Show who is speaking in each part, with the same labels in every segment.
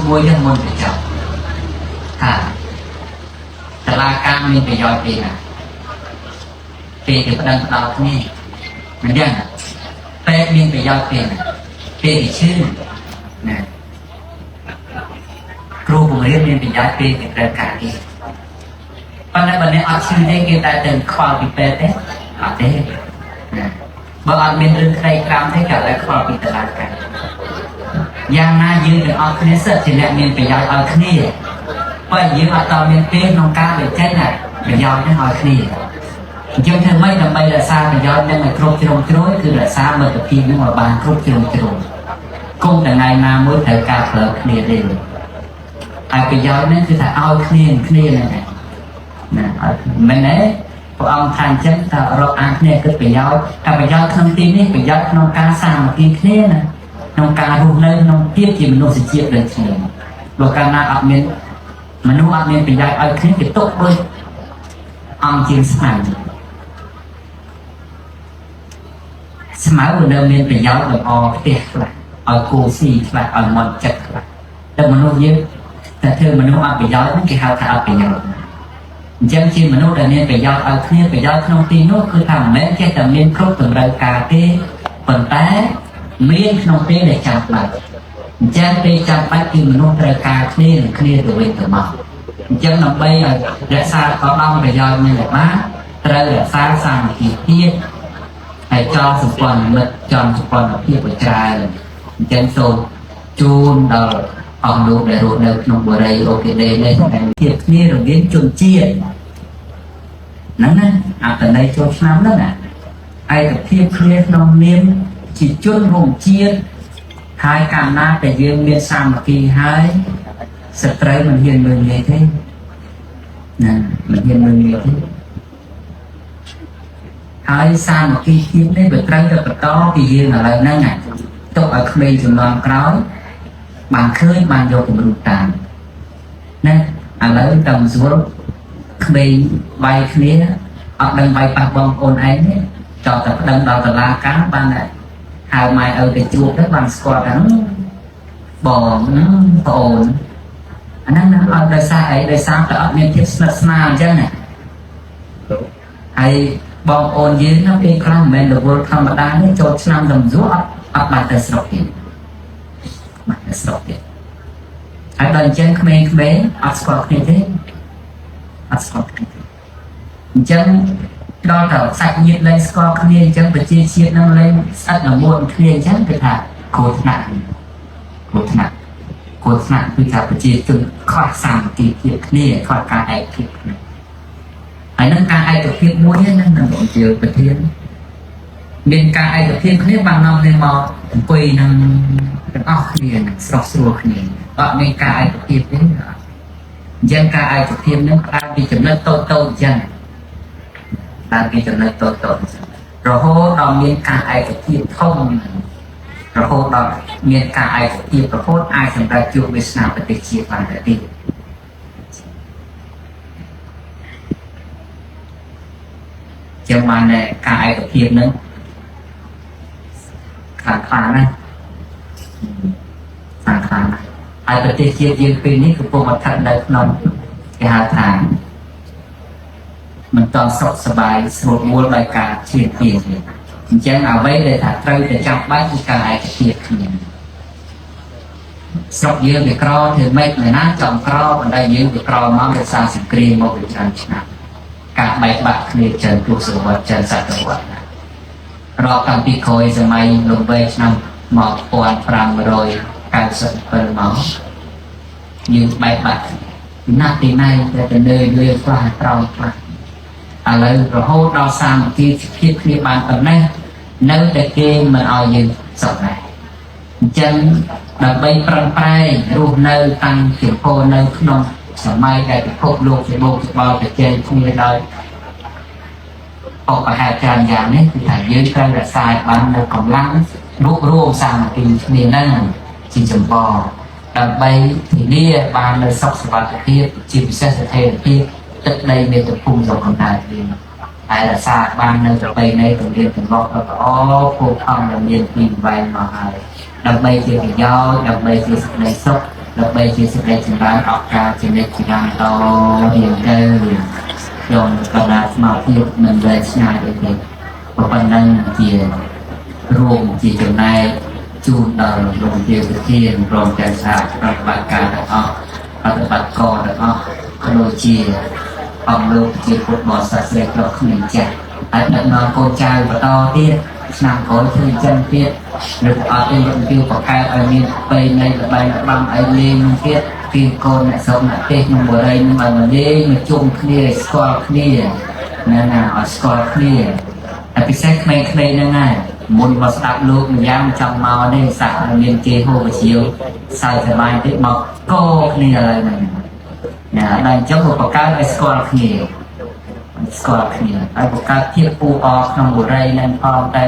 Speaker 1: មួយនឹងមុនទៅចប់ថាតឡាការមានប្រយោជន៍ទេណាពេលគេផ្ដឹងផ្ដល់គ្នាមិនយ៉ាងពេទ្យមានប្រយោជន៍ទេណាពេលគេឈឺណាគ្រូបង្រៀនមានប្រយោជន៍ពេលគេត្រូវការគេប៉ុន្តែបើអ្នកអត់ឈឺទេគេតែទៅខ្វល់ពីពេទ្យទេអត់ទេណាបើអត់មានរឿងក្រីក្រំទេក៏តែខ្វល់ពីតឡាការយ៉ាងណាយើងទាំងអស់គ្នាសិតជាអ្នកមានប្រយោជន៍ឲ្យគ្នាបើយើងអត់តមានពេលក្នុងការបញ្ចេញប្រយោជន៍នេះឲ្យគ្នាអញ្ចឹងធ្វើម៉េចដើម្បីរក្សាប្រយោជន៍នឹងឲ្យគ្រប់ជ្រុងជ្រោយគឺរក្សាមិត្តភាពនឹងឲ្យបានគ្រប់ជ្រុងជ្រោយគុំថ្ងៃណាមួយត្រូវការប្រើគ្នាទេហើយប្រយោជន៍នេះគឺថាឲ្យគ្នាហ្នឹងណាមិនទេព្រះអង្គថាអញ្ចឹងថារកអាគ្នាគិតប្រយោជន៍តែប្រយោជន៍ក្នុងទីនេះប្រយោជន៍ក្នុងការសាមគ្គីគ្នាណាក្នុងការរស់នៅក្នុងភាពជាមនុស្សជាតិដូចគ្នាបើកាលណាអត់មានមនុស្សអត់មានប្រយោជន៍ឲ្យគ្នាគេទុកដូចអង្គជាងស្មៅនៅមានប្រយោជន៍ល្អផ្ទះខ្លះឲ្យគូស៊ីខ្លះឲ្យមាត់ចិត្តខ្លះតែមនុស្សយើងតែធ្វើមនុស្សអត់ប្រយោជន៍ហ្នឹងគេហៅថាអត់ប្រយោជន៍អញ្ចឹងជាមនុស្សដែលមានប្រយោជន៍ឲ្យគ្នាប្រយោជន៍ក្នុងទីនោះគឺថាមិនមែនចេះតែមានគ្រប់តម្រូវការទេប៉ុន្តែមានក្នុងពេលដែលចាំបាច់អញ្ចឹងពេលចាំបាច់គឺមនុស្សត្រូវការគ្នានឹងគ្នាទៅវិញទៅមកអញ្ចឹងដើម្បីឲ្យរក្សាកដំប្រយោជន៍នេះឲ្យបានត្រូវរក្សាសាមគ្គីភាពហើយចងសម្ព័ន្ធមិត្តចងសម្ព័ន្ធភាពឲ្យច្រើនអញ្ចឹងសូមជូនដល់អង្គលោកដែលរស់នៅក្នុងបរិយាអូខេដេនេះភាពគ្នារវាងជនជាតិហ្នឹងណាអត្តន័យចូលឆ្នាំហ្នឹងណាឯកភាពគ្នាក្នុងនាមជាជនរួមជាតិហើយកាលណាតែយើងមានសាមគ្គីហើយសត្រូវមិនហ៊ានមើលងាយទេណាមិនហ៊ានមើលងាយទេហើយសាមគ្គីភាពនេះវាត្រូវតែបន្តពីយើងឥឡូវហ្នឹងណាទុកឲ្យក្មេងជំនាន់ក្រោយបានឃើញបានយកគំរូតាមណាឥឡូវតាមស្រួលក្មេងវាយគ្នាអត់ដឹងវាយប៉ះបងប្អូនឯងទេចោលតែប្តឹងដល់តុលាការបានតែហៅម៉ែឪទៅជួបទៅបានស្គាល់ថាបងប្អូនអាហ្នឹងអត់ដោយសារអីដោយសារតែអត់មានភាពស្និទ្ធស្នាលអញ្ចឹងណាហើយបងប្អូនយើងនៅពេលខ្លះមិនមែនរវល់ធម្មតាទេចូលឆ្នាំទៅយូរអត់បាត់ទៅស្រុកទៀតបាត់ទៅស្រុកទៀតហើយដល់អញ្ចឹងក្មេងៗអត់ស្គាល់គ្នាទេអត់ស្គាល់គ្នាអញ្ចឹងដល់តែសាច់ញាតិលែងស្គាល់គ្នាអញ្ចឹងប្រជាជាតិនឹងលែងស្អិតល្មួនគ្នាអញ្ចឹងគឺថាគ្រោះថ្នាក់គឺថាប្រជាជនខ្វះសាមគ្គីភាពគ្នាខ្វះការឯកភាពគ្នាហើយនឹងការឯកភាពមួយហ្នឹងនឹងជាប្រធានមានការឯកភាពគ្នាបាននាំគ្នាមកអង្គុយនឹងទាំងអស់គ្នាស្រស់ស្រួលគ្នាអត់មានការឯកភាពទេអញ្ចឹងការឯកភាពហ្នឹងផ្ដើមពីចំណុចតូចៗអញ្ចឹងតាមពីចំណុចតូចៗរហូតដល់មានការឯកភាពធំរហូតដល់មានការឯកភាពរហូតអាចសម្រេចជួបវាសនាប្រទេសជាតិបានទៅទៀតចឹងបានតែការឯកភាពហ្នឹងខ្លាំងណាស់ហើយប្រទេសជាតិយើងពេលនេះកំពុងស្ថិតនៅក្នុងគេហៅថាមិនតសុខសบายស្រួលមួលដោយការឈៀតពីអញ្ចឹងអ្វីដែលថាត្រូវតែចាំបាច់គឺការឯកភាពគ្នាស្រុកយើងវាក្រធ្វើម៉េចណាចំក្របណ្ដៃយើងវាក្រមកដោយសារសង្គ្រាមមកពីច្រើនឆ្នាំការបែកបាក់គ្នាច្រើនទសវត្សរ៍ច្រើនសតវត្សរ៍រាប់តាំងពីក្រោយសម័យលំវែងឆ្នាំ1597មកយើងបែកបាក់ណាស់ទីណៃតែនៅលើខ្លះត្រង់ខ្លះឥឡូវរហូតដល់សាមគ្គីភាពគ្នាបានប៉ុណ្ណេះនៅតែគេមិនឲ្យយើងសុខដែរអញ្ចឹងដើម្បីប្រឹងប្រែងរស់នៅតាំងពីពលនៅក្នុងសម័យដែលពិភពលោកជាបូកច្បល់ប្រជែងគ្នាដោយអបអរច្រើនយ៉ាងនេះគឺថាយើងត្រូវរក្សាបាននៅកម្លាំងរួបរวมសាមគ្គីគ្នានឹងជាចម្បងដើម្បីធានាបាននៅសុខសុវត្ថិភាពជាពិសេសស្ថិរភាពទឹកដីមាតុភូមិរបស់កម្ពុជាហើយរក្សាបាននៅប្រពៃណីទំនៀមទម្លាប់ល្អគោលធំដែលមានពីវែងមកហើយដើម្បីជាប្រយោជន៍ដើម្បីជាសេចក្តីសុខ ដើម្បីជាសេចក្តីចម្រើនឱកាសជានិច្ចជាការតរៀងទៅខ្ញុំកណ្ដាលស្មារតីមិនវែងឆ្ងាយទេប៉ុណ្ណឹងជារួមជាចំណែកជូនដល់លោកជាវិធានព្រមទាំងសហប្រតិបត្តិការទាំងអស់ប្រតិបត្តិការទាំងអស់ក៏ដូចជាអង្គលោកជាពុទ្ធបរិស័ទស្រីប្រុសក្មេងចាស់ហើយដឹកនាំកូនចៅបន្តទៀតឆ្នាំក្រោយធ្វើចឹងទៀតឬអត់ទេយើងពីបកកើតឲ្យមានពេលនៃលបែងបាំងឲ្យលេងនឹងទៀតពីកូនអ្នកស្រុកអ្នកទេសក្នុងបរិយានឹងឲ្យមកលេងមកជុំគ្នាស្គាល់គ្នាណាឲ្យស្គាល់គ្នាតែពិសេសក្មេងៗហ្នឹងហើយមុនមកស្ដាប់លោកម្យ៉ាងចង់មកនេះសាក់មានគេហូបវិជាសើចសប្បាយតិចមកកោគ្នាឥឡូវហ្នឹងណាដល់អញ្ចឹងបកកើតឲ្យស្គាល់គ្នាស្គាល់គ្នាហើយបង្កើតភាពអ៊ូអរក្នុងបុរីនឹងផងទៅ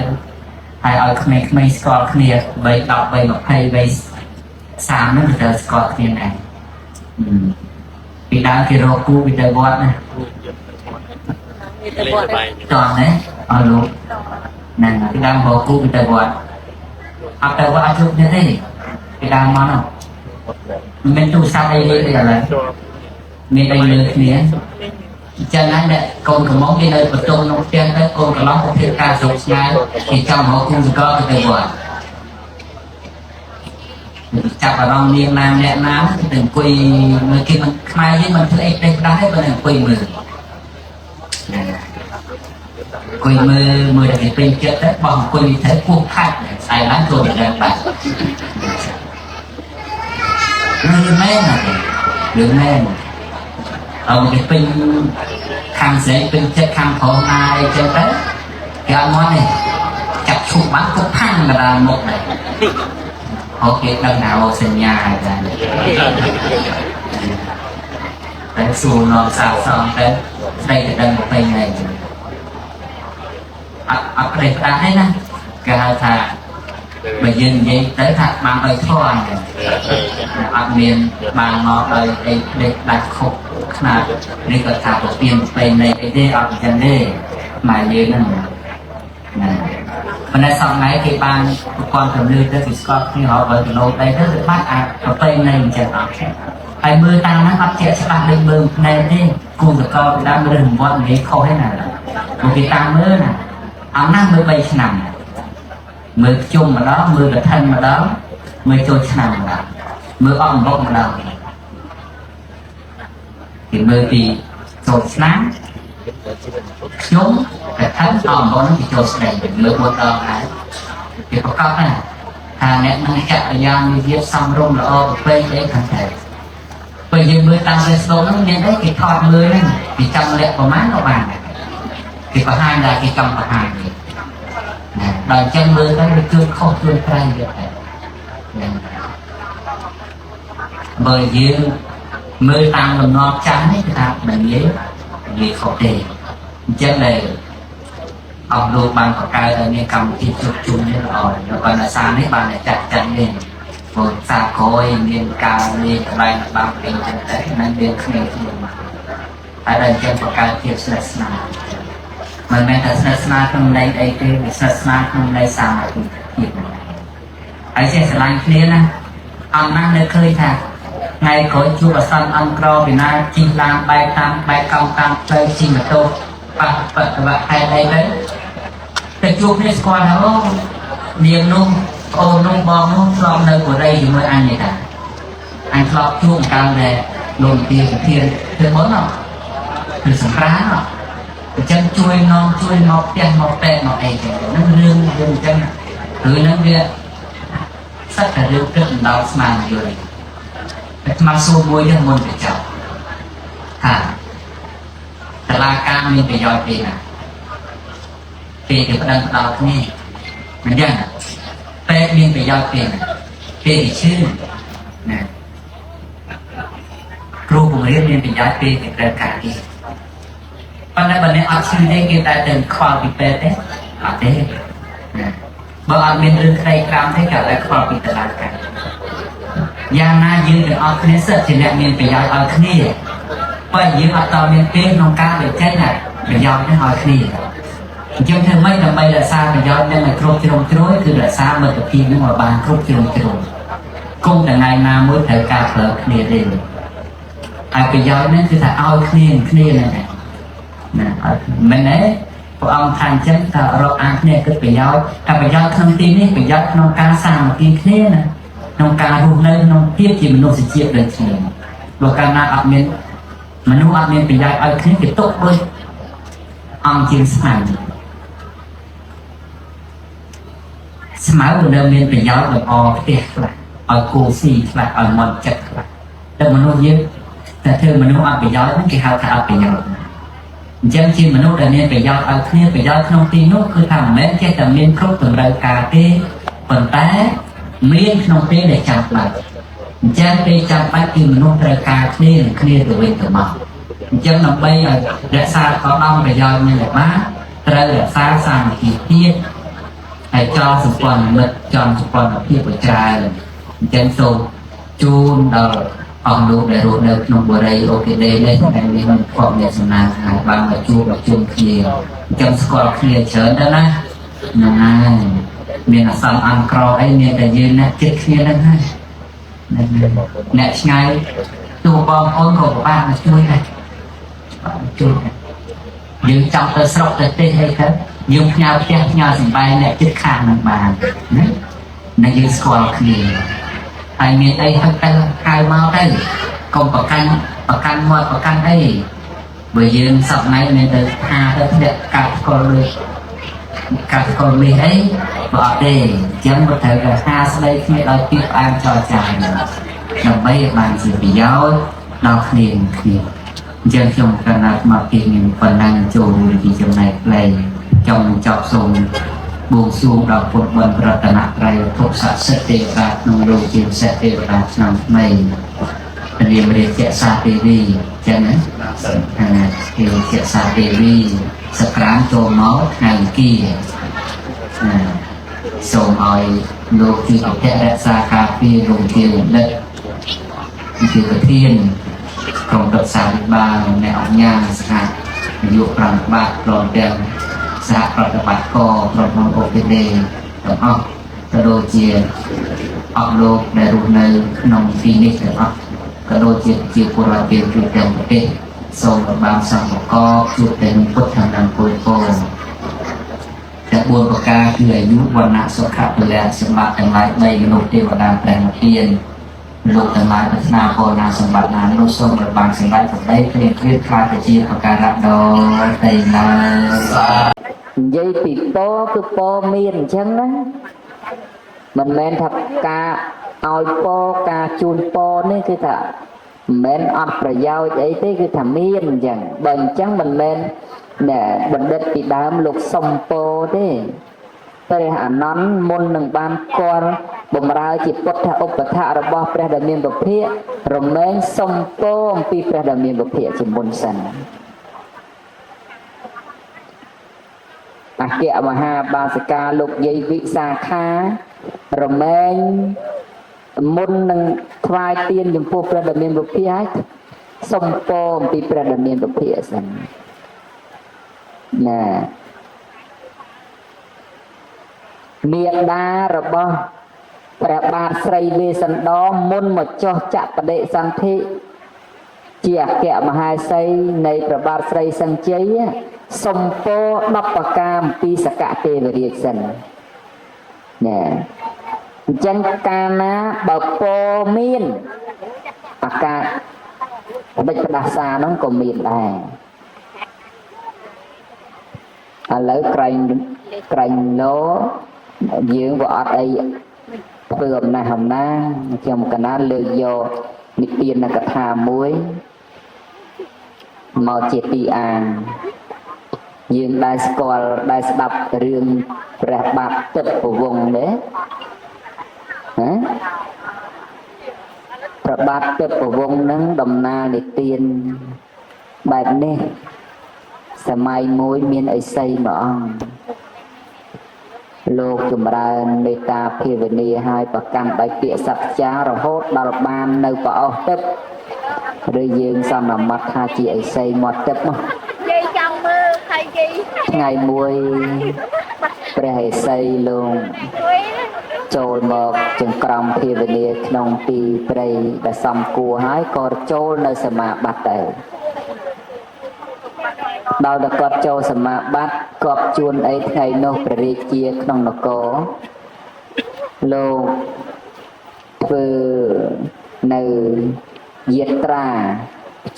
Speaker 1: ហើយឲ្យក្មេងៗស្គាល់គ្នា3 10 20 30ហ្នឹងទៅស្គាល់គ្នាដែរពីដើមគេរកគូពីទៅវត្តណាទៅវត្តតោះណាអរលោកណាពីដើមរកគូពីទៅវត្តអត់ទៅវត្តអត់ជួបគ្នាទេពីដើមមកនោះមិនទូរស័ព្ទអីលេខទេឥឡូវមានអីលើគ្នាចឹងហើយកូនកំងគេនៅបន្ទប់ក្នុងផ្ទះទៅកូនកន្លងក៏ធ្វើការស្រុកឆ្ងាយគេចង់រកគូសកលទៅវត្តចាប់អារម្មណ៍នាងណាអ្នកណាទៅអង្គុយមើលគេមិនខ្មែរយើងមិនធ្វើអីផ្ដេសផ្ដាស់ទេបើអង្គុយមើលអង្គុយមើលតែគេពេញចិត្តទៅបោះអង្គុយទៅគោះខាត់ស្អែកឡើងចូលដល់បាត់រឿងមែនណារឿងមែនគេពេញខាងស្រីពេញចិត្តខាងប្រុសណាអីចឹងទៅគេអត់មកទេចាប់ឈុំបាត់ក៏ផាំងកណ្ដាលមុខដែរអូគេដឹងថាអូសញ្ញាហើយដែរតែសួរនំសាសងទៅស្ដីទៅដឹងទៅពេញហើយអត់ប្រេះផ្ដាស់ទេណាគេហៅថាបើយើងនិយាយទៅថាបានឲ្យធន់អត់មានបានមកដោយអីផ្លេចដាច់ខុសខ្នាតនេះក៏ថាពៀនពេញនៃអីទេអត់ចឹងទេមកយើងហ្នឹងណាប៉ុន្តែសប្តាហ៍គេបានប្រព័ន្ធជំនឿទៅគេស្គាល់គ្នារាប់រយគីឡូដីទៅគឺបាត់អាប្រពៃណីអញ្ចឹងអត់ហើយមើលតាមហ្នឹងអត់ជាក់ច្បាស់ដូចមើលផ្នែកទេគូសកលពីដើមឬវត្តនិយាយខុសទេណាព្រោះគេតាមមើលណាអំណាចមើល3ឆ្នាំមើលខ្ជុំម្ដងមើលកឋិនម្ដងមើលចូលឆ្នាំម្ដងមើលអង្បុកម្ដងគេមើលពីចូលឆ្នាំខ្ញុំកឋិនអង្បុនឹងគេចូលស្ដីលើមួយដងហើយគេប្រកបណាថាអ្នកនឹងចាក់យ៉ាងនិយាយសំរុំល្អប្រពៃអីខាងតែពេលយើងមើលតាមលេខស្នូលហ្នឹងមានអីគេថតមើលហ្នឹងគេចាំលាក់ប្រមាណក៏បានគេបង្ហាញថាគេចង់បង្ហាញដល់ចឹងមើលទៅវាជួយខុសជួយប្រែទៀតដែរបើយើងមើលតាមលំនាំចាស់នេះគឺថាមិននិយាយខុសទេអញ្ចឹងដែរអង្គលោកបានបង្កើតឲ្យមានកម្មវិធីជួបជុំនេះល្អហើយប៉ុន្តែសារនេះបានចាត់ចែងនេះព្រោះសារក្រោយមានការលេងក្បែរបាំងលេងចឹងតែនឹងមានគ្នាមកហើយដល់ចឹងបង្កើតជាស្និទ្ធស្នាលមិនមែនតែស្និទ្ធស្នាលក្នុងន័យអីទេវាស្និទ្ធស្នាលក្នុងន័យសាមគ្គីភាពហើយចេះស្រឡាញ់គ្នាណាអង្គណាស់នៅឃើញថាថ្ងៃក្រោយជួបអសន្នអង្គក្រពីណាជិះឡានបែកតាមបែកកង់តាមផ្លូវជិះម៉ូតូប៉ះបិទវ៉ាហេតុអីទៅជួបគ្នាស្គាល់ថាអូនាងនោះអូននោះបងនោះធ្លាប់នៅបរិយាជាមួយអញទេតាអញធ្លាប់ជួបកាលដែលលោកទាវិធានធ្វើបុណ្យគឺសម្រាប់អញ្ចឹងជួយនំជួយមកផ្ទះមកតែមកអីចឹងហ្នឹងរឿងអញ្ចឹងឬហ្នឹងវាសិតតែរឿងគិតដល់ស្មានយល់តែស្មានសួរមួយនេះមុនទៅចប់ថាតឡាការមានប្រយោជន៍ទេណាពេលគេផ្ដឹងផ្ដល់គ្នាមិនចឹងពេលមានប្រយោជន៍ទេណាពេលគេឈឺណាគ្រូបង្រៀនមានប្រយោជន៍ពេលគេត្រូវការគេប៉ុន្តែបើអ្នកអត់ឈឺទេគេតែទៅខ្វល់ពីពេទ្យទេអត់ទេបើអត់មានរឿងក្តីក្រំទេក៏តែខ្វល់ពីតឡាការយ៉ាងណាយើងទាំងអស់គ្នាសិតជាអ្នកមានប្រយោជន៍ឲ្យគ្នាបើយើងអត់តមានពេលក្នុងការបញ្ចេញប្រយោជន៍នេះឲ្យគ្នាអញ្ចឹងធ្វើម៉េចដើម្បីរក្សាប្រយោជន៍នឹងឲ្យគ្រប់ជ្រុងជ្រោយគឺរក្សាមិត្តភាពនឹងឲ្យបានគ្រប់ជ្រុងជ្រោយ គង់តែថ្ងៃណាមួយត្រូវការប្រើគ្នាទេហើយប្រយោជន៍ហ្នឹងគឺថាឲ្យគ្នាហ្នឹងណាមិនទេព្រះអង្គថាអញ្ចឹងថារកអាគ្នាគិតប្រយោជន៍តែប្រយោជន៍ក្នុងទីនេះប្រយោជន៍ក្នុងការសាមគ្គីគ្នាណាក្នុងការរស់នៅក្នុងភាពជាមនុស្សជាតិដូចគ្នាបើកាលណាអត់មានមនុស្សអត់មានប្រយោជន៍ឲ្យគ្នាគេទុកដូចអង្គជាងស្មៅនៅមានប្រយោជន៍ល្អផ្ទះខ្លះឲ្យគូស៊ីខ្លះឲ្យមាត់ចិត្តខ្លះតែមនុស្សយើងតែធ្វើមនុស្សអត់ប្រយោជន៍ហ្នឹងគេហៅថាអត់ប្រយោជន៍អញ្ចឹងជាមនុស្សដែលមានប្រយោជន៍ឲ្យគ្នាប្រយោជន៍ក្នុងទីនោះគឺថាមិនមែនចេះតែមានគ្រប់តម្រូវការទេប៉ុន្តែមានក្នុងពេលដែលចាំបាច់អញ្ចឹងពេលចាំបាច់គឺមនុស្សត្រូវការគ្នាទៅវិញទៅមកអញ្ចឹងដើម្បីឲ្យរក្សាកណ្ដាលប្រយោជន៍នេះឲ្យបានត្រូវរក្សាសាមគ្គីភាពហើយចងសម្ព័ន្ធមិត្តចងសម្ព័ន្ធភាពប្រច្រើនអញ្ចឹងសូមជូនដល់អង្គលោកដែលរស់នៅក្នុងបរិយាអូខេដេនេះតែមានខកអ្នកសំណាងហើយបានមកជួបគ្នាអញ្ចឹងស្គាល់គ្នាច្រើនទៅណាហ្នឹងហើយមានអាសន្នអង្គក្រអីមានតែយើងអ្នកចិត្តគ្នាហ្នឹងហើយអ្នកឆ្ងាយទូបងប្អូនក៏ពិបាកមកជួយដែរជួយយើងចង់ទៅស្រុកទៅទេសអីទៅយើងផ្ញើផ្ទះផ្ញើសំបែងអ្នកជិតខាងនឹងបានណានឹងយើងស្គាល់គ្នាហើយមានអីហឹកទៅហៅមកទៅកុំប្រកាន់មាត់ប្រកាន់អីបើយើងសប្តាហ៍មានទៅថាទៅធ្លាក់កាត់ស្គាល់លុយកាត់ស្គាល់មាសអីបើអត់ទេអញ្ចឹងមកត្រូវតែថាស្ដីគ្នាដោយពីផ្អែមចរចាដើម្បីឲ្យបានជាប្រយោជន៍ដល់គ្នាអញ្ចឹងខ្ញុំកណាត់មកពីមានប៉ុណ្ណឹងចូលពីចំណែកផ្លេងចង់ចប់សូមបួងសួងដល់ពុទ្ធបរិរតនត្រ័យធុស័ក្តិសិទ្ធិទេវតាក្នុងលោកជាពិសេសទេវតាឆ្នាំថ្មីព្រះនាមរាជសាទេវីចឹងណាគេរាជសាទេវីសក្រានចូលមកថ្ងៃអង្គារសូមឲ្យលោកជាអគ្គរក្សាការពារលោកជាបណ្ឌិតជាប្រធានក្រុមប្រឹក្សាវិបាលអ្នកអង្គការសហនាយកប្រតិបត្តិព្រមទាំងសហប្រតិបត្តិករក្រុមហ៊ុនអូខេដេទាំងអស់ក៏ដូចជាអស់លោកដែលរស់នៅក្នុងទីនេះទាំងអស់ក៏ដូចជាពលរដ្ឋជាទូទាំងប្រទេសសូមបានសម្បកជួបតែពុទ្ធនាមពុទ្ធពោតែ4ប្រការគឺអាយុវណ្ណៈសុខៈពលៈសម្បត្តិទាំងឡាយ3មនុស្សទេវតាព្រះនិព្វានលោកទាំងឡាយប្រាថ្នាពលណាសម្បត្តិណានោះសូមបានសម្រេចសម្ដីគ្រាខ្លាចទៅជាប្រការៈដល់តែណានិយាយពីពរគឺពរមានអញ្ចឹងណាមិនមែនថាការឲ្យពរការជូនពរនេះគឺថាមិនមែនអត់ប្រយោជន៍អីទេគឺថាមានអញ្ចឹងបើអញ្ចឹងមិនមែនបណ្ឌិតពីដើមលោកសុំពរទេព្រះអានន្ទមុននឹងបានស្គាល់បម្រើជាពុទ្ធឧបត្ថម្ភរបស់ព្រះដ៏មានពភៈរមែងសុំពរអំពីព្រះដ៏មានពភៈជាមុនសិនអគ្គមហាបាសិកាលោកយាយវិសាខារមែងមុននឹងថ្វាយទានចំពោះព្រះដ៏មានពភៈហើយសុំពរអំពីព្រះដ៏មានពភៈសិនណាមេដារបស់ព្រះបាទស្រីវេស្សន្តរមុនមកចុះចបដិសន្ធិជាអគ្គមហេសីនៃព្រះបាទស្រីសញ្ជ័យសុំពរ10ប្រការអំពីសកទេវរាជសិនណែអញ្ចឹងកាលណាបើពរមានអាការបិចផ្ដាសាហ្នឹងក៏មានដែរឥឡូវក្រែងលោយើងក៏អត់អីធ្វើអំណះអំណាងខ្ញុំកណាលើកយកនិទានកថាមួយមកជាទីអានយើងដែលស្គាល់ដែលស្ដាប់រឿងព្រះបាទទិតពវង្សទេណាព្រះបាទទិតពវង្សនឹងដំណើរនិទានបែបនេះសម័យមួយមានឥសីមួយអង្គលោកចម្រើនមេត្តាភាវនាឲ្យប្រកាន់ដោយពាក្យសត្យារហូតដល់បាននៅប្រអស់ទឹកឬយើងសន្មត់ថាជាឥសីមាត់ទឹកមកយាយចង់មើលហើយយាយថ្ងៃមួយព្រះឥសីលោក
Speaker 2: ចូលមកចង្ក្រមភាវនាក្នុងទីព្រៃដែលសំគួរហើយក៏ចូលនៅសមាបត្តិដែរដល់តែគាត់ចូលសមាបត្តិគប់ជួនអីថ្ងៃនោះព្រះរាជាក្នុងនគរលោកធ្វើនៅយាត្រា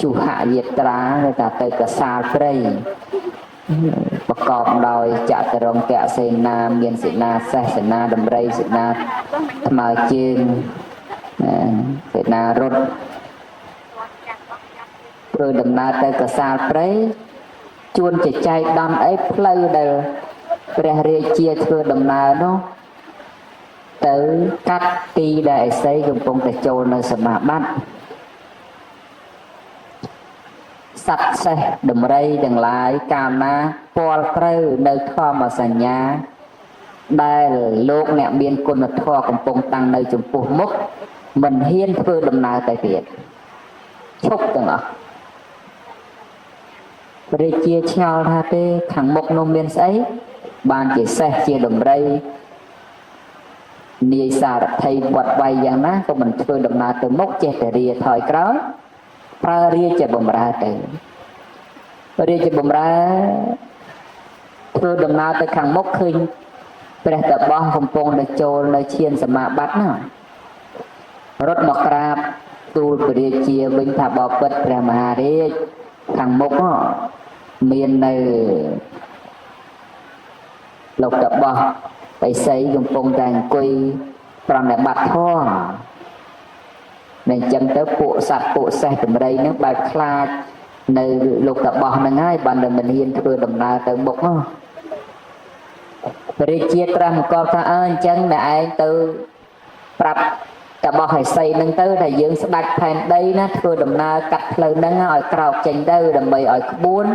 Speaker 2: ជុហយាត្រាគេថាទៅកសាលព្រៃប្រកបដោយចតុរង្គសេនាមានសេនាសេះសេនាដំរីសេនាថ្មើរជើងសេនារត់ធ្វើដំណើរទៅកសាលព្រៃជួនចែកដំអីផ្លូវដែលព្រះរាជាធ្វើដំណើរនោះទៅកាត់ទីដែលឥសីកំពុងតែចូលនៅសមាបត្តិសត្វសេះដំរីទាំងឡាយកាលណាពាល់ត្រូវនៅធម្មសញ្ញាដែលលោកអ្នកមានគុណធម៌កំពុងតាំងនៅចំពោះមុខមិនហ៊ានធ្វើដំណើរទៅទៀតឈប់ទាំងអស់ព្រះរាជាឆ្ងល់ថាទេខាងមុខនោះមានស្អីបានជាសេះជាដំរីនាយសារថីវត្តវាយយ៉ាងណាក៏មិនធ្វើដំណើរទៅមុខចេះតែរាថយក្រោយប្រើរាជាបំរើទៅរាជាបំរើធ្វើដំណើរទៅខាងមុខឃើញព្រះតបោះកំពុងទៅចូលនៅឈានសមាបត្តិណារត់មកក្រាបទូលព្រះរាជាវិញថាបបិទ្ធព្រះមហារាជខាងមុខមាននៅលោកតបោះបិសីកំពុងតែអង្គុយប្រណិប័តធម៌តែអញ្ចឹងទៅពួកសត្វពួកសេះតម្រៃហ្នឹងបែបខ្លាចនៅលោកតបោះហ្នឹងហើយបានតែមិនហ៊ានធ្វើដំណើរទៅមុខនោះព្រះរាជាត្រាស់មកថាអញ្ចឹងតែឯងទៅប្រាប់តបោះឥសីហ្នឹងទៅថាយើងស្ដាច់ផែនដីណាធ្វើដំណើរកាត់ផ្លូវហ្នឹងឲ្យក្រោកចេញទៅដើម្បីឲ្យក្បួន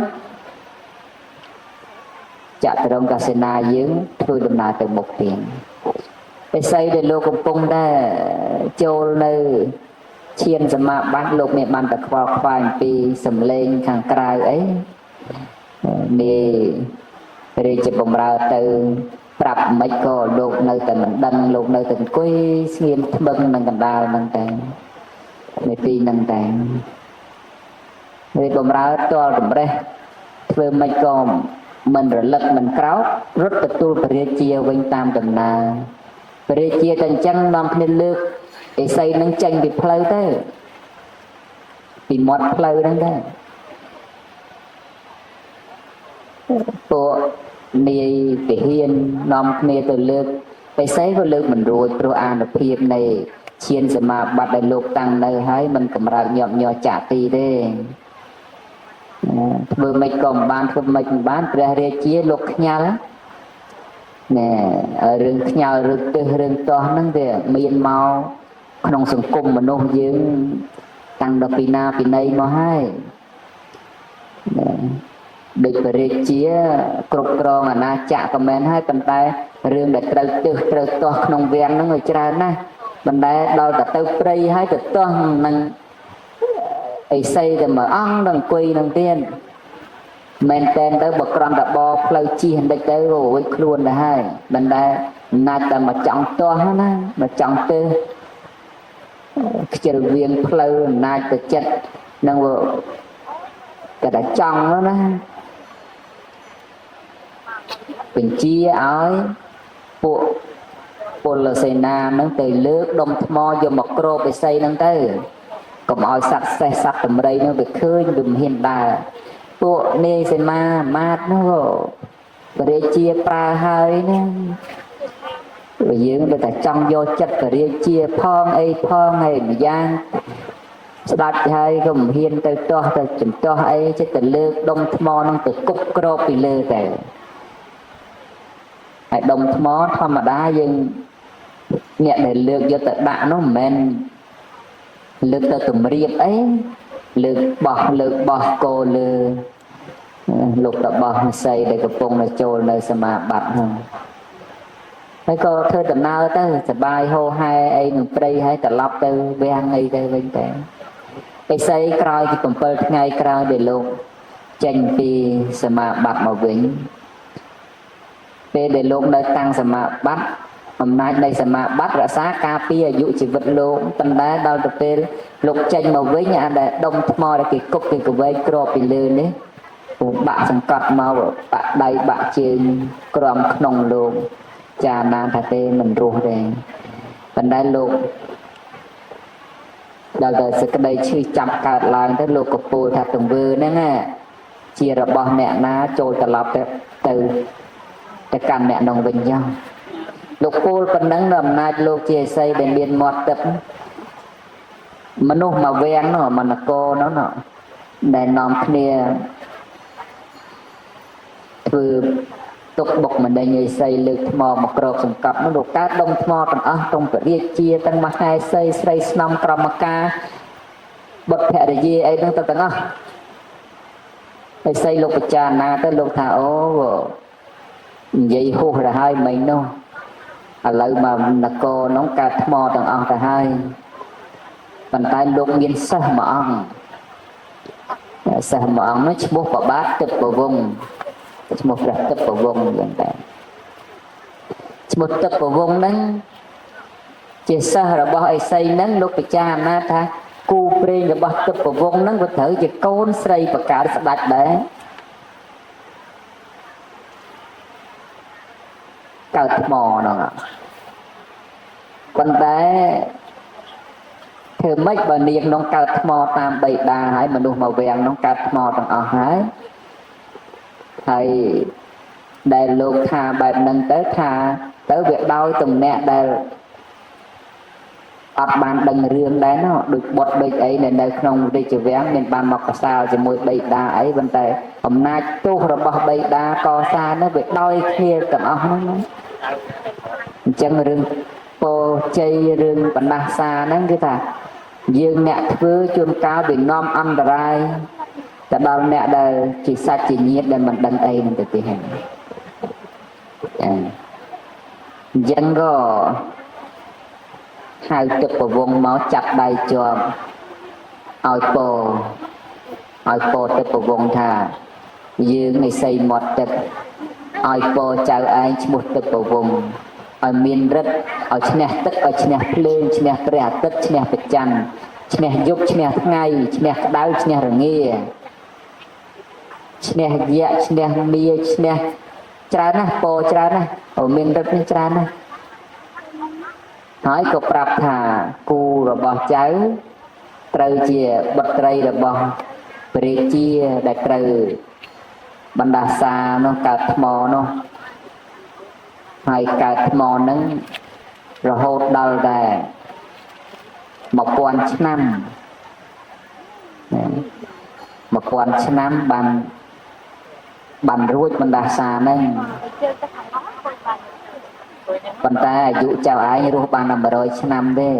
Speaker 2: ចតុរង្គសេនាយើងធ្វើដំណើរទៅមុខទៀតឥសីដែលលោកកំពុងតែចូលនៅឈានសមាបត្តិលោកមានបានតែខ្វល់ខ្វាយអំពីសំឡេងខាងក្រៅអីនាយរាជបំរើទៅប្រាប់មិនក៏លោកនៅតែមិនដឹងលោកនៅតែអង្គុយស្ងៀមថ្មឹងនឹងកណ្ដាលហ្នឹងតែនៅទីហ្នឹងតែរាជបំរើតលតម្រេះធ្វើមិនក៏មិនរលឹកមិនក្រោករត់ទទួលព្រះរាជាវិញតាមដំណើរព្រះរាជាតែអញ្ចឹងនាំគ្នាលើកឥសីនឹងចេញពីផ្លូវទៅពីមាត់ផ្លូវហ្នឹងទៅពួកនាយទាហាននាំគ្នាទៅលើកឥសីក៏លើកមិនរួចព្រោះអានុភាពនៃឈានសមាបត្តិដែលលោកតាំងនៅហើយមិនកម្រើកញាប់ញ័រចាក់ទីទេធ្វើមិនក៏មិនបានធ្វើមិនបានព្រះរាជាលោកខ្ញាល់ណែរឿងខ្ញាល់រឿងទឹះរឿងតោះហ្នឹងវាមានមកក្នុងសង្គមមនុស្សយើងតាំងដល់ពីណាពីណីមកហើយដូចព្រះរាជាគ្រប់គ្រងអាណាចក្រក៏មែនហើយប៉ុន្តែរឿងដែលត្រូវទឹះត្រូវតោះក្នុងវាំងហ្នឹងឲ្យច្រើនណាស់ប៉ុន្តែដល់តែទៅព្រៃហើយទៅតោះនឹងឥសីតែមួយអង្គដល់អង្គុយនឹងទៀតមែនតែនទៅបើក្រំតបផ្លូវជិះបន្តិចទៅរួចខ្លួនទៅហើយមិនដែលណាច់តែមកចង់ទាស់ណាមកចង់ទៅខ្ជិលវៀងផ្លូវអំណាចទៅចិត្តនឹងគេតែចង់ណាបញ្ជាឲ្យពួកពលសេនានឹងទៅលើកដុំថ្មយកមកគ្របឥសីនឹងទៅកុំឲ្យសត្វសេះសត្វតម្រៃនោះវាឃើញវាមិនហ៊ានដើរពួកនាយសេនាមាត្រនោះព្រះរាជាប្រើហើយណាព្រោះយើងទៅតែចង់យកចិត្តព្រះរាជាផងអីផងហើយម្យ៉ាងស្ដាច់ហើយក៏មិនហ៊ានទៅទាស់ទៅចំទាស់អីចិត្តទៅលើកដុំថ្មនឹងទៅគប់គ្របពីលើតែហើយដុំថ្មធម្មតាយើងអ្នកដែលលើកយកទៅដាក់នោះមិនមែនលើកទៅទម្រាបអីលើកបោះគោលើលោកតបោះនិស័យដែលកំពុងនៅចូលនៅសមាបត្តិហ្នឹងហើយក៏ធ្វើដំណើរទៅសបាយហូរហែអីនឹងព្រៃហើយត្រឡប់ទៅវាំងអីទៅវិញតែឥសីក្រោយពី7ថ្ងៃក្រោយដែលលោកចេញពីសមាបត្តិមកវិញពេលដែលលោកនៅតាំងសមាបត្តិ អំណាចនៃសមាបត្តិរក្សាការពារអាយុជីវិតលោកប៉ុន្តែដល់ទៅពេលលោកចេញមកវិញអាដែលដុំថ្មដែលគេគប់គេកវែងគ្របពីលើនេះបាក់សង្កត់មកបាក់ដៃបាក់ជើងក្រំក្នុងលោកចាណាថាទេមិនរស់ទេប៉ុន្តែលោកដល់តែសេចក្តីឈឺចាប់កើតឡើងទៅលោកក៏ពោលថាទង្វើហ្នឹងជារបស់អ្នកណាចូលត្រឡប់ទៅកាន់អ្នកនោះវិញចឹងលោកពោលប៉ុណ្ណឹងនៅអំណាចលោកជាឥសីដែលមានមាត់ទឹកមនុស្សមកវាំងនោះមនគរនោះដែលនាំគ្នាធ្វើទុកបុកម្នេញឥសីលើកថ្មមកគ្របសង្កត់នោះលោកកើតដុំថ្មទាំងអស់ទាំងពរាជាទាំងមហេសីស្រីស្នំក្រមការបុត្រភរិយាអីហ្នឹងទៅទាំងអស់ឥសីលោកពិចារណាទៅលោកថាអូនិយាយហួសទៅហើយមិញនោះឥឡូវមកនគរនោះកើតថ្មទាំងអស់ទៅហើយប៉ុន្តែលោកមានសិស្សមួយអង្គសិស្សមួយអង្គនោះឈ្មោះប្របាទទឹកប្រវងឈ្មោះព្រះទឹកប្រវងយ៉ាងតែឈ្មោះទឹកប្រវងហ្នឹងជាសិស្សរបស់ឥសីហ្នឹងលោកពិចារណាថាគូព្រេងរបស់ទឹកប្រវងហ្នឹងវាត្រូវជាកូនស្រីបកើតស្ដេចដែរកើតថ្មហ្នឹងប៉ុន្តែធ្វើម៉េចបើនាងនោះកើតថ្មតាមបិតាហើយមនុស្សមកវាំងនោះកើតថ្មទាំងអស់ហើយដែលលោកថាបែបហ្នឹងទៅថាទៅវាដោយទំនាក់ដែលអត់បានដឹងរឿងដែរណោះដូចបុតដូចអីនៅក្នុងរាជវាំងមានបានមកកសាលជាមួយបិតាអីប៉ុន្តែអំណាចទោសរបស់បិតាកសានោះវាដោយគ្នាទាំងអស់ហ្នឹងអញ្ចឹងរឿងពោជ័យរឿងបណ្ដាសាហ្នឹងគឺថាយើងអ្នកធ្វើជួនកាលវានាំអន្តរាយទៅដល់អ្នកដែលជាសាច់ជាញាតិដែលមិនដឹងអីនឹងទៅទៀតហ្នឹងអញ្ចឹងក៏ហៅទឹកប្រវងមកចាប់ដៃជាប់ឲ្យពោទឹកប្រវងថាយើងឥសីមាត់ទឹកឲ្យពោចៅឯងឈ្មោះទឹកប្រវងឲ្យមានរិទ្ធឲ្យឈ្នះទឹកឲ្យឈ្នះភ្លើងឈ្នះព្រះអាទិត្យឈ្នះព្រះច័ន្ទឈ្នះយប់ឈ្នះថ្ងៃឈ្នះក្តៅឈ្នះរងាឈ្នះយៈឈ្នះមាឈ្នះច្រើនណាស់ពោច្រើនណាស់ឲ្យមានរិទ្ធនេះច្រើនណាស់ហើយក៏ប្រាប់ថាគូរបស់ចៅត្រូវជាបុត្រីរបស់ព្រះរាជាដែលត្រូវបណ្ដាសានោះកើតថ្មនោះហើយកើតថ្មហ្នឹងរហូតដល់តែ1000ឆ្នាំ1000ឆ្នាំបានរួចបណ្ដាសាហ្នឹងប៉ុន្តែអាយុចៅឯងរស់បានតែ100ឆ្នាំទេ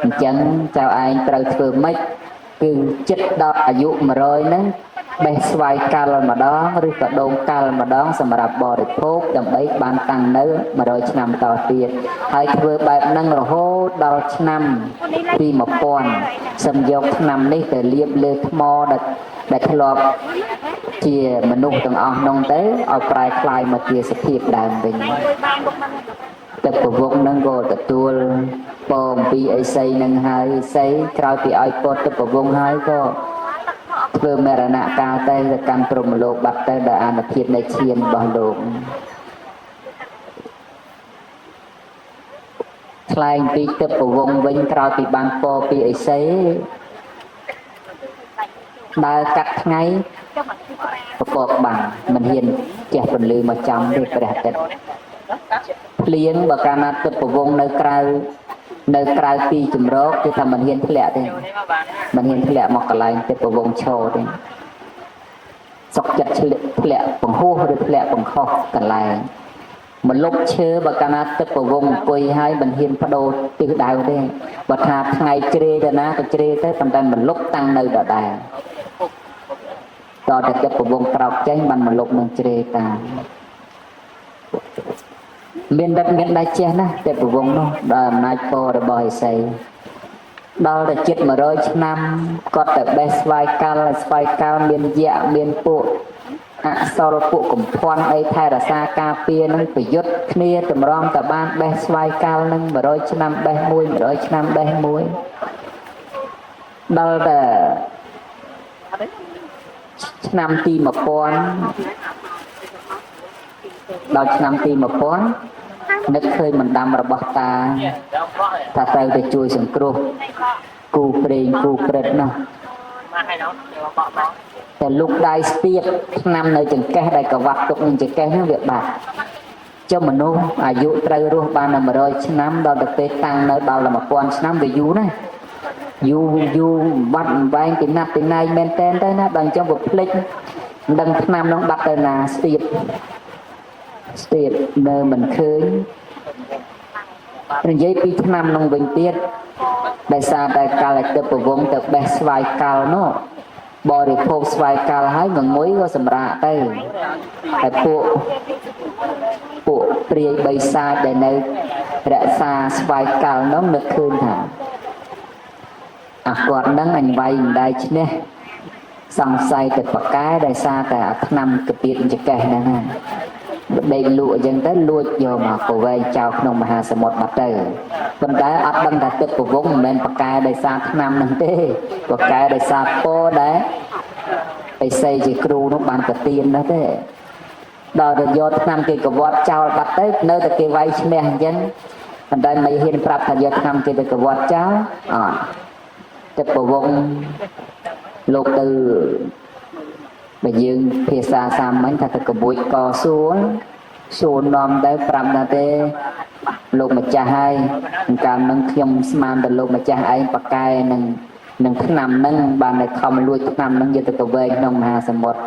Speaker 2: អញ្ចឹងចៅឯងត្រូវធ្វើម៉េចគឺចិត្តដល់អាយុ100ហ្នឹងបេះស្វាយកាល់ម្ដងឬក៏ដូងកាល់ម្ដងសម្រាប់បរិភោគដើម្បីបានតាំងនៅ100ឆ្នាំតទៀតហើយធ្វើបែបហ្នឹងរហូតដល់ឆ្នាំទី1000សំយកឆ្នាំនេះទៅលាបលើថ្មដែលធ្លាប់ជាមនុស្សទាំងអស់នោះទៅឲ្យប្រែคล้ายមកជាសភាពដើមវិញទឹកប្រវងហ្នឹងក៏ទទួលពរអំពីឥសីនឹងហើយឥសីក្រោយពីឲ្យពរទឹកប្រវងហើយក៏ធ្វើមរណកាលទៅកាន់ព្រហ្មលោកបាត់ទៅដោយអានុភាពនៃឈានរបស់លោកថ្លែងពីទឹកប្រវងវិញក្រោយពីបានពរពីឥសីដើរកាត់ថ្ងៃប្រកបបាំងមិនហ៊ានជះពន្លឺមកចំទេព្រះអាទិត្យភ្លៀងបើកាលណាទឹកប្រវងនៅក្រៅទីជំរកគឺថាមិនហ៊ានធ្លាក់ទេមិនហ៊ានធ្លាក់មកកន្លែងទឹកប្រវងឈរទេសុកចិត្តធ្លាក់បង្ហោះឬធ្លាក់បង្ខុសកន្លែងមកលុបឈើបើកាលណាទឹកប្រវងអង្គុយហើយមិនហ៊ានបដូរទិសដៅទេបើថាថ្ងៃជ្រេទៅណាក៏ជ្រេទៅប៉ុន្តែមិនលុបតាំងនៅដដែលតតែទឹកប្រវងក្រោកចេញបានមកលុបនឹងជ្រេតាមមានដិតមានដៃចេះណាតែប្រវងនោះដល់អំណាចពររបស់ឥសីដល់តែជិត100ឆ្នាំគាត់ទៅបេះស្វាយកាល់មានយៈមានពួក អសរពួកកំភ័នអីថែរក្សាការពារនឹងប្រយុទ្ធគ្នាតម្រង់តបានបេះស្វាយកាលនឹង100ឆ្នាំបេះមួយ100ឆ្នាំបេះមួយដល់តែឆ្នាំទី1000ដល់ឆ្នាំទី1000នឹកឃើញបណ្ដាំរបស់តាថាត្រូវទៅជួយសង្គ្រោះគូព្រេងគូក្រិតនោះតែលុកដៃស្ទាបឆ្នាំនៅចង្កេះដែលកវាត់ទុកនឹងចង្កេះនោះវាបាត់ចុះមនុស្សអាយុត្រូវរស់បានតែ100ឆ្នាំដល់ទៅពេលតាំងនៅដល់1000ឆ្នាំវាយូរណាស់យូរបាត់វែងពីណាត់ពីណៃមែនតែនទៅណាដល់អញ្ចឹងវាភ្លេចមិនដឹងឆ្នាំនោះបាត់ទៅណាស្ទាបនៅមិនឃើញនិយាយពីឆ្នាំនោះវិញទៀតដោយសារតែកាលទៅប្រវងទៅបេះស្វាយកាល់នោះបរិភោគស្វាយកាល់ហើយងងុយក៏សម្រាកទៅហើយពួកព្រាយបិសាចដែលនៅរក្សាស្វាយកាល់នោះនឹកឃើញថាអាគាត់នឹងអញវាយមិនដែរឈ្នះសង្ស័យទៅប្រកែដោយសារតែអាឆ្នាំកាពៀតចកេះហ្នឹងណាដេកលក់អញ្ចឹងទៅលួចយកមកប្រវែងចោលក្នុងមហាសមុទ្របាត់ទៅប៉ុន្តែអត់ដឹងថាទឹកប្រវងមិនមែនប្រកែដោយសារឆ្នាំហ្នឹងទេប្រកែដោយសារពោដែរបិស័យជាគ្រូនោះបានប្រទាននោះទេដល់ទៅយកឆ្នាំគេកវត្តចោលបាត់ទៅនៅតែគេវាយឈ្នះអញ្ចឹងប៉ុន្តែមិនហ៊ានប្រាប់ថាយកឆ្នាំគេទៅកវត្តចោលអត់ទឹកប្រវងលោកទៅបើយើងភាសាសាមញ្ញថាទៅកបួចកសួរនាំទៅប្រាប់ថាទេលោកម្ចាស់ហើយកាលនឹងខ្ញុំស្មានទៅលោកម្ចាស់ឯងប្រកែនឹងឆ្នាំនឹងបានតែខំលួចឆ្នាំនឹងយកទៅកវែងក្នុងមហាសមុទ្រ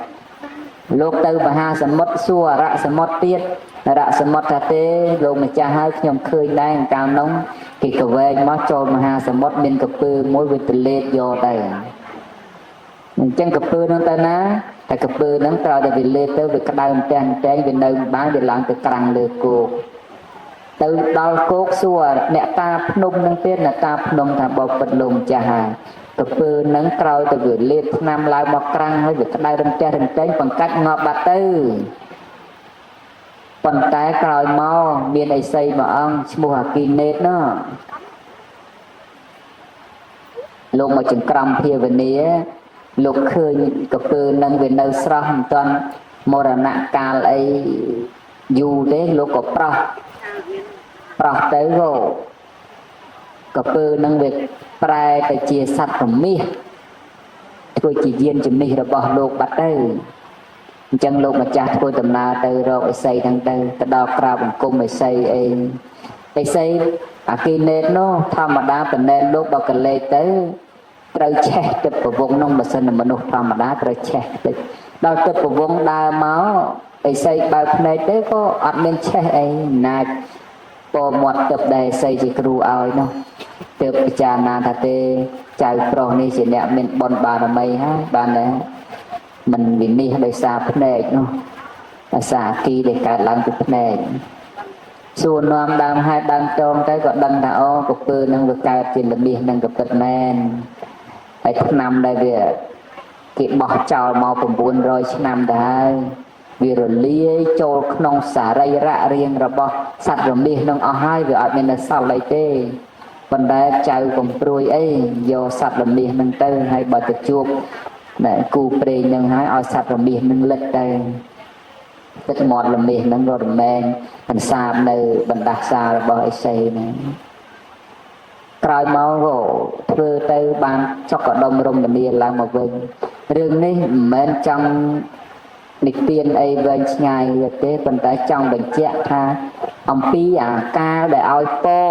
Speaker 2: លោកទៅមហាសមុទ្រសួរអរសមុទ្រទៀតអរសមុទ្រថាទេលោកម្ចាស់ហើយខ្ញុំឃើញដែរកាលនោះគេកវែងមកចូលមហាសមុទ្រមានកពើមួយវាទលេតយកទៅអញ្ចឹងកពើនឹងទៅណាតែកពើនឹងត្រូវតែវាលេតទៅវាក្តៅតែងវានៅបានវាឡើងទៅក្រាំងលើគោកទៅដល់គោកសួរអ្នកតាភ្នំនឹងទៀតអ្នកតាភ្នំថាបបិទ្ធលោកម្ចាស់ហើយកពើនឹងក្រោយទៅវាលេតឆ្នាំឡើងមកក្រាំងហើយវាក្តៅរន្ទះបង្កាច់ងាប់បាត់ទៅប៉ុន្តែក្រោយមកមានឥសីមួយអង្គឈ្មោះអាគីណេតនោះលោកមកចង្ក្រមភាវនាលោកឃើញកពើនឹងវានៅស្រស់មិនទាន់មរណកាលអីយូរទេលោកក៏ប្រោះទៅកពើនឹងវាប្រែទៅជាសត្វរមាសធ្វើជាយានជំនិះរបស់លោកបាត់ទៅអញ្ចឹងលោកម្ចាស់ធ្វើដំណើរទៅរកឥសីហ្នឹងទៅដល់ក្រាបបង្គំឥសីអីឥសីអាគីណេតនោះធម្មតាបណែនលោកដល់កលេសទៅត្រូវឆេះទឹកប្រវងនោះបើសិនមនុស្សធម្មតាត្រូវឆេះតិចដល់ទឹកប្រវងដើរមកឥសីបើកភ្នែកទៅក៏អត់មានឆេះអីណាចពមាត់ទឹកដែលឥសីជាគ្រូឲ្យនោះទើបពិចារណាថាទេចៅប្រុសនេះជាអ្នកមានបុណ្យបារមីហើយបានតែមិនវិនិច្ឆ័យដោយសារភ្នែកនោះអាសាគីដែលកើតឡើងពីភ្នែកសួរនាំដើមហេតុដើមតងទៅក៏ដឹងថាអូកពើនឹងវាកើតជាល្បៀសនឹងកពិតមែនហើយឆ្នាំដែលវាគេបោះចោលមក900ឆ្នាំទៅហើយវារលាយចូលក្នុងសារីរៈរាងរបស់សត្វរមាសនឹងអស់ហើយវាអត់មាននៅសល់អីទេប៉ុន្តែចៅកំព្រួយអីយកសត្វរមាសនឹងទៅហើយបើទៅជួបគូព្រេងនឹងហើយឲ្យសត្វរមាសនឹងលិតទៅទឹកមាត់រមាសនឹងក៏រមែងបន្សាបនៅបណ្ដាសារបស់ឥសីហ្នឹងក្រោយមកក៏ធ្វើទៅបានចុកកដុំរមនាឡើងមកវិញរឿងនេះមិនមែនចង់និទានអីវែងឆ្ងាយទេប៉ុន្តែចង់បញ្ជាក់ថាអំពីអាការដែលឲ្យពោ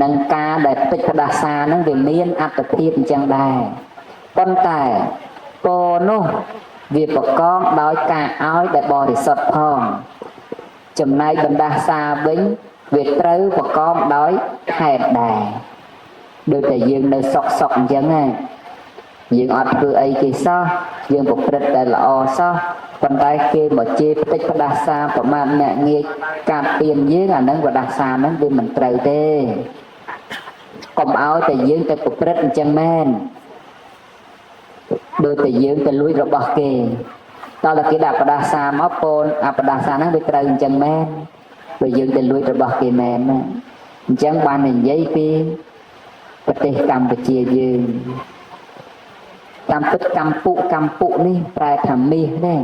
Speaker 2: និងការដែលពេចផ្ដាសាហ្នឹងវាមានអត្តភាពអញ្ចឹងដែរប៉ុន្តែពោនោះវាប្រកបដោយការឲ្យដែលបរិសុទ្ធផងចំណែកបណ្ដាសាវិញវាត្រូវប្រកបដោយហេតុដែរដូចតែយើងនៅសុកអញ្ចឹងណាយើងអត់ធ្វើអីគេសោះយើងប្រព្រឹត្តតែល្អសោះប៉ុន្តែគេមកជេរផ្តិចផ្ដាសាប្រមាថអ្នកងាយកាត់ពៀនយើងអានឹងផ្ដាសាហ្នឹងវាមិនត្រូវទេកុំឲ្យតែយើងទៅប្រព្រឹត្តអញ្ចឹងមែន đôi tay dương tay lùi rồi bỏ kề đó là cái đạp đa sa máu pôn đa sa nó bị trời chân men rồi dương tay lùi rồi bỏ kề men chẳng ban hình giấy phiประเทศกัมพูชียืนกัมปุนี่แปลคำมีได้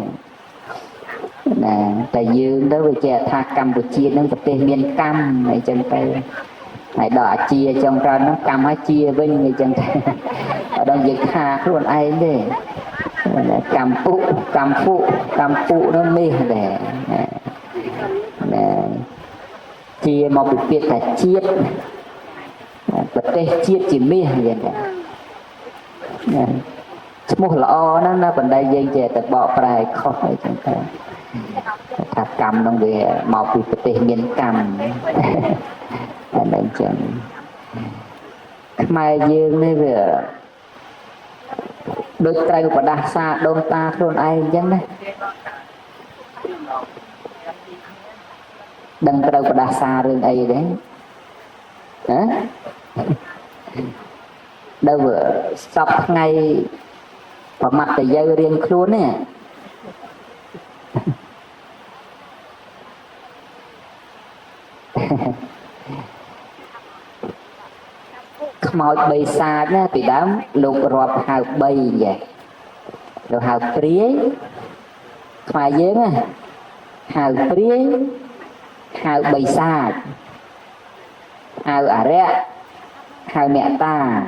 Speaker 2: นะแต่ยืนđó về trẻ thà Campuchia nóประเทศเมียนกัมไอ้จังไปไอ้ดอกเชียtrong ra nó cầm hai chia với người chân ở đâu dịch hà luôn ai đấy cầm phụ nó mê để chia một việc là chiết vật đây chiết chỉ mê vậy nè một lọ nó vẫn đây dân trẻ tập bỏ bài khó hay chẳng ta thà cầm nó về một việc tệ miền cầm anh em chẳng mai dương này vừa đôi tay của đa xa đôn ta luôn ai chẳng đấy đằng tay của đa xa rừng ấy đấy hả đâu vừa sắp ngay và mặt thì dây riêng luôn nè mỏi bay xa đó thì đám lục rọp hào bay vậy rồi hào priế mà dễ á hào priế hào bay xa hào rẽ hào mẹ ta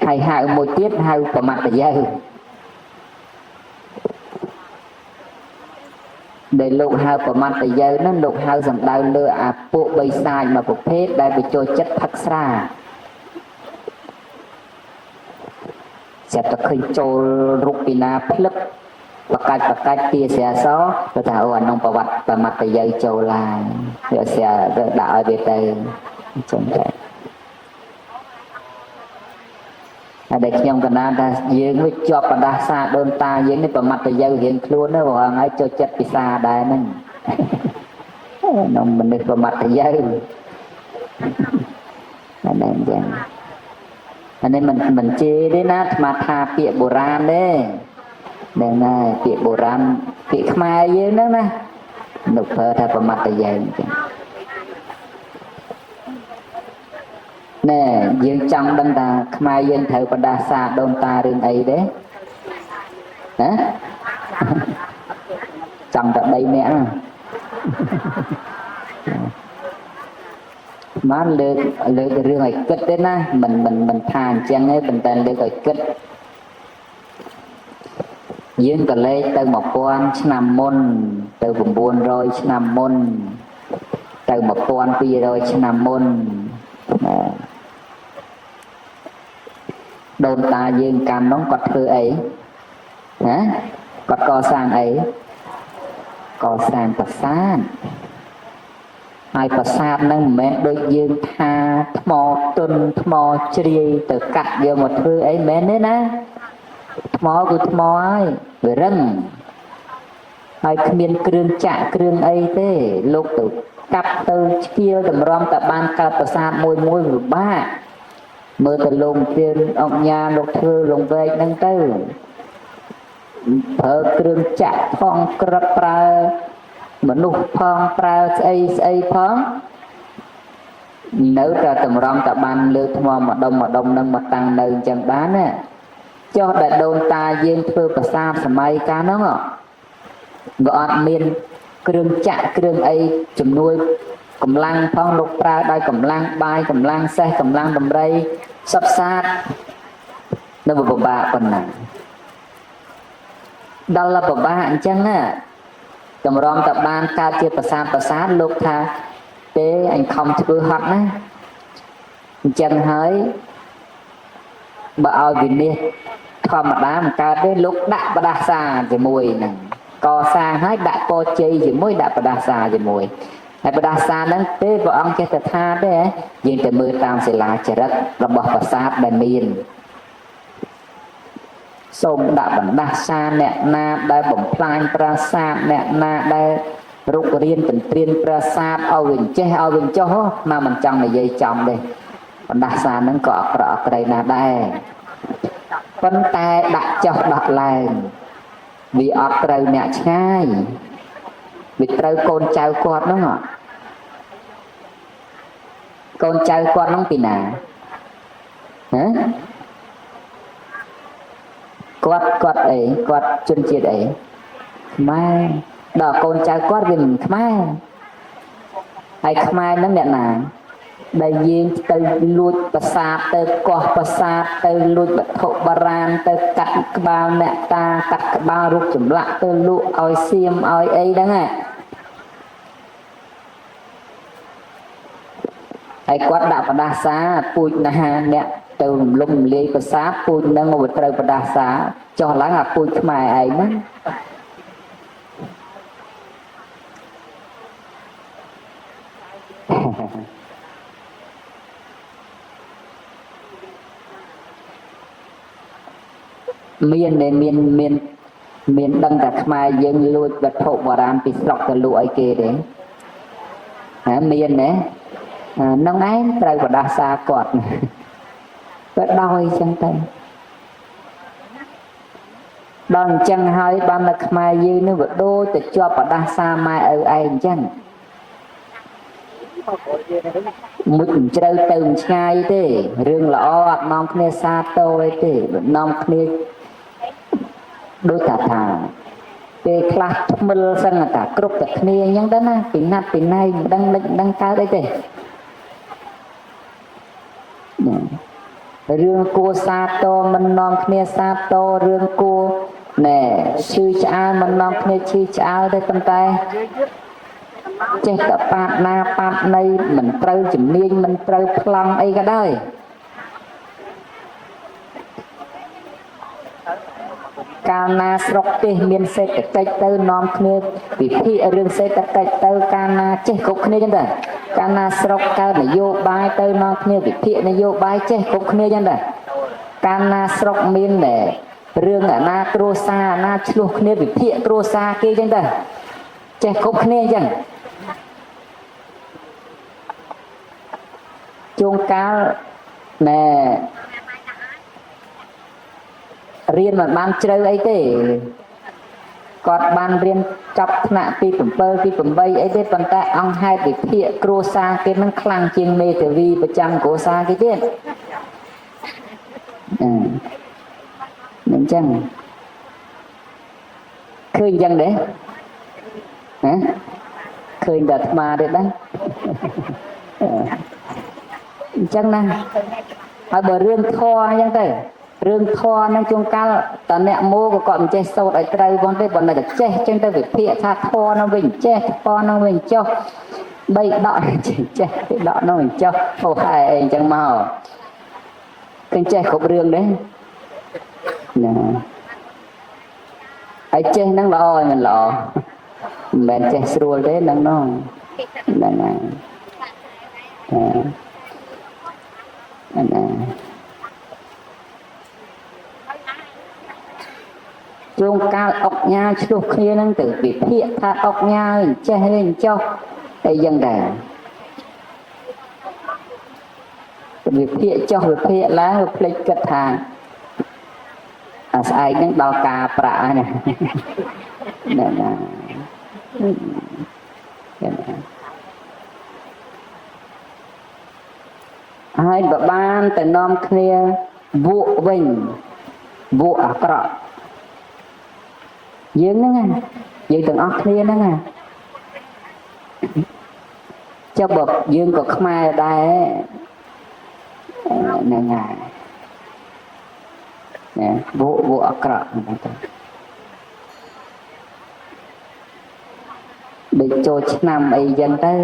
Speaker 2: hay hào một tiết hào của mặt là dây để lục hào của mặt là dây nó lục hào rằng đau lừa bộ bay xa mà bộ phết đây bị trôi chất thắc xa sẽ tập khinh trôi rục bì na phức và cách tia xe xó rồi thảo ở nông bà vặt và mặt là dây trôi lại rồi sẽ đảo về tây chẳng vậy để nhông cái nào ta dương với cho bà đa xa đôn ta dương với bà mặt là dây hiện luôn đó và ngay cho chất bị xa đây nè nông mình được bà mặt là dây anh em mình chê đấy nát mà tha bịa bồ ran đấy đây này bịa bồ ran bịa khmai dưới đó nè nục phơ tha bà mặt là dây nè dương trong đâm ta khmai dương thử bà đa xa đôn ta rừng ấy đấy hả trong tận đây mẹ má lược rừng ấy kết đấy na mình than chân ấy mình tên lược ấy kết dương cả lê từ một con năm môn từ vùng buôn rồi năm môn từ một con pi rồi năm môn đồn ta dương cam nóng quạt thư ấy hả quạt co sang ấy co sang quạt san ai quạt san nâng mẹ đôi dương tha mò tuần mò chri từ cắt vô một thư ấy mẹ đấy na mò của mò ấy về rừng ai miền kêu chạ kêu ấy thế lúc từ cặp từ kia tầm rom tập ban cặp quạt san môi vừa ba mơ từ lùng tiền ông nhà lục thư lùng về nâng tư thở kêu chạ phong krap pra mà nụ phong pra say phong nếu ra tầm rom tập ban lược mò mà đông nâng mà tăng nâng chẳng bán nè cho đại đồn ta dương thưa và xa sầm mai cá nó ngọ gọi miền kêu chạ kêu ấy chùm nuôi cầm lăng phong lục pra đai cầm lăng bay cầm lăng xe cầm lăng đầm rây sắp sát nó một bà phần này đó là một bà hạn chân á cầm rom tập ban ca chia bà sát lúc tha thế anh không thưa học á chân hơi bà ao vì nè không mà đá một ca đến lúc đã bà đa xa thì mùi này co xa hết đã co chi thì mới đã bà đa xa thì mùi hay bà đa xa nó thế vợ ông cái thật tha đấy nhưng từ mưa tam sẽ là trẻ đất là bỏ bà sát đại miền xong đã bản đa xa nẹ na đại bổng plan pra sát nẹ na đại rục riêng tình triên pra sát ao bình cho mà mình trong này dây trong đây bản đa xa nó có đây là đây ប៉ុន្តែដាក់ចុះដោះឡើងវាអត់ត្រូវអ្នកឆ្ងាយវាត្រូវកូនចៅគាត់ហ្នឹងកូនចៅគាត់ហ្នឹងពីណាហ៎គាត់អីគាត់ជនជាតិអីខ្មែរដល់កូនចៅគាត់វាមិនខ្មែរហើយខ្មែរហ្នឹងអ្នកណាដែលយើងទៅលួចប្រាសាទទៅកោះប្រាសាទទៅលួចវត្ថុបុរាណទៅកាត់ក្បាលអ្នកតាកាត់ក្បាលរូបចម្លាក់ទៅលក់ឲ្យសៀមឲ្យអីហ្នឹងហើយគាត់ដាក់បដាសាពូជណាអ្នកទៅរំលំរំលាយប្រាសាទពូជហ្នឹងមកត្រូវបដាសាចុះឡើងអាពូជខ្មែរឯងហ្នឹងមានដឹងតែខ្មែរយើងលួចវត្ថុបុរាណពីស្រុកទៅលក់ឲ្យគេទេហ៎មានទេហ្នឹងឯងត្រូវបដាសាគាត់ទៅដោយចឹងទៅដល់អញ្ចឹងហើយបានតែខ្មែរយើងនឹងវាដូចទៅជាប់បដាសាម៉ែឪឯងអញ្ចឹងមុខមិនជ្រៅទៅមិនឆ្ងាយទេរឿងល្អអត់នាំគ្នាសាទរអីទេនាំគ្នាដូចថាពេលខ្លះថ្មិលសឹងតែគ្រប់តែគ្នាអញ្ចឹងទៅណាពីណាត់ពីណៃមិនដឹងលិចមិនដឹងកើតអីទេរឿងគួរសាទរមិននាំគ្នាសាទររឿងគួរណែឈឺឆ្អើមិននាំគ្នាឈឺឆ្អើទេប៉ុន្តែចេះតែប៉ាតណាប៉ាតណីមិនត្រូវជំនាញមិនត្រូវប្លង់អីក៏ដោយកាលណាស្រុកទេសមានសេដ្ឋកិច្ចទៅនាំគ្នាវិភាគរឿងសេដ្ឋកិច្ចទៅកាលណាចេះគ្រប់គ្នាចឹងទៅកាលណាស្រុកកើតនយោបាយទៅនាំគ្នាវិភាគនយោបាយចេះគ្រប់គ្នាចឹងទៅកាលណាស្រុកមានរឿងអាណាគ្រួសារអាណាឆ្លោះគ្នាវិភាគគ្រួសារគេចឹងទៅចេះគ្រប់គ្នាចឹងជួនកាលណែរៀនមិនបានជ្រៅអីទេគាត់បានរៀនចាប់ថ្នាក់ពី7ពី8អីទេប៉ុន្តែអង្គហេតុវិភាគគ្រួសារគេនឹងខ្លាំងជាងមេធាវីប្រចាំគ្រួសារគេទៀតអញ្ចឹងឃើញអញ្ចឹងទេហ៎ឃើញតែអាត្មាទេដែរអញ្ចឹងណាហើយបើរឿងធម៌អញ្ចឹងទៅរឿងធម៌នឹងជួនកាលតអ្នកមកក៏គាត់មិនចេះសូត្រឲ្យត្រូវផងទេបើនៅតែចេះអញ្ចឹងទៅវិភាគថាធម៌នឹងវិញចេះធម៌នឹងវិញចុះបីដកចេះដកនឹងវិញចុះអូហែអីអញ្ចឹងមកឃើញចេះគ្រប់រឿងដែរណាហើយចេះហ្នឹងល្អហើយមិនល្អមិនមែនចេះស្រួលទេហ្នឹងហ្នឹងណាជួនកាលអុកញ៉ាឆ្លោះគ្នាហ្នឹងទៅវិភាគថាអុកញ៉ាអញ្ចេះអញ្ចោះអីយ៉ាងដែរវិភាគចុះវិភាគឡើងភ្លេចគិតថាអាស្អែកហ្នឹងដល់ការប្រាក់ហើយណាហើយបើបានទៅនាំគ្នាវក់វិញវក់អាក្រក់យើងហ្នឹងយើងទាំងអស់គ្នាហ្នឹងចុះបើយើងក៏ខ្មែរដែរហ្នឹងហើយណាវក់អាក្រក់ហ្នឹងទៅដូចចូលឆ្នាំអីចឹងទៅ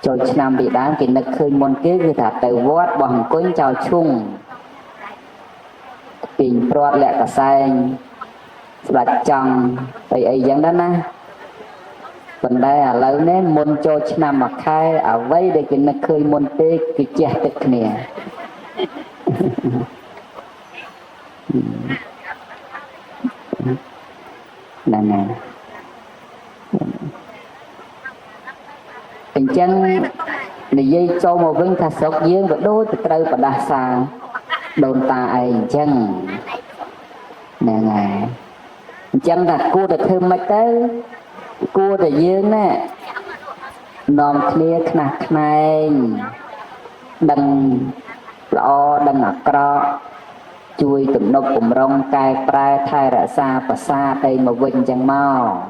Speaker 2: ចូលឆ្នាំពីដើមគេនឹកឃើញមុនគេគឺថាទៅវត្តបោះអង្គញ់ចោលឈុងពីងព្រាត់លាក់កសែងស្ដាច់ចង់ទៅអីចឹងដែរណាប៉ុន្តែឥឡូវនេះមុនចូលឆ្នាំមួយខែអ្វីដែលគេនឹកឃើញមុនទេគឺចេះទឹកគ្នាហ្នឹងហើយអញ្ចឹងនិយាយចូលមកវិញថាស្រុកយើងក៏ដូចទៅត្រូវបដាសា đồn ta ai chân nè ngài chân là cua được thêm mấy tới cua được dương nè nòm kia khạc này đừng lo đừng ở cọ chui tụm nộp cùng rong cài prai thay ra xa và xa tây mà vinh chẳng mau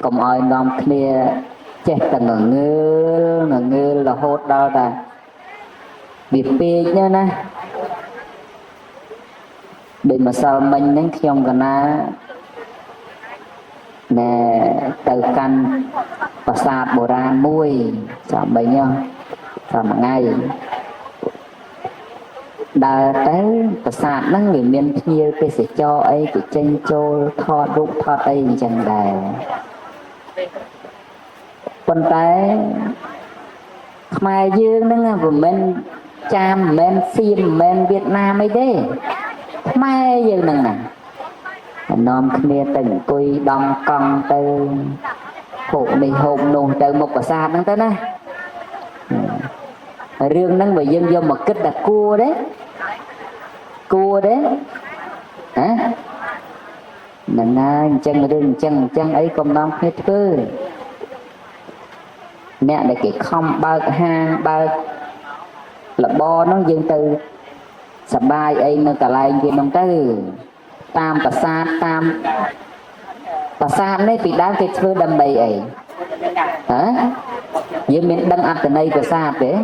Speaker 2: cùng oi nòm kia chết tầng ngư là hốt đó ta bị phê nhá nè để mà sao mình đến khi ông gần nè từ căn và xa bồ ra mùi sao mình nhá sao mà ngay đã tới và xa nó người miền kia cái sẽ cho ấy cái chân cho thọ rút thọ tây chẳng đài con tay mai dương nó vừa men cham men sim men Việt Nam ấy đấy mai dương nè nôm kia từng cùi đong con từ hộ này hồn nụ từ một quả xa nó tới nè riêng nó mà dương vô một kích là cua đấy hả nè chân rừng chân ấy còn nôm hết cơ nè để cái không bao hang bao là bo nó dương từ sập bài ấy nó cả lại kia nông tư tam và xa này bị đá cái thưa đâm bầy ấy hả dương miền đăng ăn từ đây và xa đấy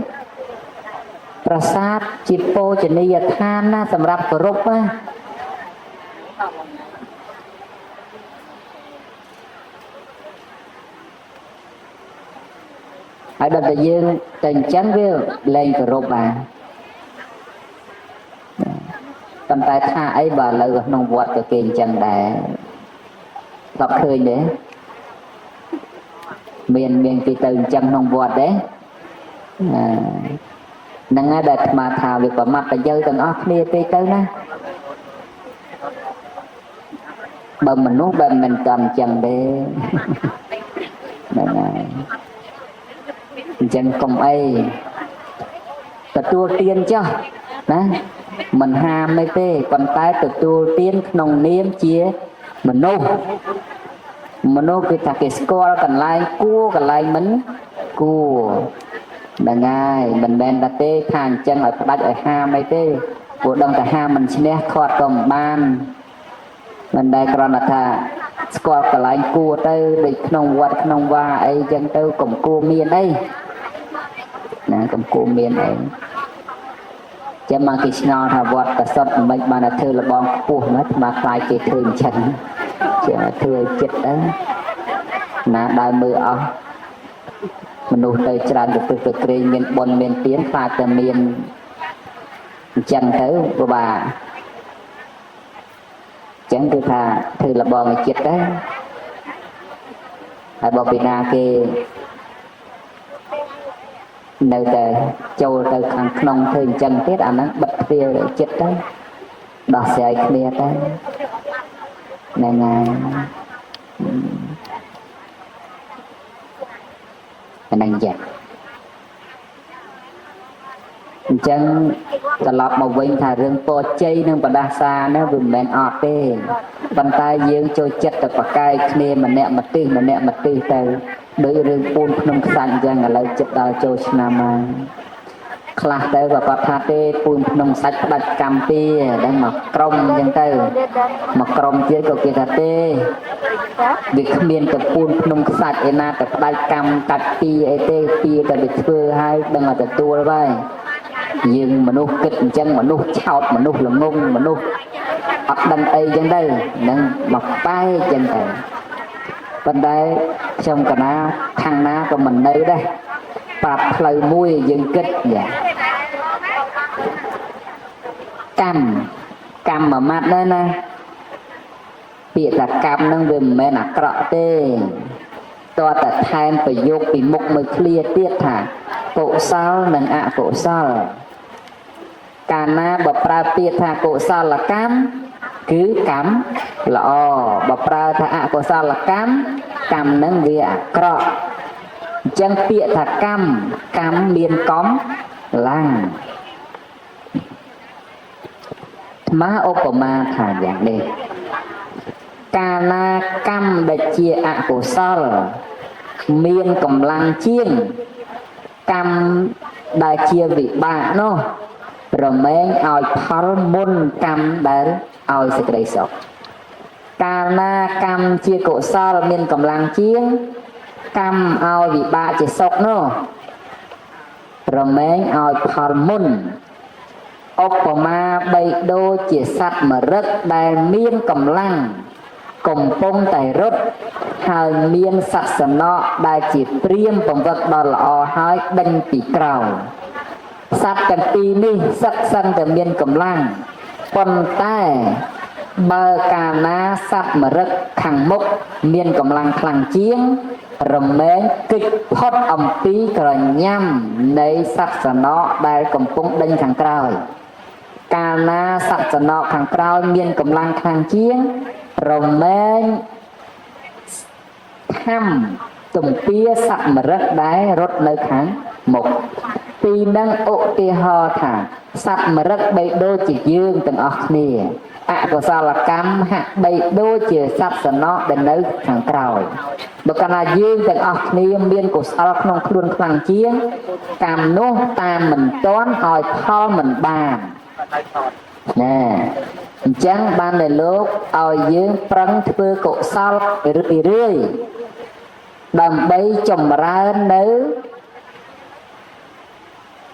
Speaker 2: và xa chỉ po chỉ này than na sầm rập của rốt á ở đây là dương tình chắn với lên của rốt à tầm tay tha ấy bà lời nông vọt của kiền chân đẻ đọc khơi đấy miền kỳ từ chân nông vọt đấy nâng ngay đặt mà thảo việc có mặt là dơi tầng óc nia tê tới nè bầm mình nuốt bầm mình cầm chân đấy chân công ấy ta tua tiên cho đó mình ham mấy tê còn tay ta tua tiên nông niêm chia mình nô cái ta cái score cần lại cua cần lại mấn cua là ngay mình bên ta tê thang chân ở đặt ở ham mấy tê của đông cả ham mình xin khóa cầm ban mình đây còn là thà score cần lại cua tới để nông va ấy chân tới cùng cua miền đây nè cùng cua miền đây chứ mà cái snor thà vọt cả sọt mình mà là thư là bong cua mất mà phải cái thư chân chứ thư chết đó nè đai mưa ong mình nuôi tới tràn được từ kề miền bồn miền tiến pha từ miền chân tới của bà chẳng cứ thà thư là bong chết đấy hay bò Việt Nam kia nơi từ châu từ khăn nông thư chân tiết anh nó bật kia chết đấy đỏ xe kia đấy này năng dẹp chân ta lọt một vinh thả rừng po chay nâng bà đa xa nó vừa mẹn ọt tê bàn tay dương trôi chất được bà cay kia mà nẹ mặt tư từ đối rừng phun nông xanh chân ở lại chất đào trôi nam khá tới và bà thả tê phun nông sách đặt cam tê đang mặc krong chân tư mặc krong chế của kia thả tê việc miền tập phun nông sạch ở na tập đại cam cắt pi et pi tập được phơi hai đang ở tập tua vậy nhưng mà nô kịch chân mà nô chọc mà nô là ngông mà nô ấp đằng tây chân đây đang mặc tay chân tay bên đây trong cả na thằng na của mình đây đây bạp lời mui dừng kịch vậy cam mà mặt đây nè bị là cam nâng về mẹ nạc rõ tê to ta thay phải dục bị mục mới clear tiết thả cổ sao nâng ạ cổ sao cả na bập ra tiết thả cổ sao là cam cứ cắm là bập ra thả ạ cổ sao là cam nâng về ạ rõ chân tiết thả cam miền cóm lăng má opama thả dạng đi ca na cam đại chia ạ của sol miên cầm lăng chiên cam đại chia vị bạ nó rồi men ỏi phal môn cam đại ỏi sẽ đầy sọc ca na cam chia của sol miên cầm lăng chiên cam ỏi vị bạ chia sọc nó rồi men ỏi phal môn opama bay đô chia sắt mà rất đại miên cầm lăng cùng phong tài rốt hai miên sạch sẵn nọ đại chỉ priêm bằng vật đó là hai đinh tỷ cầu sạch cần tì ni sạch sẵn từ miên cầm lăng phần tay bờ cà ná sạch mà rất khẳng mốc miên cầm lăng khẳng chiến rầm mến kích phót ẩm tí cờ nhằm lấy sạch sẵn nọ đại cùng phong đinh khẳng cầu cà ná sạch sẵn nọ khẳng cầu miên cầm lăng khẳng chiến rồi men thăm tùng pia sạch mà rất đáy rốt nơi kháng một tì nâng ổ tì hò thả sạch mà rất bày đô chỉ dương từng ọc nìa ạ của sao là cam hạ bày đô chỉ sạch sẵn nó đến nơi thẳng còi bởi cả là dương từng ọc nìa miên của sao không luôn khẳng chiến cam nô ta mình toán hỏi thò mình bàn nè chẳng ban này lúc ở dương prăng thưa cổ sao rưỡi đầm bay chồng ra nữ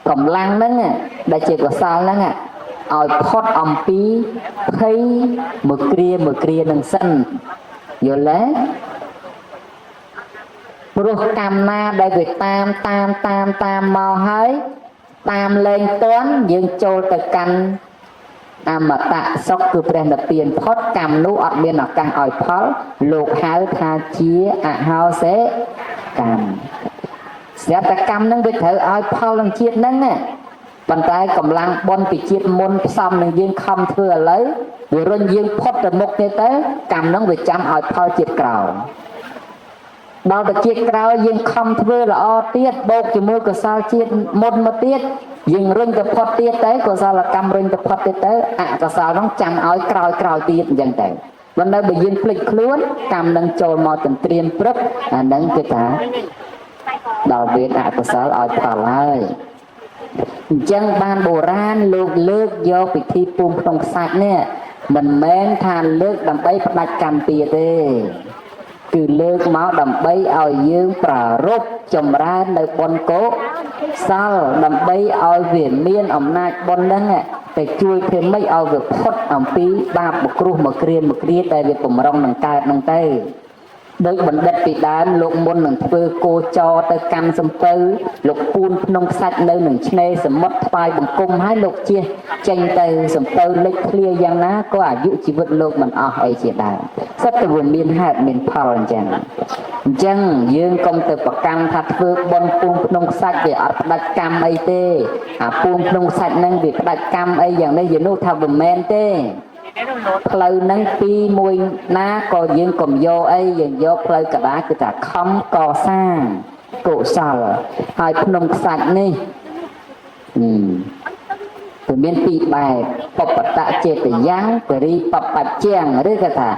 Speaker 2: cầm lăng đó nghe đại chỉ của sao đó nghe ở phốt ông pí thấy một kia nâng sân vô lẽ rồi cam na đại việt tam màu hơi tam lên toán dương châu từ canh mà tạ sóc cứ bèn đập tiền phốt cầm nụ ở bên ở càng ỏi phốt lục háo tha chia háo sẽ cầm sẽ ta cầm nâng với thử ỏi phốt lần chiết nâng nè bàn tay cầm lăng bon bị chiết môn xong nâng dương không thừa lấy vừa rồi dương phốt từ một như thế cầm nâng với chăm ỏi phốt chiết cầu đó là chiết cầu dương không thừa là o tiết bột chỉ mua của sao chiết môn một tiết dừng rinh tập phật tiết tế của sao là cầm rinh tập phật tiết tế của sao nó chăm ỏi còi tiết dần tế vấn đề bị dừng phịch luôn cầm nâng trôi mò tình triêm prấp nâng cái thả đầu biết của sao ỏi phật ơi chân ban bồ ran lục lướt vô bị thi pum trong sạch nè mình men than lướt đầm bay phát đạch cầm tiết tê cứ lướt máu đầm bay ỏi dương pra rốt chồng ra nơi bon cố sao đầm bay ỏi viền miên ẩm nai bon nâng ạ để chui thêm mấy ỏi việc phốt ẩm phí ba một cru một kia tại việc cùng rong nâng tay nâng tay đôi bẩn đất bị đán lục môn nâng phơ cô cho tới cam xâm tư lục phun nông sạch nơi nâng chê sầm mất phai bằng cung hai lục chia tranh tay sầm tư lấy clear giang ná có dụ chỉ vật lục mình ấy chỉ đàn rất là vườn miên hạt miên phao chẳng dương công từ bậc cam thật phơ bon phun nông sạch để ở đặt cam ấy tê phun nông sạch nâng việc đặt cam ấy dạng đây giờ nô thao bùm men tê phơi nâng pi mùi ná có dương cầm vô ấy dương vô phơi cả đá cứ ta không có sang cổ sờ hai nông sạch ní từ miền pi bài bọc tạ chê từ giang từ đi bọc bạch chèng đấy cái thà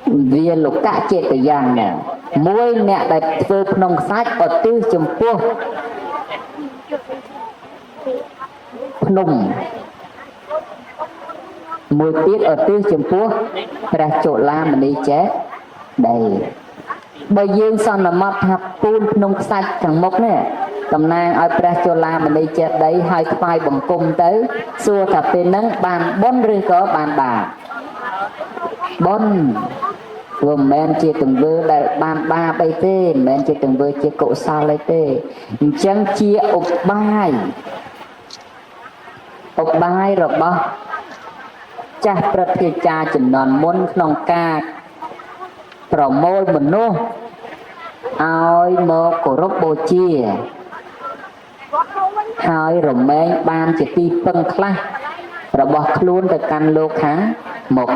Speaker 2: vì lục cả chê từ giang nè môi mẹ đại phơi nông sạch ở tư chấm pua nông mùi tiết ở tiêu chấm pua ra chỗ la mình đi chết đầy bây dương xong là mất hạt pun nông sạch thằng mốc nè cầm nang ở ra chỗ la mình đi chết đấy hai phai bằng cung tới xua thập tên nâng bàn bốn rư có bàn bà bốn gồm men chia từng vơ đại bàn ba bay tê men chia từng vơ chia cậu sao lấy tê chẳng chia ục bài rồi bao chaประเทศchaចំនួនមុនក្នុងការប្រមូលមនុស្សឲ្យមកគោរពបូជាហើយរមែងបានជាទីពឹងខ្លះរបស់ខ្លួនទៅកាន់លោកខាងមុខ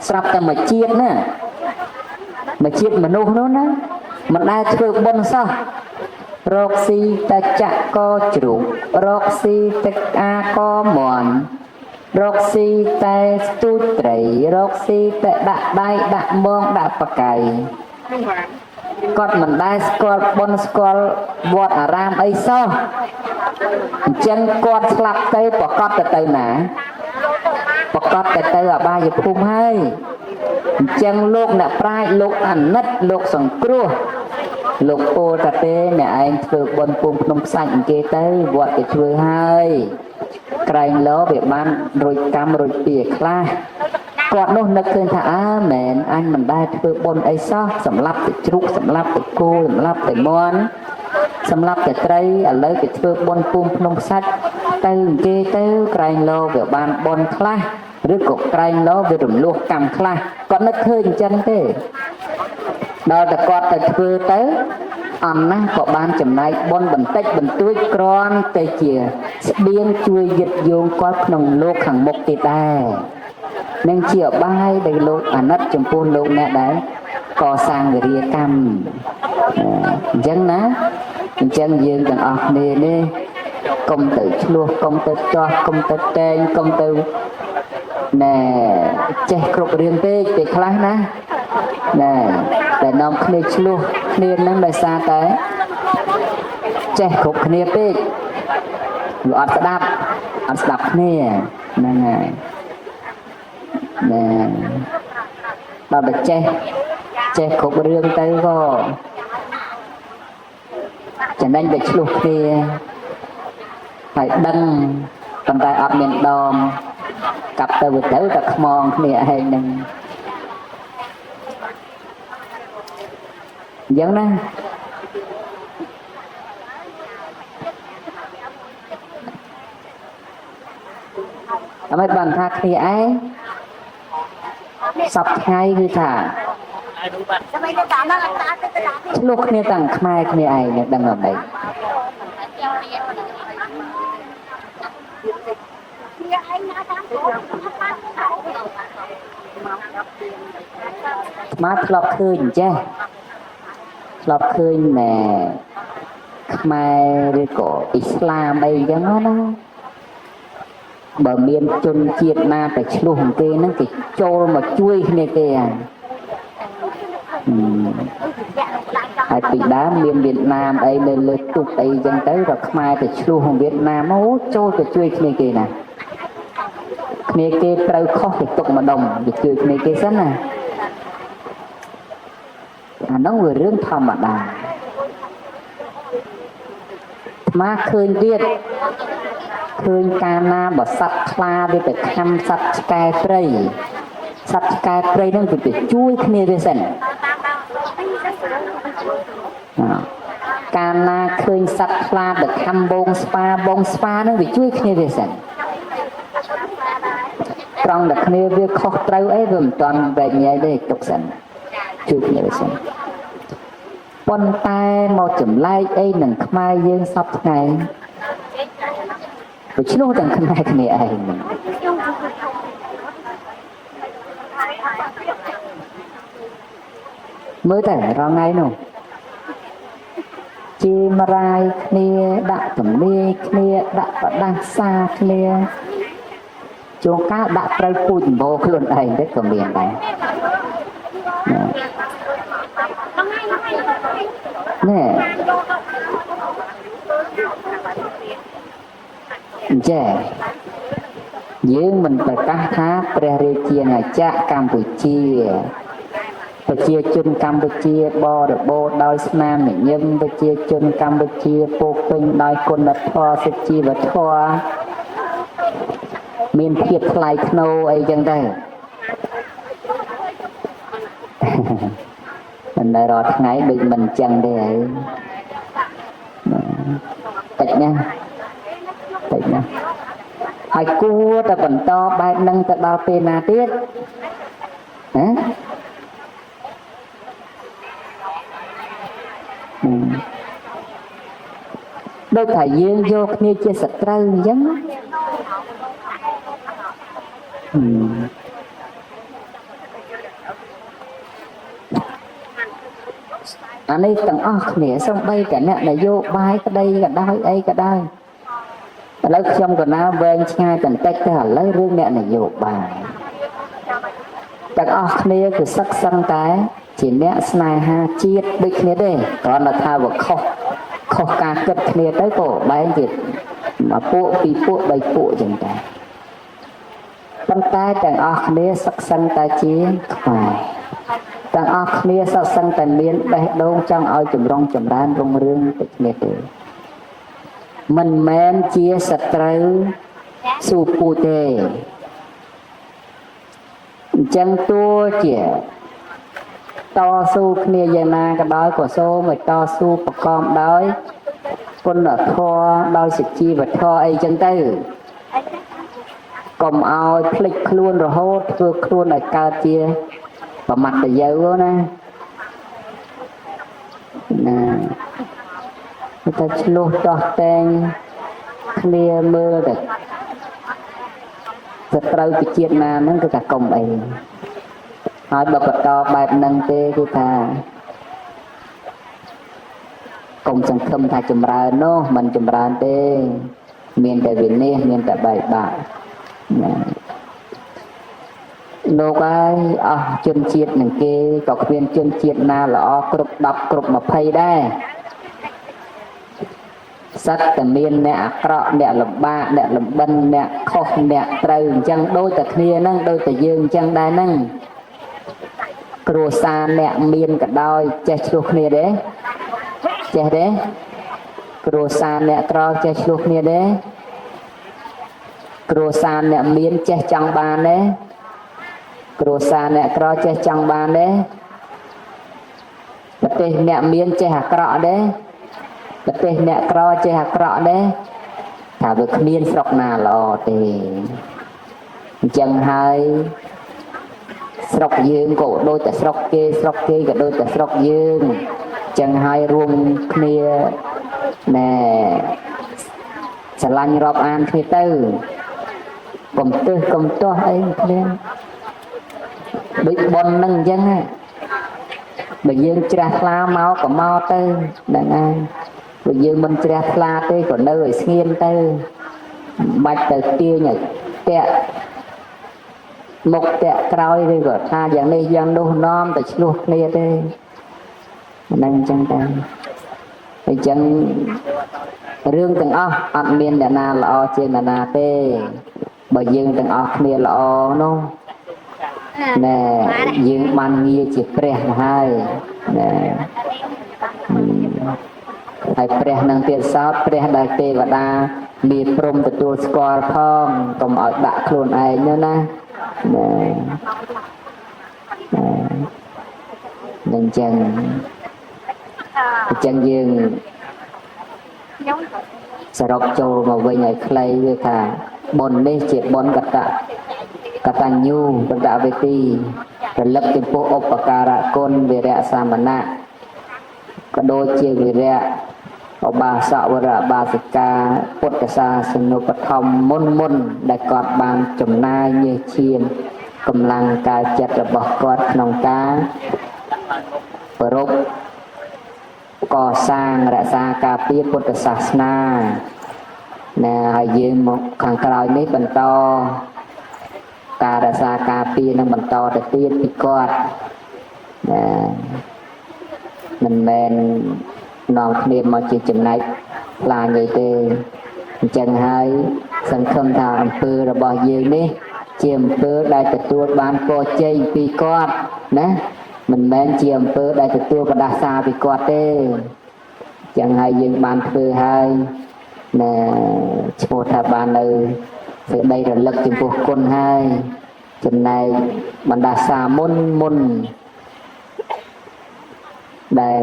Speaker 2: ស្រាប់តែមួយជាតិណាមួយជាតិមនុស្សនោះណាមិនដែលធ្វើបុណ្យសោះ រកស៊ីតែចាក់ក៏ជ្រូករកស៊ីតែអាក៏មន់រកស៊ីតែស្ទូចត្រីរកស៊ីតែដាក់ដៃដាក់មងដាក់បកៃគាត់មិនដែលស្គាល់បុណ្យស្គាល់វត្តអារាមអីសោះអញ្ចឹងគាត់ស្លាប់ទៅប្រកាសទៅណាប្រកាសទៅអបាយភូមិហើយអញ្ចឹងលោកអ្នកប្រាជ្ញលោកអាណិតលោកសង្គ្រោះលោកពោលថាទេអ្នកឯងធ្វើបុណ្យពុំភ្នំខ្សាច់អង្គគេទៅវត្តគេធ្វើហើយក្រែងលោវាបានរួចកម្មរួចពីខ្លះគាត់នោះនឹកឃើញថាមែនអញមិនដែលធ្វើបុណ្យអីសោះសម្លាប់តែជ្រូកសម្លាប់តែគោសម្លាប់តែមាន់សម្លាប់តែត្រីឥឡូវគេធ្វើបុណ្យពុំភ្នំខ្សាច់ទៅអង្គគេទៅក្រែងលោវាបានបុណ្យខ្លះឬក៏ក្រែងលោវារំលោះកម្មខ្លះគាត់នឹកឃើញអញ្ចឹងទេដល់តែគាត់ទៅធ្វើទៅអន់ណាស់ក៏បានចំណែកបុណ្យបន្តិចបន្តួចគ្រាន់តែជាស្បៀងជួយយឹតយោងគាត់ក្នុងលោកខាងមុខទៀតដែរនឹងជាអបាយដែលលោកអាណិតចំពោះលោកអ្នកដែរកសាងវិរិយកម្មអញ្ចឹងណាអញ្ចឹងយើងទាំងអស់គ្នានេះកុំទៅឆ្លោះកុំទៅទាស់កុំទៅតែងកុំទៅណែចេះគ្រប់រឿងពេកពេលខ្លះណាណែតែនាំគ្នាឆ្លោះគ្នានឹងដោយសារតែចេះគ្រប់គ្នាពេកវាអត់ស្ដាប់គ្នាហ្នឹងហើយណែដល់តែចេះគ្រប់រឿងទៅក៏ចំណេញតែឆ្លោះគ្នាហើយដឹងប៉ុន្តែអត់មានដងកាប់ទៅវាទៅតែខ្មងគ្នាឯងហ្នឹងអញ្ចឹងណាអត់បានថាគ្នាឯងសពថ្ងៃគឺថាឆ្លោះគ្នាទាំងខ្មែរគ្នាឯងដឹងអត់ទេមកធ្លាប់ឃើញអញ្ចេះធ្លាប់ឃើញណែខ្មែរឬក៏អ៊ីស្លាមអីអញ្ចឹងណាបើមានជនជាតិណាតែឆ្លោះគេហ្នឹងគេចូលមកជួយគ្នាគេហើយពីដើមមានវៀតណាមអីនៅលើទូកអីអញ្ចឹងទៅដល់ខ្មែរទៅឆ្លោះវៀតណាមអូចូលទៅជួយគ្នាគេណាគ្នាគេត្រូវខុសទៅទុកម្ដុំទៅជួយគ្នាគេសិនណាអានោះវារឿងធម្មតាមកឃើញទៀតឃើញកាលណាបើសត្វខ្លាវាទៅខំសត្វឆ្កែព្រៃសត្វឆ្កែព្រៃហ្នឹងវាទៅជួយគ្នាវាសិនកាលណាឃើញសត្វខ្លាទៅខំបងស្វាហ្នឹងវាជួយគ្នាវាសិនត្រង់តែគ្នាវាខុសត្រូវអីវាមិនតាន់វែកញែកទេទុកសិនជួយគ្នាវាសិនប៉ុន្តែមកចម្លែកអីនឹងខ្មែរយើងសពថ្ងៃវាឆ្លោះទាំងខ្មែរគ្នាឯងមើលតែរងថ្ងៃនោះជាមរាយគ្នាដាក់ទំនាយគ្នាដាក់បដាសាគ្នាជួនកាលដាក់ត្រូវពូជម្បោខ្លួនឯងទៅក៏មានដែរណែអញ្ចឹងយើងមិនប្រកាសថាព្រះរាជាណាចក្រកម្ពុជាប្រជាជនកម្ពុជាបរិបូរណ៍ដោយស្នាមញញឹមប្រជាជនកម្ពុជាពោពេញដោយគុណធម៌សុជីវធម៌មានភាពថ្លៃថ្នូរអីចឹងទៅមិនដែលរាល់ថ្ងៃដូចមិនចឹងទេហើយតិចណាហើយគួរតែបន្តបែបហ្នឹងទៅដល់ពេលណាទៀតណាដូចថាយើងយកគ្នាជាសត្រូវអញ្ចឹង អានេះទាំងអស់គ្នាសំបីតែអ្នកនយោបាយក្តីក៏ដោយអីក៏ដោយឥឡូវខ្ញុំក៏ណាវែងឆ្ងាយបន្តិចទៅឥឡូវរឿងអ្នកនយោបាយទាំងអស់គ្នាគឺសឹកសឹងតែជាអ្នកស្នេហាជាតិដូចគ្នាទេគ្រាន់តែថាវាខុសការគិតគ្នាទៅក៏បែងជាមួយពួកពីរពួកបីពួកចឹងតែប៉ុន្តែទាំងអស់គ្នាសឹកសឹងតែជាខ្មែរទាំងអស់គ្នាសឹកសឹងតែមានបេះដូងចង់ឲ្យចម្រុងចម្រើនរុងរឿងដូចគ្នាទេមិនមែនជាសត្រូវស៊ូពូទេអញ្ចឹងតួជាតស៊ូគ្នាយ៉ាងណាក៏ដោយក៏សូមឲ្យតស៊ូប្រកបដោយគុណធម៌ដោយសុជីវធម៌អីចឹងទៅកុំឲ្យភ្លេចខ្លួនរហូតធ្វើខ្លួនឲ្យកើតជាប្រមាត់តយោណាតែឆ្លោះដោះតែងគ្នាមើលទៅសត្រូវពីជាតិណាហ្នឹងគឺថាកុំអីហើយបើបន្តបែបហ្នឹងទេគឺថាកុំសង្ឃឹមថាចម្រើននោះមិនចម្រើនទេមានតែវិនាសមានតែបែកបាក់លោកហើយអស់ជនជាតិនឹងគេក៏គ្មានជនជាតិណាល្អគ្រប់10គ្រប់20ដែរសត្វតែមានអ្នកអាក្រក់អ្នកលំបាកអ្នកលំបិនអ្នកខុសអ្នកត្រូវអញ្ចឹងដូចតែគ្នាហ្នឹងដូចតែយើងអញ្ចឹងដែរហ្នឹងគ្រួសារអ្នកមានក៏ដោយចេះឆ្លោះគ្នាទេចេះទេគ្រួសារអ្នកក្រចេះឆ្លោះគ្នាទេគ្រួសារអ្នកមានចេះចង់បានទេគ្រួសារអ្នកក្រចេះចង់បានទេប្រទេសអ្នកមានចេះអាក្រក់ទេប្រទេសអ្នកក្រចេះអាក្រក់ទេថាវាគ្មានស្រុកណាល្អទេអញ្ចឹងហើយស្រុកយើងក៏ដូចតែស្រុកគេស្រុកគេក៏ដូចតែស្រុកយើងអញ្ចឹងហើយរួមគ្នាណែស្រឡាញ់រាប់អានគ្នាទៅកុំទើសកុំទាស់អីគ្នាដូចប៉ុនហ្នឹងអញ្ចឹងបើយើងជ្រះថ្លាមកក៏មកទៅហ្នឹងហើយបើយើងមិនជ្រះថ្លាទេក៏នៅឲ្យស្ងៀមទៅបាច់ទៅទាញឲ្យតាក់មុខតាក់ក្រោយឬក៏ថាយ៉ាងនេះយ៉ាងនោះនាំតែឆ្លោះគ្នាទេហ្នឹងអញ្ចឹងតែអញ្ចឹងរឿងទាំងអស់អត់មានអ្នកណាល្អជាងអ្នកណាទេបើយើងទាំងអស់គ្នាល្អនោះណែយើងបានងារជាព្រះទៅហើយណែហើយព្រះនឹងទៀតសោតព្រះដែលទេវតាមានព្រមទទួលស្គាល់ផងកុំឲ្យដាក់ខ្លួនឯងនោះណាអញ្ចឹងយើងសរុបចូលមកវិញឲ្យខ្លីគឺថាបុណ្យនេះជាបុណ្យកតញ្ញូបន្តវេទីរលឹកចំពោះឧបការៈគុណវីរៈសាមណៈក៏ដូចជាវីរៈឧបាសកវរៈបាសិកាពុទ្ធសាសនុបឋមមុនដែលគាត់បានចំណាយញើសឈាមកម្លាំងកាយចិត្តរបស់គាត់ក្នុងការប្ររពកសាងរក្សាការពារពុទ្ធសាសនាណែហើយយើងមកខាងក្រោយនេះបន្តការរក្សាការពារនឹងបន្តទៅទៀតពីគាត់ណែមិនមែននាំគ្នាមកជាចំណែកខ្លាញអីទេអញ្ចឹងហើយសង្ឃឹមថាអំពើរបស់យើងនេះជាអំពើដែលទទួលបានពរជ័យពីគាត់ណាមិនមែនជាអំពើដែលទទួលបដាសាពីគាត់ទេអញ្ចឹងហើយយើងបានធ្វើហើយណែឈ្មោះថាបាននៅសេចក្តីរលឹកចំពោះគុណហើយចំណែកបណ្ដាសាមុនដែល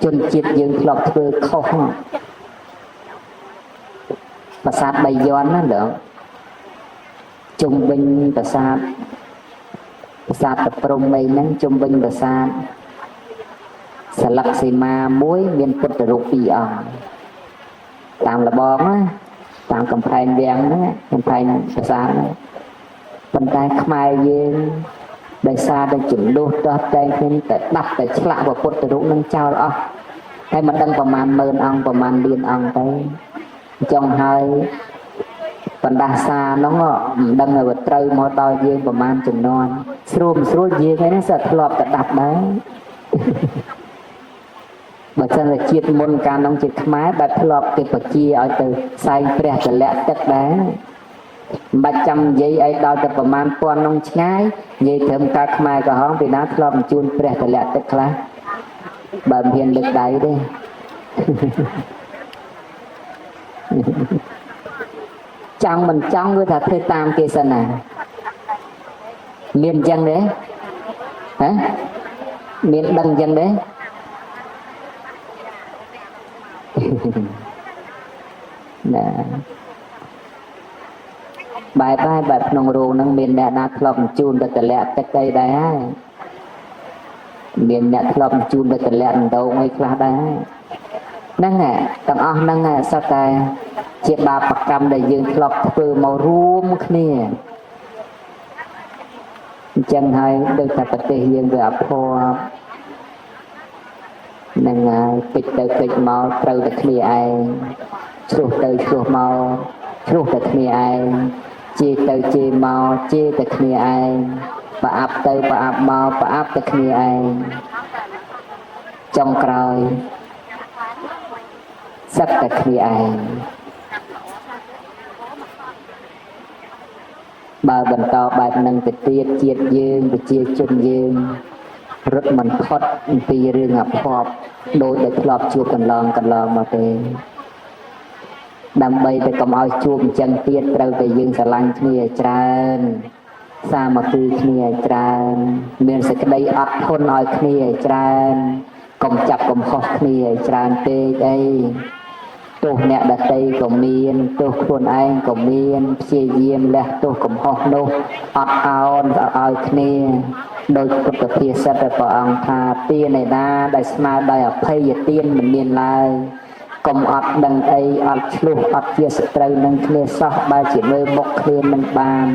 Speaker 2: ជនជាតិយើងធ្លាប់ធ្វើខុសប្រាសាទបាយ័នណាលោកជុំវិញប្រាសាទតព្រំអីហ្នឹងជុំវិញប្រាសាទស្លឹកសីមាមួយមានពុទ្ធរូប2អង្គតាមលបងណាតាមកំផែងវាំងហ្នឹងកំផែងប្រាសាទហ្នឹងប៉ុន្តែខ្មែរយើង ដោយសារតែចំនួនតោះតែខ្ញុំតែដាប់តែឆ្លាក់ពុទ្ធរូបនឹងចោលអស់តែមិនដឹងប្រមាណម៉ឺនអង្គប្រមាណលានអង្គទៅអញ្ចឹងហើយបណ្ដាសានោះមិនដឹងថាត្រូវមកដល់យើងប្រមាណចំនួនស្រួលយើងហ្នឹងសិតធ្លាប់តែដាប់ដែរបើចឹងតែជាតិមុនកាលនោះជាខ្មែរដែលធ្លាប់គេបជាឲ្យទៅផ្សែងព្រះទម្លាក់ទឹកដែរមិនបាច់ចាំនិយាយឲ្យដល់ទៅប្រមាណពាន់នោះឆ្ងាយនិយាយត្រឹមកាលខ្មែរក្រហមពីណាធ្លាប់បញ្ជូនព្រះទម្លាក់ទឹកខ្លះបើមិនហ៊ានលើកដៃទេចង់មិនចង់គឺថាធ្វើតាមគេសិនណាមានអញ្ចឹងទេហ៎មានដឹងអញ្ចឹងទេណាបែបក្នុងរោងហ្នឹងមានអ្នកណាធ្លាប់បញ្ជូនទៅតម្លាក់ទឹកអីដែរហើយមានអ្នកធ្លាប់បញ្ជូនទៅតម្លាក់ដងអីខ្លះដែរហ្នឹងទាំងអស់ហ្នឹងសុទ្ធតែជាបាបកម្មដែលយើងធ្លាប់ធ្វើមករួមគ្នាអញ្ចឹងហើយដូចតែប្រទេសយើងវាអភ័ព្វហ្នឹងហើយពេចទៅពេចមកត្រូវតែគ្នាឯងឆ្លោះទៅឆ្លោះមកឆ្លោះតែគ្នាឯងជេរទៅជេរមកជេរតែគ្នាឯងប្រអាប់ទៅប្រអាប់មកប្រអាប់តែគ្នាឯងចុងក្រោយសឹកតែគ្នាឯងបើបន្តបែបហ្នឹងទៅទៀតជាតិយើងប្រជាជនយើងរត់មិនផុតអំពីរឿងអភ័ព្វដោយដែលធ្លាប់ជួបកន្លងមកទេដើម្បីតែកុំឲ្យជួបអញ្ចឹងទៀតត្រូវតែយើងស្រឡាញ់គ្នាច្រើនសាមគ្គីគ្នាច្រើនមានសេចក្តីអត់ធន់ឲ្យគ្នាច្រើនកុំចាប់កំហុសគ្នាច្រើនពេកអីទោសអ្នកដទៃក៏មានទោសខ្លួនឯងក៏មានព្យាយាមលះទោសកំហុសនោះអត់អោនឲ្យគ្នាដោយពុទ្ធភាសិតព្រះអង្គថាទានឯណាដែលស្មើដោយអភ័យទានមិនមានឡើយកុំអត់ដឹងអីអត់ឆ្លោះអត់ជាសត្រូវនឹងគ្នាសោះបើជាមើលមុខគ្នាមិនបាន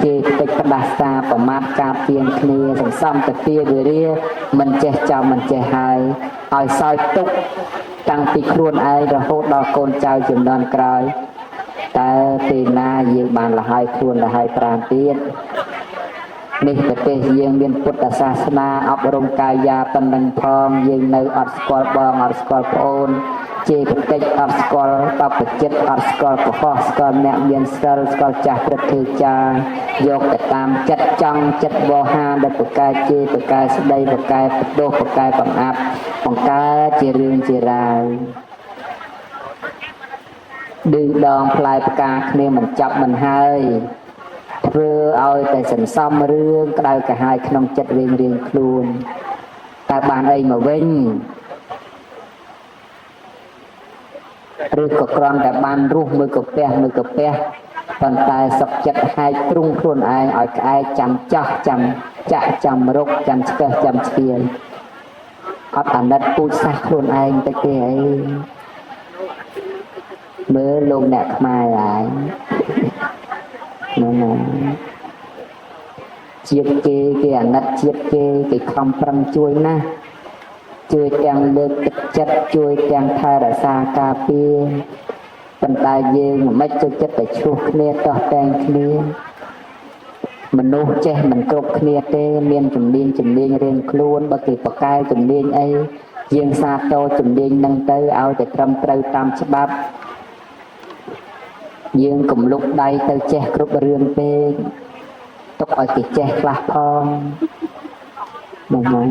Speaker 2: គេតិចផ្ដាសាប្រមាថការពៀងគ្នាសន្សំទៅពីវិរិយមិនចេះចាំមិនចេះហើយឲ្យសោយទុកតាំងពីខ្លួនឯងរហូតដល់កូនចៅជំនាន់ក្រោយតើពេលណាយើងបានលហើយខ្លួនលហើយប្រាណទៀតនេះប្រទេសយើងមានពុទ្ធសាសនាអប់រំកាយាប៉ុណ្ណឹងផងយើងនៅអត់ស្គាល់បងអត់ស្គាល់ប្អូនជេរបន្តិចអត់ស្គាល់បព្វជិតអត់ស្គាល់កុហកស្គាល់អ្នកមានសិលស្គាល់ចាស់ព្រឹកធ្វើចាយកទៅតាមចិត្តចង់ចិត្តវោហាដែលប្រកែកជេរប្រកែកស្ដីប្រកែកបដោះប្រកែកបង្អាប់បង្កើតជារឿងជារាវឌឺដងផ្លែផ្កាគ្នាមិនចាប់មិនហើយធ្វើឲ្យតែសន្សំរឿងក្តៅក្រហាយក្នុងចិត្តរៀងខ្លួនតើបានអីមកវិញឬក៏គ្រាន់តែបានរស់មើលកាពះប៉ុន្តែសុខចិត្តហែកទ្រង់ខ្លួនឯងឲ្យក្អែកចាំចាស់ចាំចាក់ចាំរុកចាំឆ្កឹះចាំឆ្កៀលអត់អាណិតពូជសាសខ្លួនឯងតិចទេអីមើលលោកអ្នកខ្មែរហើយហ្នឹងជាតិគេអាណិតជាតិគេខំប្រឹងជួយណាស់ជួយទាំងលើកទឹកចិត្តជួយទាំងថែរក្សាការពារប៉ុន្តែយើងមិនចូលចិត្តតែឈ្លោះគ្នាតោះតែងគ្នាមនុស្សចេះមិនគ្រប់គ្នាទេមានជំនាញរៀងខ្លួនបើគេប្រកែកជំនាញអីយើងសាទរជំនាញនឹងទៅឲ្យតែត្រឹមត្រូវតាមច្បាប់យើងកុំលុកដៃទៅចេះគ្រប់រឿងពេកទុកឲ្យគេចេះខ្លះផងហ្នឹង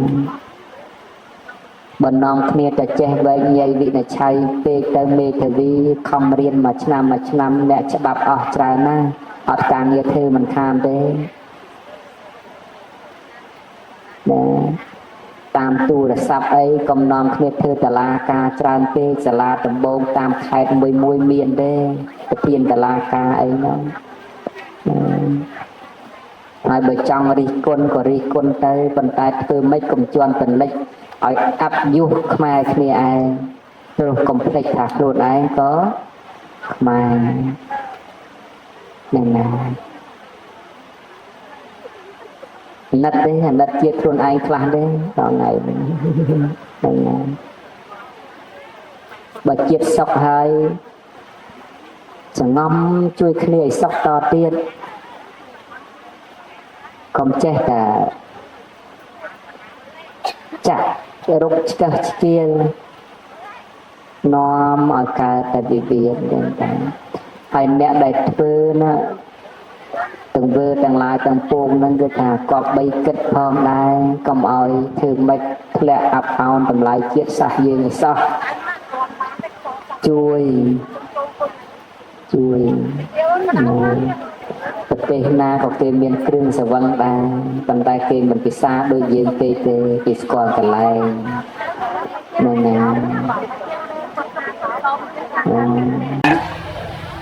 Speaker 2: បណ្ណំគ្នាតែចេះវែងញ៉ៃវិនិច្ឆ័យពេកទៅមេធាវីខំរៀនមួយឆ្នាំអ្នកច្បាប់អស់ច្រើនណាស់អត់ការងារធ្វើមិនខានទេតាមទូរស័ព្ទអីកំណំគ្នាធ្វើតឡាការច្រើនពេកសាលាដំបងតាមខេត្តមួយមានទេប្រធានតឡាការអីហ្នឹងហើយបើចង់រិះគន់ក៏រិះគន់ទៅប៉ុន្តែធ្វើម៉េចកុំជន់តនិចឲ្យអាប់យុះខ្មែរគ្នាឯងព្រោះកុំភ្លេចថាខ្លួនឯងក៏ខ្មែរនឹងណា ណិតទេអាណិតជាតិខ្លួនឯងខ្លះទេដល់ថ្ងៃហ្នឹងបើជាតិសុខហើយចងំជួយគ្នាឲ្យសុខតទៀតកុំចេះតែចាក់រុកឆ្កឹះឆ្កៀលនាំឲ្យកើតតែវិវាទចឹងតែហើយអ្នកដែលធ្វើណាទាំងវើទាំងឡាយទាំងពួងហ្នឹងគឺថាគប្បីគិតផងដែរកុំឲ្យធ្វើម៉េចធ្លាក់អាប់អោនតម្លៃជាតិសាសន៍យើងឲ្យសោះជួយប្រទេសណាក៏គេមានគ្រឿងសង្វឹងដែរប៉ុន្តែគេមិនពិសាដូចយើងទេគេស្គាល់កន្លែងហ្នឹងណា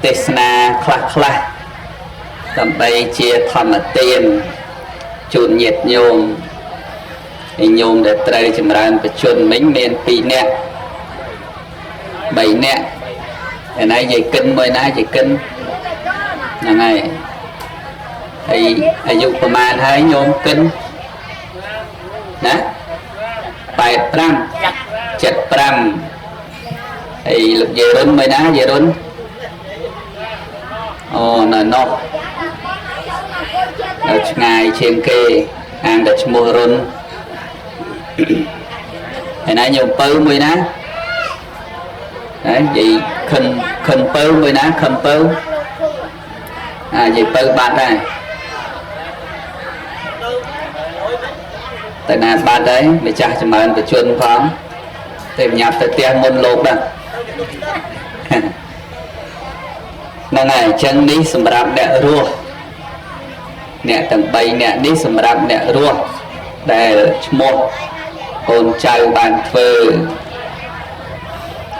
Speaker 3: ទេសនាខ្លះដើម្បីជាធម្មទានជូនញាតិញោមហើយញោមដែលត្រូវចម្រើនបជនមិញមាន2នាក់3នាក់ឯណាយាយកិនមួយណាយាយកិនហ្នឹងហើយហើយអាយុប្រហែលហើយញោមកិនណា85 75ហើយលោកយាយរុនមួយណាយាយរុនអូនៅនោះនៅឆ្ងាយជាងគេអាងតែឈ្មោះរុនហើយណាញោមពៅមួយណានិយាយខិនពៅមួយណាខិនពៅនិយាយពៅបាត់ដែរតែណាបាត់ដែរម្ចាស់ចម្រើនបជនផងតែញ៉ាប់ទៅផ្ទះមុនលោកដែរហ្នឹងហើយអញ្ចឹងនេះសម្រាប់អ្នករស់អ្នកទាំង3អ្នកនេះសម្រាប់អ្នករស់ដែលឈ្មោះកូនចៅបានធ្វើ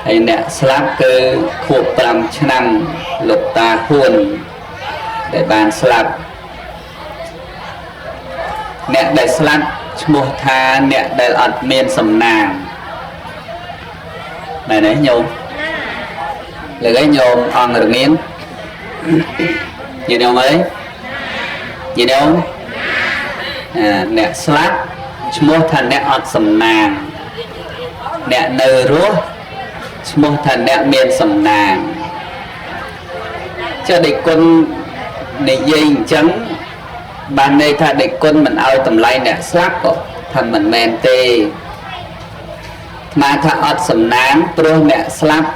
Speaker 3: ហើយអ្នកស្លាប់គឺខួប5ឆ្នាំលោកតាហ៊ួនដែលបានស្លាប់អ្នកដែលស្លាប់ឈ្មោះថាអ្នកដែលអត់មានសំណាងមែនទេញោមលើកឯងញោមអង្គរងៀនយីញោមអីយីញោមអ្នកស្លាប់ឈ្មោះថាអ្នកអត់សំណាងអ្នកនៅរស់ឈ្មោះថាអ្នកមានសំណាងចុះដេកគុណនិយាយអញ្ចឹងបានន័យថាដេកគុណមិនឲ្យតម្លៃអ្នកស្លាប់ក៏ថាមិនមែនទេស្មានថាអត់សំណាងព្រោះអ្នកស្លាប់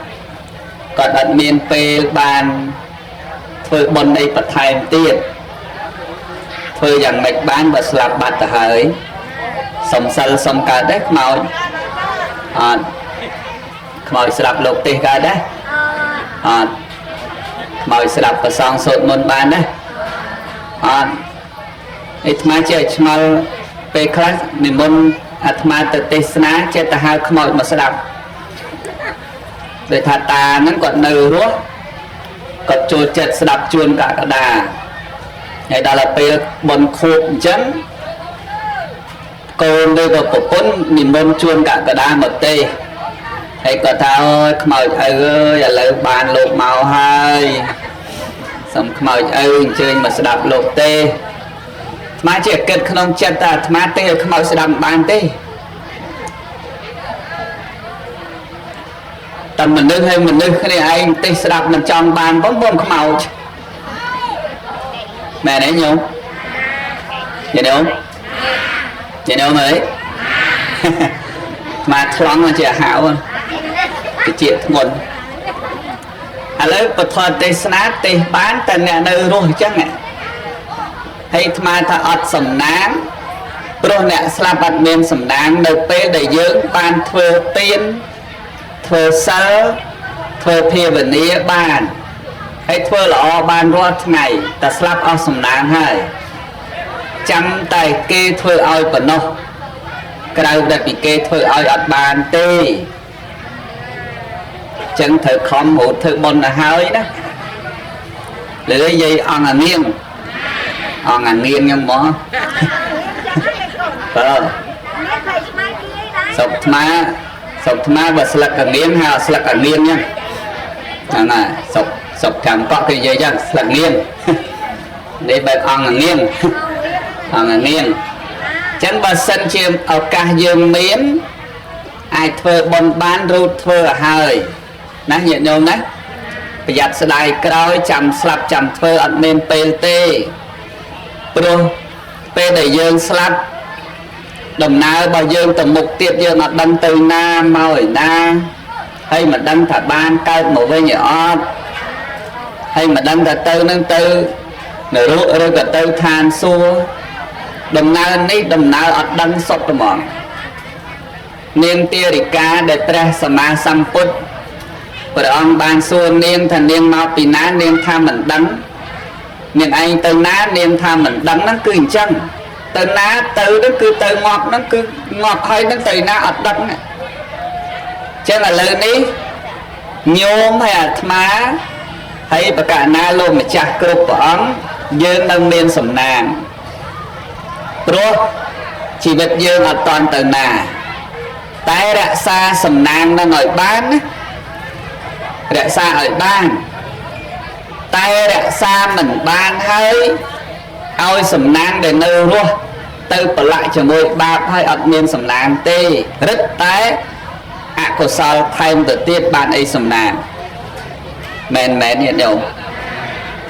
Speaker 3: គាត់អត់មានពេលបានធ្វើបុណ្យអីបន្ថែមទៀតធ្វើយ៉ាងម៉េចបានបើស្លាប់បាត់ទៅហើយសំសិលសំកើតដែរខ្មោចអត់ខ្មោចស្លាប់លោកទេសកើតដែរអត់ខ្មោចស្លាប់ប្រសងសូត្រមន្តបានដែរអត់អាត្មាចេះឆ្ងល់ពេលខ្លះនិមន្តអាត្មាទៅទេសនាចេះទៅហៅខ្មោចមកស្ដាប់ដោយថាតាហ្នឹងគាត់នៅរស់គាត់ចូលចិត្តស្ដាប់ជួនកក្កដាហើយដល់ពេលបុណ្យខួបអញ្ចឹងកូនឬក៏ប្រពន្ធនិមន្តជួនកក្កដាមកទេហើយគាត់ថាអូយខ្មោចឪអើយឥឡូវបានលោកមកហើយសូមខ្មោចឪអញ្ជើញមកស្ដាប់លោកទេអាត្មាជាគិតក្នុងចិត្តថាអាត្មាទេឲ្យខ្មោចស្ដាប់មិនបានទេតែមនុស្សហើយមនុស្សគ្នាឯងទេស្ដាប់មិនចង់បានបងខ្មោចមែនទេញោមយីញោមយីញោមអើយមកឆ្លងជាហៅទៅជាធ្ងន់ឥឡូវពធទេសនាទេសបានតែអ្នកនៅរស់អញ្ចឹងហើយអាត្មាថាអត់សំណាងព្រោះអ្នកស្លាប់អត់មានសំណាងនៅពេលដែលយើងបានធ្វើទានធ្វើសិលធ្វើភាវនាបានហើយធ្វើល្អបានរាល់ថ្ងៃតែស្លាប់អស់សំណាងហើយចាំតែគេធ្វើឲ្យប៉ុណ្ណោះក្រៅតែពីគេធ្វើឲ្យអត់បានទេចឹងត្រូវខំរត់ធ្វើបុណ្យទៅហើយណាលើយាយអង្គអានាងខ្ញុំមកបើសុកថ្មបើស្លឹកកងៀងហៅស្លឹកកងៀងចឹងហ្នឹងហើយសុកចាំកក់គេនិយាយចឹងស្លឹកងៀងនេះបែបអង្គអានាង ចឹងបើសិនជាឱកាសយើងមានអាចធ្វើបុណ្យបានរូតធ្វើឲ្យហើយណាញាតិញោមណាប្រយ័ត្នស្ដាយក្រោយចាំស្លាប់ចាំធ្វើអត់មានពេលទេព្រោះពេលដែលយើងស្លាប់ដំណើររបស់យើងទៅមុខទៀតយើងអត់ដឹងទៅណាមកឯណាហើយមិនដឹងថាបានកើតមកវិញឬអត់ហើយមិនដឹងថាទៅនឹងទៅនរកឬក៏ទៅឋានសួគ៌ដំណើរនេះដំណើរអត់ដឹងសុទ្ធហ្មងនាងទារិកាដែលព្រះសម្មាសម្ពុទ្ធព្រះអង្គបានសួរនាងថានាងមកពីណានាងថាមិនដឹងនាងឯងទៅណានាងថាមិនដឹងហ្នឹងគឺអញ្ចឹងទៅណាទៅហ្នឹងគឺទៅងាប់ហ្នឹងគឺងាប់ហើយហ្នឹងទៅណាអត់ដឹងអញ្ចឹងឥឡូវនេះញោមហើយអាត្មាហើយបកណាលោកម្ចាស់គ្រប់ព្រះអង្គយើងនៅមានសំណាងព្រោះជីវិតយើងអត់តាន់ទៅណាតែរក្សាសំណាងនឹងឲ្យបានណារក្សាឲ្យបានតែរក្សាមិនបានហើយឲ្យសំណាងដែលនៅរស់ទៅប្រឡាក់ជាមួយបាបហើយអត់មានសំណាងទេរឹតតែអកុសលថែមទៅទៀតបានអីសំណាងមែនញាតិញោម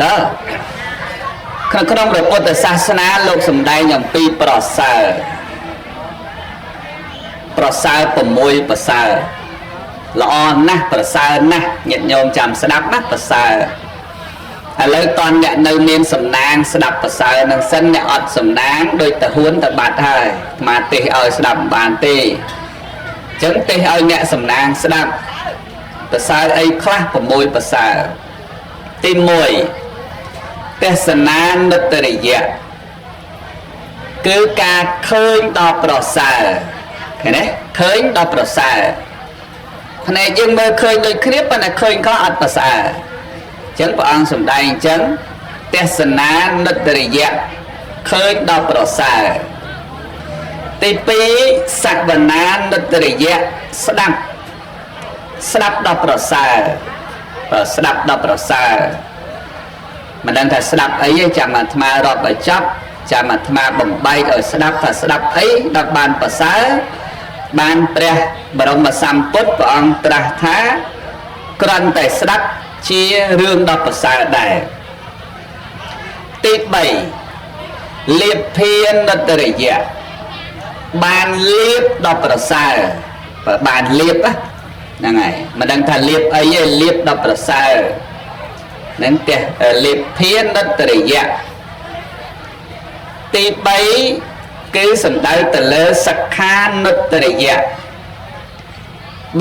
Speaker 3: តើក្នុងព្រះពុទ្ធសាសនាលោកសម្ដែងអំពីប្រសើរ6ប្រសើរល្អណាស់ប្រសើរណាស់ញាតិញោមចាំស្ដាប់ណាប្រសើរឥឡូវតនអ្នកនៅមានសំណាងស្ដាប់ប្រសើរនឹងសិនអ្នកអត់សំណាងដូចទៅហ៊ួនទៅបាត់ហើយអាត្មាទេសឲ្យស្ដាប់មិនបានទេអញ្ចឹងទេសឲ្យអ្នកសំណាងស្ដាប់ប្រសើរអីខ្លះ6ប្រសើរទី1ទេសនានុត្តរិយៈគឺការឃើញដល់ប្រសើរឃើញទេឃើញដល់ប្រសើរភ្នែកយើងមើលឃើញដូចគ្នាប៉ុន្តែឃើញខ្លះអត់ប្រសើរអញ្ចឹងព្រះអង្គសម្ដែងអញ្ចឹងទេសនានុត្តរិយៈឃើញដល់ប្រសើរទី2សវនានុត្តរិយៈស្ដាប់ដល់ប្រសើរស្ដាប់ដល់ប្រសើរមិនដឹងថាស្ដាប់អីទេចាំអាត្មារាប់ឲ្យចប់ចាំអាត្មាបំបែកឲ្យស្ដាប់ថាស្ដាប់អីដល់បានប្រសើរបានព្រះបរមសម្ពុទ្ធព្រះអង្គត្រាស់ថាគ្រាន់តែស្ដាប់ជារឿងដ៏ប្រសើរដែរទី3លៀបភានុត្តរិយៈបានលៀបដល់ប្រសើរបានលៀបហ្នឹងហើយមិនដឹងថាលៀបអីទេលៀបដល់ប្រសើរនឹងទេលៀបភានុត្តរិយៈទី3គឺសំដៅទៅលើសិក្ខានុត្តរិយៈ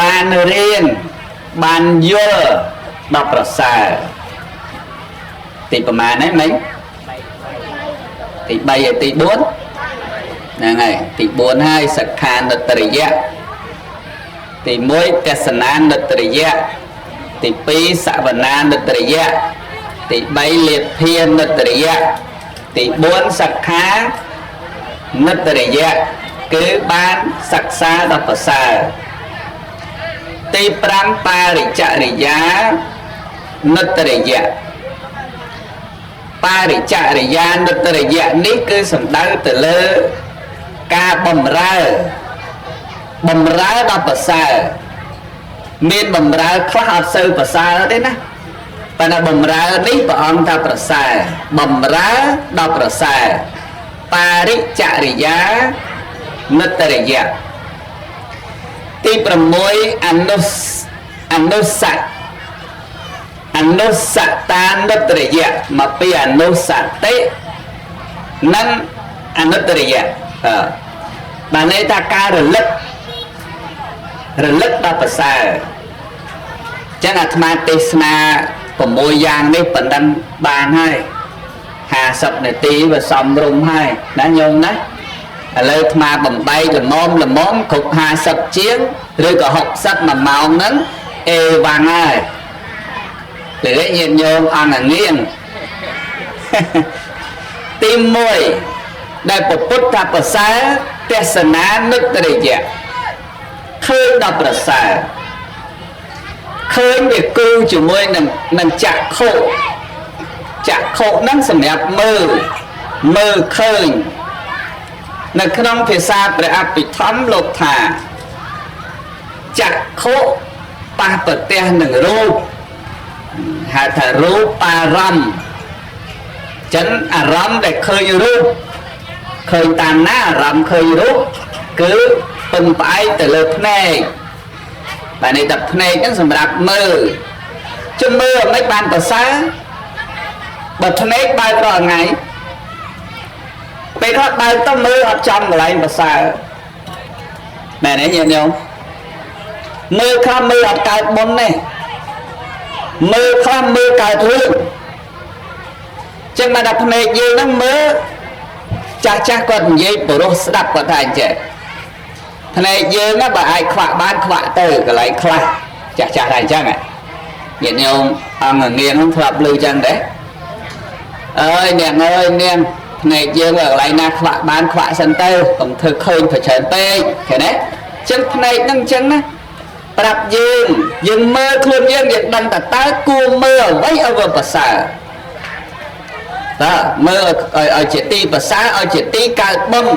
Speaker 3: បានរៀនបានយល់ដល់ប្រសើរទីប្រមាណហ្នឹងមិញទី3ហើយទី4ហ្នឹងហើយទី4ហើយសិក្ខានុត្តរិយៈទី1ទេសនានុត្តរិយៈទី2សវនានុត្តរិយៈទី3លៀបភានុត្តរិយៈទី4សិក្ខានុត្តរិយៈគឺបានសិក្សាដល់ប្រសើរទី5បរិច្ចរិយានុត្តរិយៈបរិច្ចរិយានុត្តរិយៈនេះគឺសំដៅទៅលើការបំរើដល់ប្រសើរមានបំរើខ្លះអត់សូវប្រសើរទេណាប៉ុន្តែបំរើនេះព្រះអង្គថាប្រសើរបំរើដល់ប្រសើរបរិច្ចរិយានុត្តរិយៈទី6អនុសតានុត្តរិយៈមកពីអនុសតិនិងអនុត្តរិយៈបានន័យថាការរលឹកដល់ប្រសើរចឹងអាត្មាទេសនា6យ៉ាងនេះប៉ុណ្ណឹងបានហើយ50នាទីវាសំរុំហើយណាញោមណាឥឡូវអាត្មាបំបែកល្មមគ្រប់50ជាងឬក៏60 1ម៉ោងហ្នឹងអេវ៉ាំងហើយលើញាតិញោមអង្គងៀងទី1ដែលពុទ្ធថាប្រសើរទេសនានុត្តរិយៈឃើញដល់ប្រសើរឃើញវាគូជាមួយនឹងចក្ខុហ្នឹងសម្រាប់មើលឃើញ នៅក្នុងភាសាព្រះអភិធម្មលោកថាចក្ខុប៉ះប្រទះនឹងរូបហៅថារូបអារម្មណ៍ចឹងអារម្មណ៍ដែលឃើញរូបឃើញតាមណាអារម្មណ៍ឃើញរូបគឺពឹងផ្អែកទៅលើភ្នែកបាទនេះតែភ្នែកហ្នឹងសម្រាប់មើលជិះមើលមិនបានប្រសើរបើភ្នែកបើករាល់ថ្ងៃពេលគាត់បើកទៅមើលអត់ចំកន្លែងប្រសើរមែនទេញាតិញោមមើលខ្លះមើលអត់កើតបុណ្យទេមើលខ្លះមើលកើតរឿងចឹងមកដល់ភ្នែកយើងហ្នឹងមើលចាស់គាត់និយាយបរោះស្ដាប់គាត់ថាអញ្ចឹងភ្នែកយើងណាបើអាចខ្វាក់បានខ្វាក់ទៅកន្លែងខ្លះចាស់ថាអញ្ចឹងញាតិញោមអង្គងៀនហ្នឹងធ្លាប់ឮចឹងដែរអើយអ្នកអើយនាងភ្នែកយើងកន្លែងណាខ្វាក់បានខ្វាក់សិនទៅកុំធ្វើឃើញប្រច្រើនពេកឃើញទេចឹងភ្នែកហ្នឹងអញ្ចឹងណាប្រាប់យើងមើលខ្លួនយើងដឹងថាតើគួរមើលអ្វីឲ្យវាប្រសើរតើមើលឲ្យជាទីប្រសើរឲ្យជាទីកើតបុណ្យ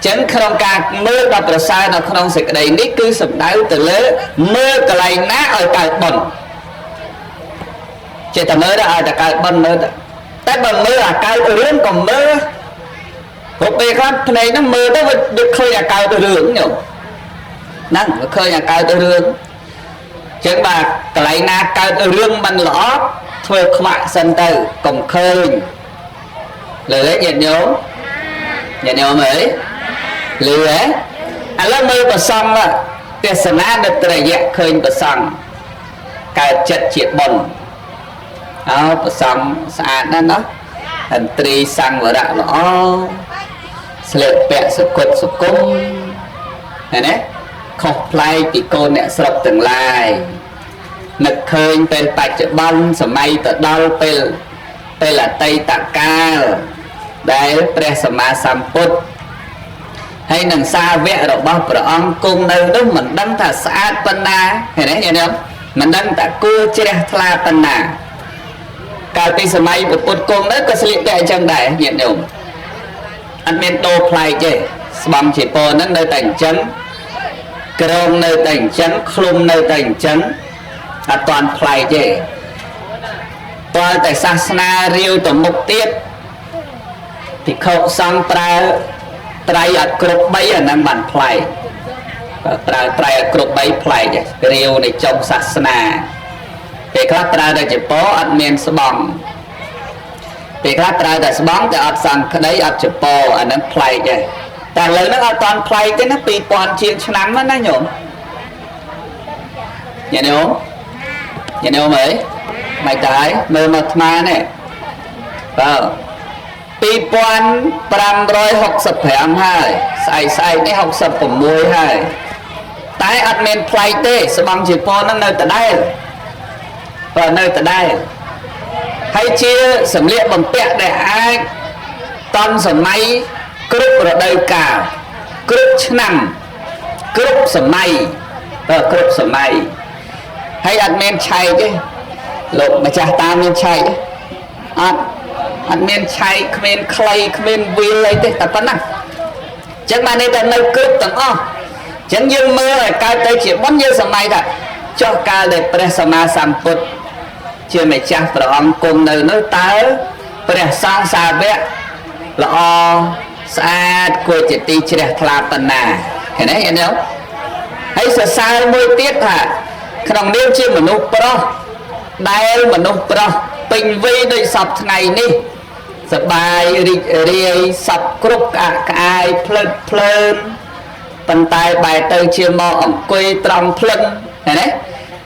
Speaker 3: ចឹងក្នុងការមើលដល់ប្រសើរនៅក្នុងសេចក្តីនេះគឺសំដៅទៅលើមើលកន្លែងណាឲ្យកើតបុណ្យចេះតែមើលឲ្យតែកើតបុណ្យមើលតែបើមើលអាកើតរឿងក៏មើលគ្រប់ពេលខ្លះភ្នែកហ្នឹងមើលទៅវាឃើញអាកើតរឿងញោមហ្នឹងវាឃើញអាកើតរឿងចឹងបាទកន្លែងណាកើតរឿងមិនល្អធ្វើខ្វាក់សិនទៅកុំឃើញលើញាតិញោមអើយលឺហ៎ឥឡូវមើលប្រសង់ទេសនានៅត្រយៈឃើញប្រសង់កើតចិត្តជាបុណ្យប្រសង់ស្អាតណាស់ណាឥន្ទ្រីសង្វរៈល្អស្លៀកពាក់សុគតសុគមឃើញទេខុសប្លែកពីកូនអ្នកស្រុកទាំងឡាយនឹកឃើញពេលបច្ចុប្បន្នសម័យទៅដល់ពេលអតីតកាលដែលព្រះសម្មាសម្ពុទ្ធហើយនឹងសាវករបស់ព្រះអង្គគង់នៅនោះមិនដឹងថាស្អាតប៉ុណ្ណាឃើញទេញាតិញោមមិនដឹងថាគួរជ្រះថ្លាប៉ុណ្ណាកាលពីសម័យពុទ្ធគង់នៅក៏ស្លៀកពាក់អញ្ចឹងដែរញាតិញោមអត់មានដូរប្លែកទេស្បង់ជាពរហ្នឹងនៅតែអញ្ចឹងក្រងនៅតែអញ្ចឹងឃ្លុំនៅតែអញ្ចឹងអត់តាន់ប្លែកទេតើតែសាសនារាវទៅមុខទៀតភិក្ខុសង្ឃប្រើត្រៃអត់គ្រប់3អាហ្នឹងបានប្លែកប្រើត្រៃអត់គ្រប់3ប្លែករាវនៃចុងសាសនាពេលខ្លះប្រើតែចពោអត់មានស្បង់ពេលខ្លះប្រើតែស្បង់តែអត់សង្ឃក្តីអត់ចពោអាហ្នឹងប្លែកដែរតែឥឡូវហ្នឹងអត់តាន់ប្លែកទេណា2000ជាងឆ្នាំណាញោមញាតិញោមអើយមិនតាយមើលមកអាត្មានេះបើ2565ហើយស្អែកនេះ66ហើយតែអត់មានប្លែកទេស្បង់ជាពណ៌ហ្នឹងនៅដដែលបើនៅដដែលហើយជាសម្លៀកបំពាក់ដែលអាចតន់សម័យគ្រប់រដូវកាលគ្រប់ឆ្នាំគ្រប់សម័យគ្រប់សម័យហើយអត់មានឆែកទេលោកម្ចាស់តាមានឆែកអត់មានឆែកគ្មានខ្លីគ្មានវាលអីទេតែប៉ុណ្ណាអញ្ចឹងបានតែនៅគ្រប់ទាំងអស់អញ្ចឹងយើងមើលឲ្យកើតទៅជាបុណ្យយើងសម័យថាចុះកាលដែលព្រះសម្មាសម្ពុទ្ធជាម្ចាស់ព្រះអង្គគង់នៅនោះតើព្រះសង្ឃសាវកល្អស្អាតគួរជាទីជ្រះថ្លាប៉ុណ្ណាឃើញទេញាតិញោមហើយសរសើរមួយទៀតថាក្នុងនាមជាមនុស្សប្រុសដែលមនុស្សប្រុសពេញវ័យដូចសពថ្ងៃនេះសបាយរីករាយសពគ្រប់ក្អាកក្អាយភ្លើតភ្លើនប៉ុន្តែបែរទៅជាមកអង្គុយត្រង់ភ្លឹងឃើញទេ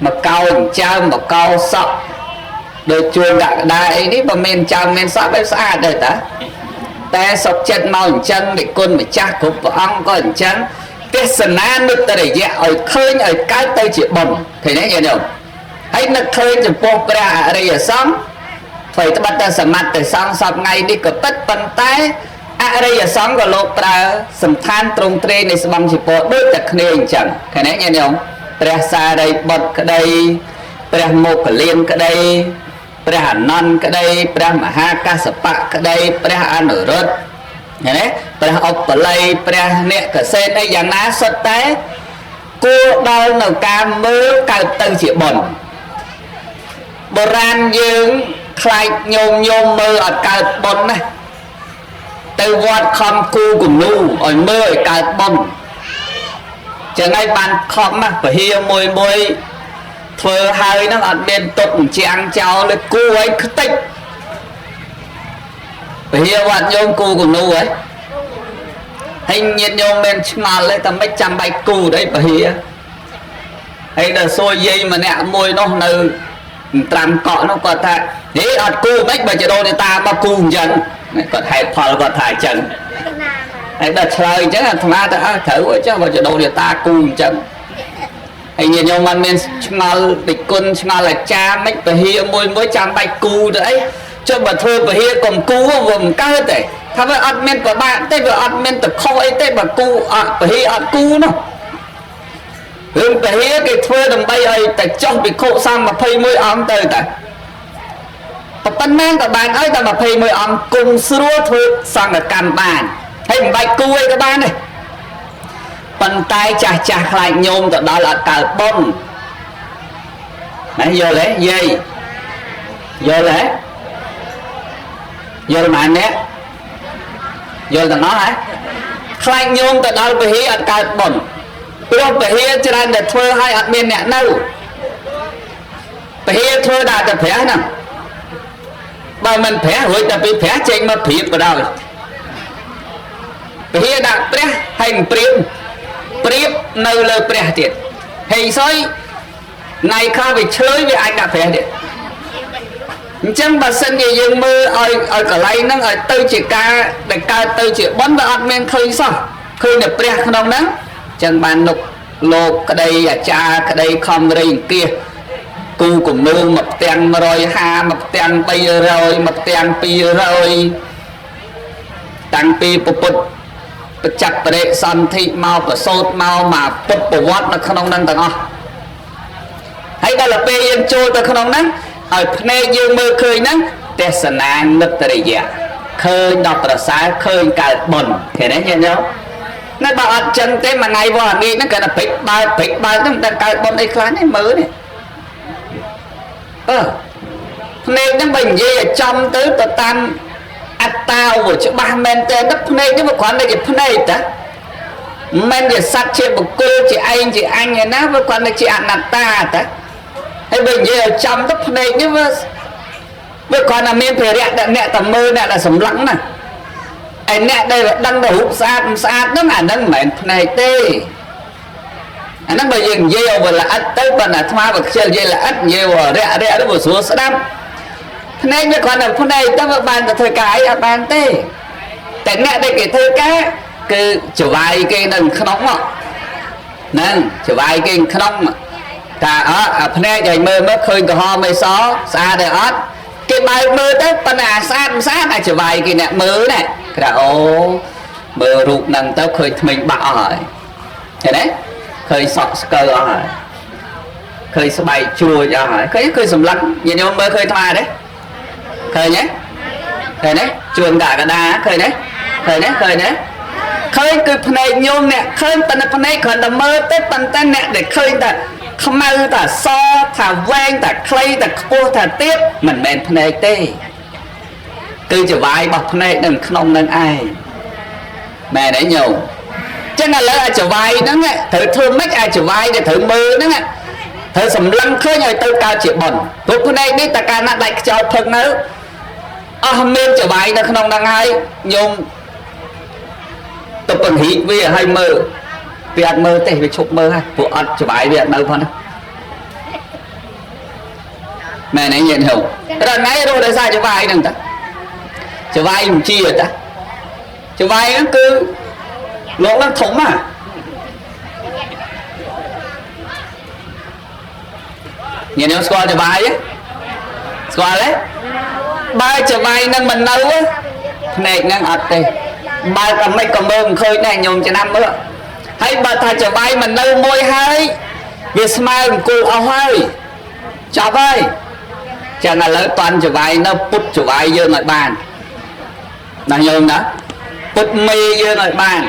Speaker 3: មកកោចើមកកោសក់ដូចជួនដាក់ក្តារអីនេះបើមានចើមានសក់វាស្អាតដែរតាតែសុខចិត្តមកអញ្ចឹងនិគុណម្ចាស់គ្រប់ព្រះអង្គក៏អញ្ចឹងទេសនានុត្តរយៈឲ្យឃើញឲ្យកើតទៅជាបុណ្យឃើញទេញាតិញោមហើយនឹកឃើញចំពោះព្រះអរិយសង្ឃធ្វើត្បិតតែសមត្ថតែសង្ឃសពថ្ងៃនេះក៏ពិតប៉ុន្តែអរិយសង្ឃក៏លោកប្រើសំខាន់ត្រង់ត្រេនៃស្បង់ជីពរដូចតែគ្នាអញ្ចឹងឃើញទេញាតិញោមព្រះសារីបុត្រក្តីព្រះមោគលានក្តីព្រះអនន្តក្តីព្រះមហាកស្សបៈក្តីព្រះអនុរុទ្ធ ឃើញទេព្រះឧបល័យព្រះអ្នកកសេនអីយ៉ាងណាសុទ្ធតែគួរដល់នៅការមើលកើតទៅជាបុណ្យបុរាណយើងខ្លាចញោមមើលអត់កើតបុណ្យណាទៅវត្តខំគូគំនូឲ្យមើលឲ្យកើតបុណ្យចឹងហើយបានខំណាពហិមួយធ្វើហើយហ្នឹងអត់មានទុកជាងចោលគូឲ្យខ្ទេចពហិវត្តញោមគូគំនូហើយញាតិញោមមានឆ្ងល់ទេតែមិនចាំបាច់គូទេពហិហើយដល់សួរយាយម្នាក់មួយនោះនៅត្រាំកក់នោះគាត់ថាហេអត់គូមិនបើចដោនេតាមកគូអញ្ចឹងគាត់ហេតុផលគាត់ថាអញ្ចឹងហើយដល់ឆ្លើយអញ្ចឹងអាត្មាទៅត្រូវអញ្ចឹងបើចដោនេតាគូអញ្ចឹងហើយញាតិញោមមិនមានឆ្ងល់តិគុណឆ្ងល់អាចារ្យមិនពហិមួយចាំបាច់គូទៅអីចុះបើធ្វើពហិកុំគូវាមិនកើតទេថាវាអត់មានប្របាក់ទេវាអត់មានតខុសអីទេបើគូអត់ពហិអត់គូនោះរឿងពហិគេធ្វើដើម្បីឲ្យតែចុះភិក្ខុសង្ឃ21អង្គទៅតែប៉ុណ្ណឹងក៏បានឲ្យតែ21អង្គគុំស្រួលធ្វើសង្ឃកម្មបានហើយមិនបាច់គូអីក៏បានដែរប៉ុន្តែចាស់ខ្លាចញោមទៅដល់អត់កើតបុណ្យណាយល់ទេយាយយល់ទេយល់មែនទេយល់ទាំងអស់ហ៎ខ្លាចញោមទៅដល់ពហិអត់កើតបុណ្យព្រោះពហិច្រើនតែធ្វើឲ្យអត់មានអ្នកនៅពហិធ្វើដល់តែព្រះហ្នឹងបើមិនព្រះរួចតែពីព្រះចេញមកព្រៀបក៏ដោយពហិដាក់ព្រះហើយព្រៀបនៅលើព្រះទៀតហើយសុយណៃខ្លះវាឆ្លើយវាអាចដាក់ព្រះទៀតអញ្ចឹងបើសិនជាយើងមើលឲ្យកន្លែងហ្នឹងឲ្យទៅជាការដែលកើតទៅជាបុណ្យវាអត់មានឃើញសោះឃើញតែព្រះក្នុងហ្នឹងអញ្ចឹងបានលោកក្តីអាចារ្យក្តីខំរៃអង្គាសគូគំនូមកផ្ទាំង150មកផ្ទាំង300មកផ្ទាំង200តាំងពីពុទ្ធបច្ចៈបរិសន្ធិមកប្រសូតមកពុទ្ធប្រវត្តិនៅក្នុងហ្នឹងទាំងអស់ហើយដល់ពេលយើងចូលទៅក្នុងហ្នឹងឲ្យភ្នែកយើងមើលឃើញហ្នឹងទេសនានិត្តរិយៈឃើញដល់ប្រសើរឃើញកើតបុណ្យឃើញទេញាតិញោមនៅបើអត់ចឹងទេមួយថ្ងៃវត្តនេះហ្នឹងគាត់តែព្រិចបើហ្នឹងតែកើតបុណ្យអីខ្លះនេះមើលនេះភ្នែកហ្នឹងបើនិយាយឲ្យចំទៅតាមអត្តាវច្បាស់មែនតើភ្នែកនេះមិនគ្រាន់តែជាភ្នែកតាមិនជាសត្វជាបុគ្គលជាឯងជាអញឯណាវាគ្រាន់តែជាអនត្តាតាហើយបើនិយាយឲ្យចំទៅភ្នែកនេះវាគ្រាន់តែមានភារៈអ្នកតែមើលអ្នកតែសម្លឹងណាឯអ្នកដែលដឹងទៅរូបស្អាតមិនស្អាតហ្នឹងអាហ្នឹងមិនមែនភ្នែកទេអាហ្នឹងបើយើងនិយាយឲ្យល្អិតទៅប៉ុន្តែអាត្មាបើខ្ជិលនិយាយល្អិតនិយាយរយៈទៅវាស្រួលស្ដាប់ភ្នែកវាគ្រាន់តែភ្នែកទៅវាបានតែធ្វើការអីអត់បានទេតែអ្នកដែលគេធ្វើការគឺចវាយគេនៅក្នុងហ្នឹងចវាយគេក្នុងតែអាភ្នែកឲ្យមើលឃើញក្រហមអីសស្អាតទេអត់គេបើកមើលទៅប៉ុន្តែអាស្អាតមិនស្អាតអាចវាយគេអ្នកមើលណាក្រៅអូមើលរូបហ្នឹងទៅឃើញថ្មិញបាក់អស់ហើយឃើញទេឃើញសក់ស្កើអស់ហើយឃើញស្បែកជ្រួចអស់ហើយឃើញសម្លឹងញាតិញោមមើលឃើញថ្មទេឃើញទេឃើញទេជួនកកដាឃើញទេឃើញទេឃើញទេឃើញគឺភ្នែកញោមអ្នកឃើញប៉ុន្តែភ្នែកគ្រាន់តែមើលទៅប៉ុន្តែអ្នកដែលឃើញតែខ្មៅតែសថាវែងតែខ្លីតែខ្ពស់តែទាបមិនមែនភ្នែកទេគឺចវាយរបស់ភ្នែកនៅក្នុងនឹងឯងមែនទេញោមចឹងឥឡូវអាចវាយហ្នឹងត្រូវធ្វើម៉េចអាចវាយដែលត្រូវមើលហ្នឹងត្រូវសម្លឹងឃើញឲ្យទៅកើតជាបុណ្យព្រោះភ្នែកនេះតើកាលណាដាច់ខ្យល់ផឹកនៅអស់មានចវាយនៅក្នុងហ្នឹងហើយញោមទៅពង្រីកវាឲ្យមើលវាអត់មើលទេវាឈប់មើលហើយព្រោះអត់ចវាយវាអត់នៅផងណាមែនទេញាតិញោមតែថ្ងៃរស់ដោយសារចវាយហ្នឹងតាចវាយមិនជាតាចវាយហ្នឹងគឺលោកឡើងធំណាញាតិញោមស្គាល់ចវាយទេស្គាល់ទេបើចវាយហ្នឹងមិននៅភ្នែកហ្នឹងអត់ទេបើក៏មិនក៏មើលមិនឃើញដែរញោមចំណាំមើលហើយបើថាចវាយមិននៅមួយហើយវាស្មើអង្គុលអស់ហើយចប់ហើយចឹងឥឡូវតាន់ចវាយនៅពុតចវាយយើងឲ្យបានណាញោមណាព ពុតមេយើងឲ្យបាន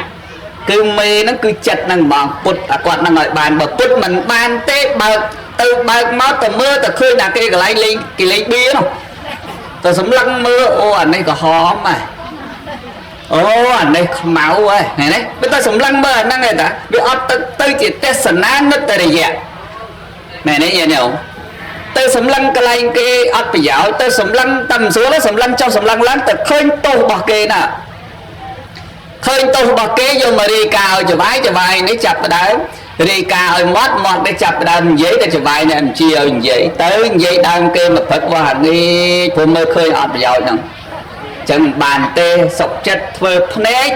Speaker 3: គឺមេហ្នឹងគឺចិត្តហ្នឹងហ្មងពុតអាគាត់ហ្នឹងឲ្យបានបើពុតមិនបានទេបើទៅបើកមកទៅមើលទៅឃើញតែគេកន្លែងលេងគេលេងបៀនោះទៅសម្លឹងមើលអូអានេះក៏ហមដែរអូអានេះខ្មៅហើយនេះបើទៅសម្លឹងមើលអាហ្នឹងឯតាវាអត់ទៅជាទេសនានិត្តរិយៈណែនេះយល់ទៅសម្លឹងកន្លែងគេអត់ប្រយោជន៍ទៅសម្លឹងតែមិនស្រួលសម្លឹងចុះសម្លឹងឡើងទៅឃើញទោសរបស់គេណាឃើញទោសរបស់គេយកមករាយការណ៍ឲ្យចវាយនេះចាប់ផ្ដើមរាយការណ៍ឲ្យមាត់នេះចាប់ផ្ដើមនិយាយតែចវាយនេះអញ្ជាឲ្យនិយាយទៅនិយាយដើមគេមកព្រឹកវ៉ានេះព្រមមើលឃើញអត់ប្រយោជន៍ហ្នឹងចឹងបានទេសុខចិត្តធ្វើភ្នែក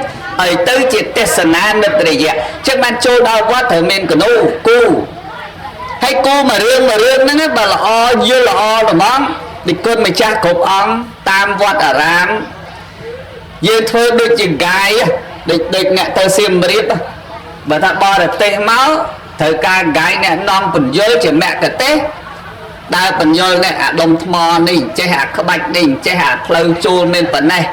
Speaker 3: ឲ្យទៅជាទេសនានិត្តរិយៈចឹងបានចូលដល់វត្តត្រូវមានកនូគូហើយគូមួយរឿងហ្នឹងបើល្អយល់ល្អត្មងនិគុណម្ចាស់គ្រប់អង្គតាមវត្តអារាមយើងធ្វើដូចជាកាយដូចអ្នកទៅសៀមរាបបើថាបរទេសមកត្រូវការកាយអ្នកនាំបញ្យលជាមគ្គទេសដើរបញ្យលនេះអាដុំថ្មនេះចេះអាក្បាច់នេះចេះអាផ្លូវចូលមានប៉ុណ្ណេះ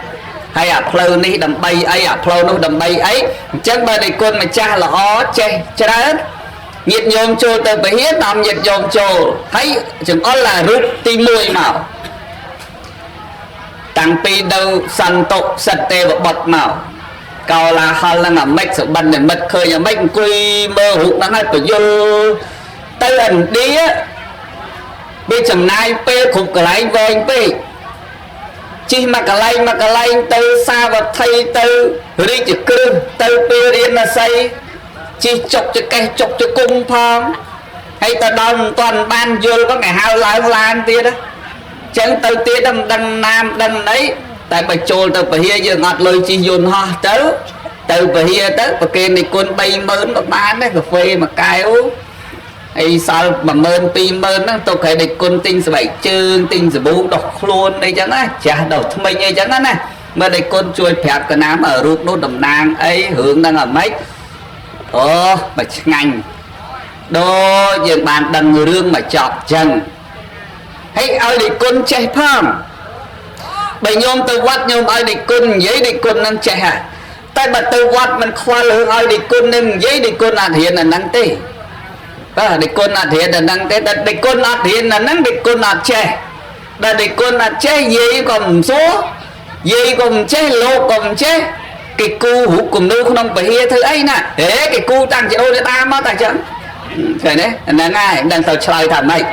Speaker 3: ហើយអាផ្លូវនេះដើម្បីអីអាផ្លូវនោះដើម្បីអីអញ្ចឹងបើនិគុណម្ចាស់ល្អចេះច្រើនញាតិញោមចូលទៅពហិនាំញាតិញោមចូលហើយចង្អុលអារូបទី1មកតាំងពីនៅសន្តុសិទ្ធទេវបុត្រមកកោឡាហលនឹងអាមិចសបិននិមិត្តឃើញអាមិចអង្គុយមើលរូបហ្នឹងហើយបញ្យលទៅឥណ្ឌាវាចំណាយពេលគ្រប់កន្លែងវែងពេកជិះមកកន្លែងទៅសាវត្ថីទៅរាជគ្រឹះទៅពេលរៀនអាស័យជិះចុកចកេះចុកចគុំផងហើយទៅដល់មិនទាន់បានយល់ក៏គេហៅឡើងឡានទៀតណាចឹងទៅទៀតមិនដឹងណាមដឹងអីតែបើចូលទៅពហិយើងអត់លុយជិះយន្តហោះទៅពហិទៅប្រគេននិគុណ 30000 ក៏បានដែរកាហ្វេមួយកែវអីសល់ 10000 20000ហ្នឹងទៅក្រែនិគុណទិញស្បែកជើងទិញសាប៊ូដោះខ្លួនអីចឹងណាចាស់ដោះថ្មិញអីចឹងណាមើលនិគុណជួយប្រាប់កណាមរូបនោះតំណាងអីរឿងហ្នឹងអាម៉េចអូបើឆ្ងាញ់ដូចយើងបានដឹងរឿងមកចប់ចឹងហើយឲ្យនិគុណចេះផងបើញោមទៅវត្តញោមឲ្យនិគុណនិយាយនិគុណនឹងចេះហ่ะតែបើទៅវត្តមិនខ្វល់រឿងឲ្យនិគុណនឹងនិយាយនិគុណអត់រៀនអាហ្នឹងទេបាទនិគុណអត់រៀនអាហ្នឹងទេតែនិគុណអត់រៀនអាហ្នឹងនិគុណអត់ចេះតែនិគុណអត់ចេះយាយក៏មិនសួរយាយក៏មិនចេះលោកក៏មិនចេះគេគូរូបគំនូក្នុងពហិធ្វើអីណាហេគេគូតាំងជាអូនតាមមកតែចឹងឃើញទេហ្នឹងហើយមិនទៅឆ្លើយថាម៉េច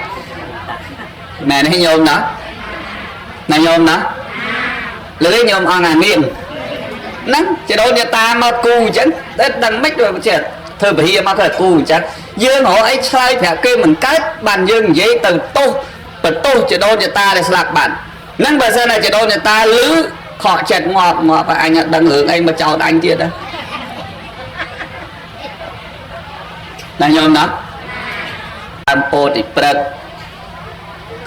Speaker 3: ណែនេះញោមណាញោមណាលើញោមអង្គអានាងហ្នឹងចដូនញាតាមកគូអញ្ចឹងតែដឹងមិនដូចចេះធ្វើពហិមកធ្វើគូអញ្ចឹងយើងរកអីឆ្លើយប្រាប់គេមិនកើតបានយើងនិយាយទៅទោសបន្ទោសចដូនញាតាដែលស្លាប់បានហ្នឹងបើសិនតែចដូនញាតាលឺខកចិត្តងាប់អញអត់ដឹងរឿងអីមកចោតអញទៀតណាញោមណាតាមពោធិព្រឹក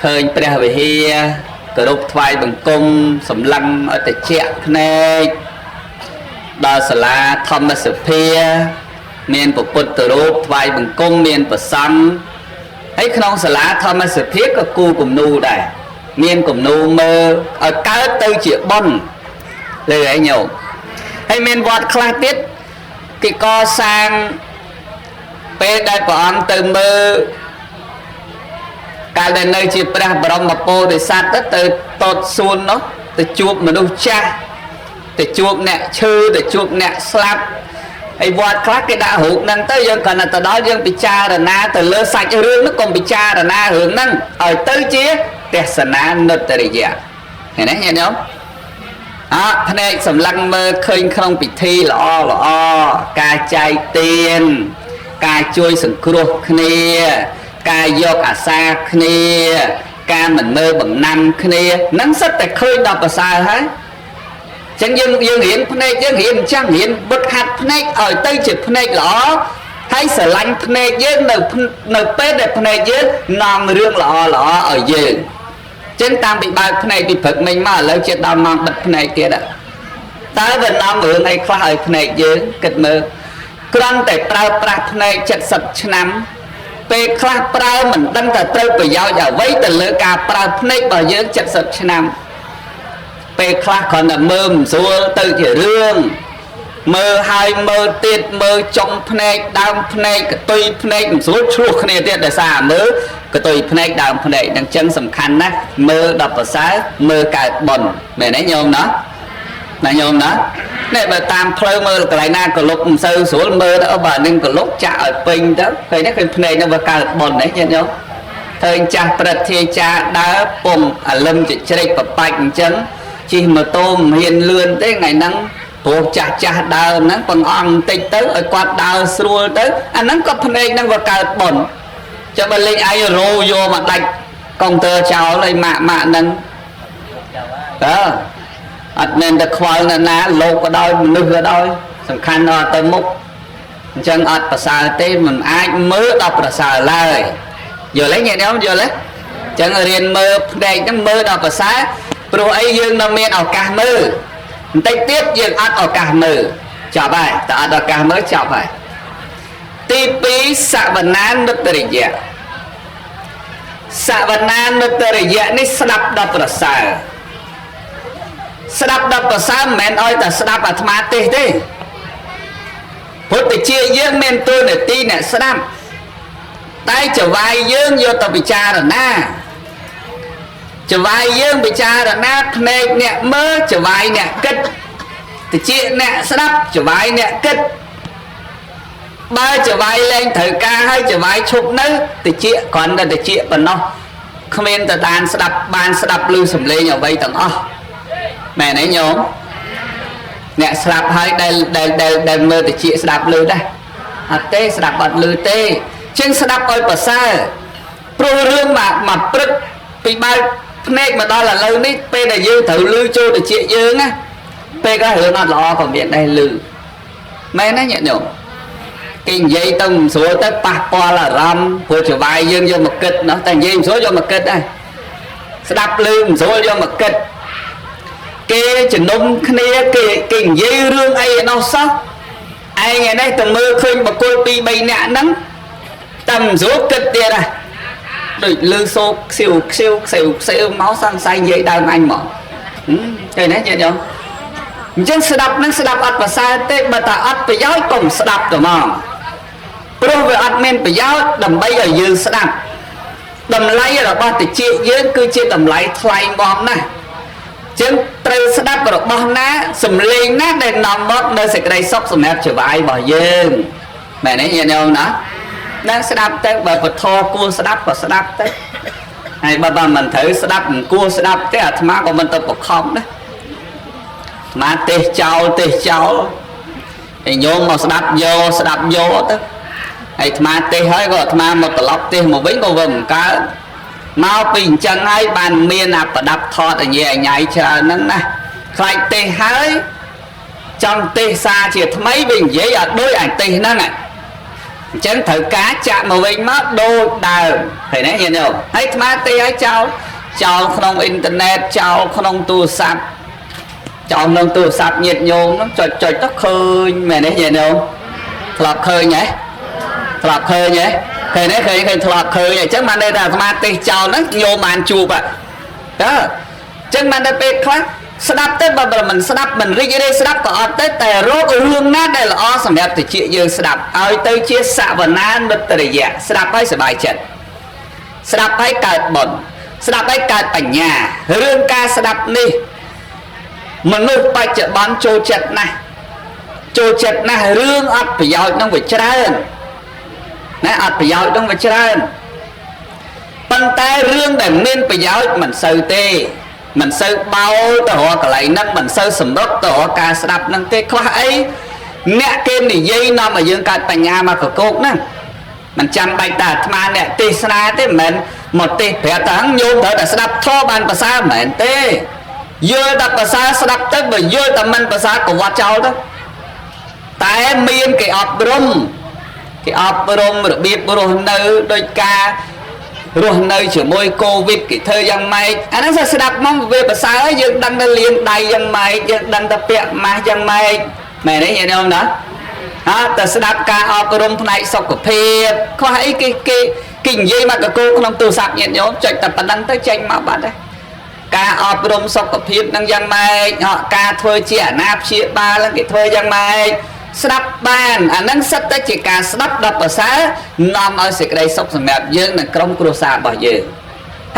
Speaker 3: ឃើញព្រះវិហារគោរពថ្វាយបង្គំសម្លឹងឲ្យតិចភ្នែកដល់សាលាធម្មសភាមានពុទ្ធរូបថ្វាយបង្គំមានប្រសង់ហើយក្នុងសាលាធម្មសភាក៏គូគំនូដែរមានគំនូមើលឲ្យកើតទៅជាបុណ្យលើឯងញោមហើយមានវត្តខ្លះទៀតគេកសាងពេលដែលព្រះអង្គទៅមើលកាលដែលនៅជាព្រះបរមពោធិសត្វទៅតតសួននោះទៅជួបមនុស្សចាស់ទៅជួបអ្នកឈឺទៅជួបអ្នកស្លាប់ហើយវត្តខ្លះគេដាក់រូបហ្នឹងទៅយើងគ្រាន់តែទៅដល់យើងពិចារណាទៅលើសាច់រឿងនោះកុំពិចារណារឿងហ្នឹងឲ្យទៅជាទេសនានុត្តរិយៈឃើញទេញាតិញោមភ្នែកសម្លឹងមើលឃើញក្នុងពិធីល្អការចែកទានការជួយសង្គ្រោះគ្នាការយកអាសាគ្នាការមិនមើលបង្ណាំគ្នានឹងសិតតែឃើញដល់ប្រសើរហើយចឹងយើងរៀនភ្នែកយើងរៀនអញ្ចឹងរៀនបឹកហាត់ភ្នែកឲ្យទៅជាភ្នែកល្អហើយស្រឡាញ់ភ្នែកយើងនៅពេលដែលភ្នែកយើងនាំរឿងល្អឲ្យយើងចឹងតាមពីបើកភ្នែកពីព្រឹកមិញមកឥឡូវជិតដល់ម៉ោងបិទភ្នែកទៀតតើវានាំរឿងអីខ្លះឲ្យភ្នែកយើងគិតមើលគ្រាន់តែប្រើប្រាស់ភ្នែក70ឆ្នាំពេលខ្លះប្រើមិនដឹងថាត្រូវប្រយោជន៍អ្វីទៅលើការប្រើភ្នែករបស់យើង70ឆ្នាំពេលខ្លះគ្រាន់តែមើលមិនស្រួលទៅជារឿង mơ hai mơ tiết mơ trong phèn đam phèn cái tôi phèn số chuột này tiết để xa mơ cái tôi phèn đam phèn đang chân sầm khăn á mơ đập vào sáng mơ cài bẩn mẹ nấy nhôm đó là nhôm đó này mà tam phơi mơ cái này na cái lúc sơ số mơ đó bà nên cái lúc chạ ở pin đó cái này cái phèn nó vào cài bẩn đấy chứ nhôm thời cha bật thì cha đã bùng lâm chỉ chơi và bạch chân chỉ mà tôm hiền lươn tới ngày nắng bộ chả chả đào nắng bằng on tịch tới ở quạt đào xua tới anh nắng có phần đây năng vào cài bẩn cho bên lên ai rô vô mặt đạch công tơ chào lên mạ nâng đó nên được khoai là ná lột ở đôi nước ở đôi sẵn khăn nó tới múc chân ọt và xà tê mình ai mới đọc là xà lời giờ lấy nghe đâu giờ lấy chẳng ở riêng mơ đây nó mơ đọc và xá rồi ấy dương nó miền ở cả mơ tay tiếp dương ăn ở cả mơ chào bài ta ăn ở cả mơ chào bài tipi xạ vật nan nước tây dạ xạ vật nan nước tây dạ ní sập đập và xà sập đập và xá mẹ ơi ta sập ở thma tê thế phút để chia dương men tôi để tin nè sập tay trở vai dương vô tập bị cha rồi na trở vai dương bị cha rồi na này nè mơ trở vai nè cất thì chị nè sẽ đắp trở vai nè cất ba trở vai lên thời ca hay trở vai chụp nữa thì chị còn là để chị phần nó không nên ta đàn sẽ đập ban sẽ đập lưu sầm lên nhỏ bay tầng mẹ nấy nhóm nè sẽ đập hay đây mơ thì chị sẽ đập lưu đây tê sẽ đập bật lưu tê chân sẽ đắp ơi bà xa pro rương mà prức vì ba phép mà đó là lâu nít p là dư thử lưu cho để chị dương á p có hiểu nó lo còn viện đây lư mấy nó nhận nhộn kinh dây tông số tới bạc qua là răm vừa trở vai dương vô một kịch nó thành dây số vô một kịch đây sẽ đắp lư số vô một kịch kê chỉ nông kia kinh dây rương ai nó sóc ai ngày nay tầm mơ khơi mà cô pi bay nạ nắng tầm số kịch tiền này đôi lư xô siêu máu xanh xanh vậy đau anh mà cái này chưa nhở chân sẽ đập nó sẽ đập ắt và sai tê bà ta ắt phải giáo cùng sẽ đập rồi mà pro về ắt men phải giáo đầm bay ở dương sẽ đập đầm lấy là ba thì chia dưới cứ chia đầm lấy thay bom này chân từ sẽ đập vào bom ná sầm lên nát đèn nòng bóp nơi sẽ đây sóc sầm nét trở vai bỏ dương mẹ nói nghe nhau đó nó sẽ đáp tới bà vật thô cua sẽ đáp và sẽ đáp tới hay bà mình thử sẽ đáp cua sẽ đáp tới má của mình tập bậc không đó má tê cháu thì nhôm mà sẽ đáp vô tới hay má tê hơi gọi má một tờ lọc tê một bánh cô vừng cá mau bình chân hay bàn miên và đáp thọ ở nhẹ nhảy chờ nâng này khai tê hơi trong tê xa chỉ mấy bình dễ ở đôi ảnh tê nâng này chân thử cá chạm mà mình mất đôi đào phải nói nhìn không hết má tê ấy cháu không internet cháu không tu sạp cháu không tu sạp nhiệt nhôm nó trời tóc khơi mẹ nói nhìn không lọt khơi nhé khơi đấy khơi lọt khơi nhỉ chắc mà đây là má tê cháu nó nhôm màn chụp ạ đó chân mà đây bê khác sẽ đáp tới bà mình sẽ đáp mình riêng đây sẽ đáp có tới tè rốt hương nát đây là o sầm đẹp thì chị dương sẽ đáp ơi tới chia xạ và nan bất tề dạ sẽ đáp hay sẽ bài trận sẽ đáp hay cài bẩn sẽ đáp hay cài bảnh nhà hương ca sẽ đáp đi mình nuôi bài trận bán trôi trận này hương ắt phải giỏi trong việc chơi nè ắt phải giỏi trong việc chơi bàn tay hương để nên phải giỏi mình sờ tê mình sơ bao tờ họ cả lại nâng mình sơ sầm đất tờ họ ca sập nâng tê khoa ấy mẹ kênh này dây nó mà dương cài bành nhà mà có cột nè mình chăm bạch ta mà nè tê xa tê mình một tê phải thắng nhôm thở đã sập thô bàn bà xa mệnh tê dưa đập bà xa sập tức bởi dưa tầm mình bà xa của hoa cháu đó tại miên cái ọp rung rồi biết rồi nơi đôi ca rồi nơi chữa môi Covid cái thời gian mai anh nó sẽ đập mong về bà xã dương đăng liên đầy dân mai dương đăng tập biệt mà dân mai mẹ đấy hiểu không đó ta sẽ đập ca ở rung này sau của phê có hãy cái kinh dây mà cả cô không tu sạp nhận nhớ chạy tập đăng tới tranh mà bạn đấy ការអប់រំសុខភាពនឹងយ៉ាងម៉េចការធ្វើជាអាណាព្យាបាលគេធ្វើយ៉ាងម៉េចស្ដាប់បានអានឹងសិតតែជាការស្ដាប់ដល់ប្រសើរនាំឲ្យសេចក្តីសុខសម្រាប់យើងនិងក្រុមគ្រួសាររបស់យើង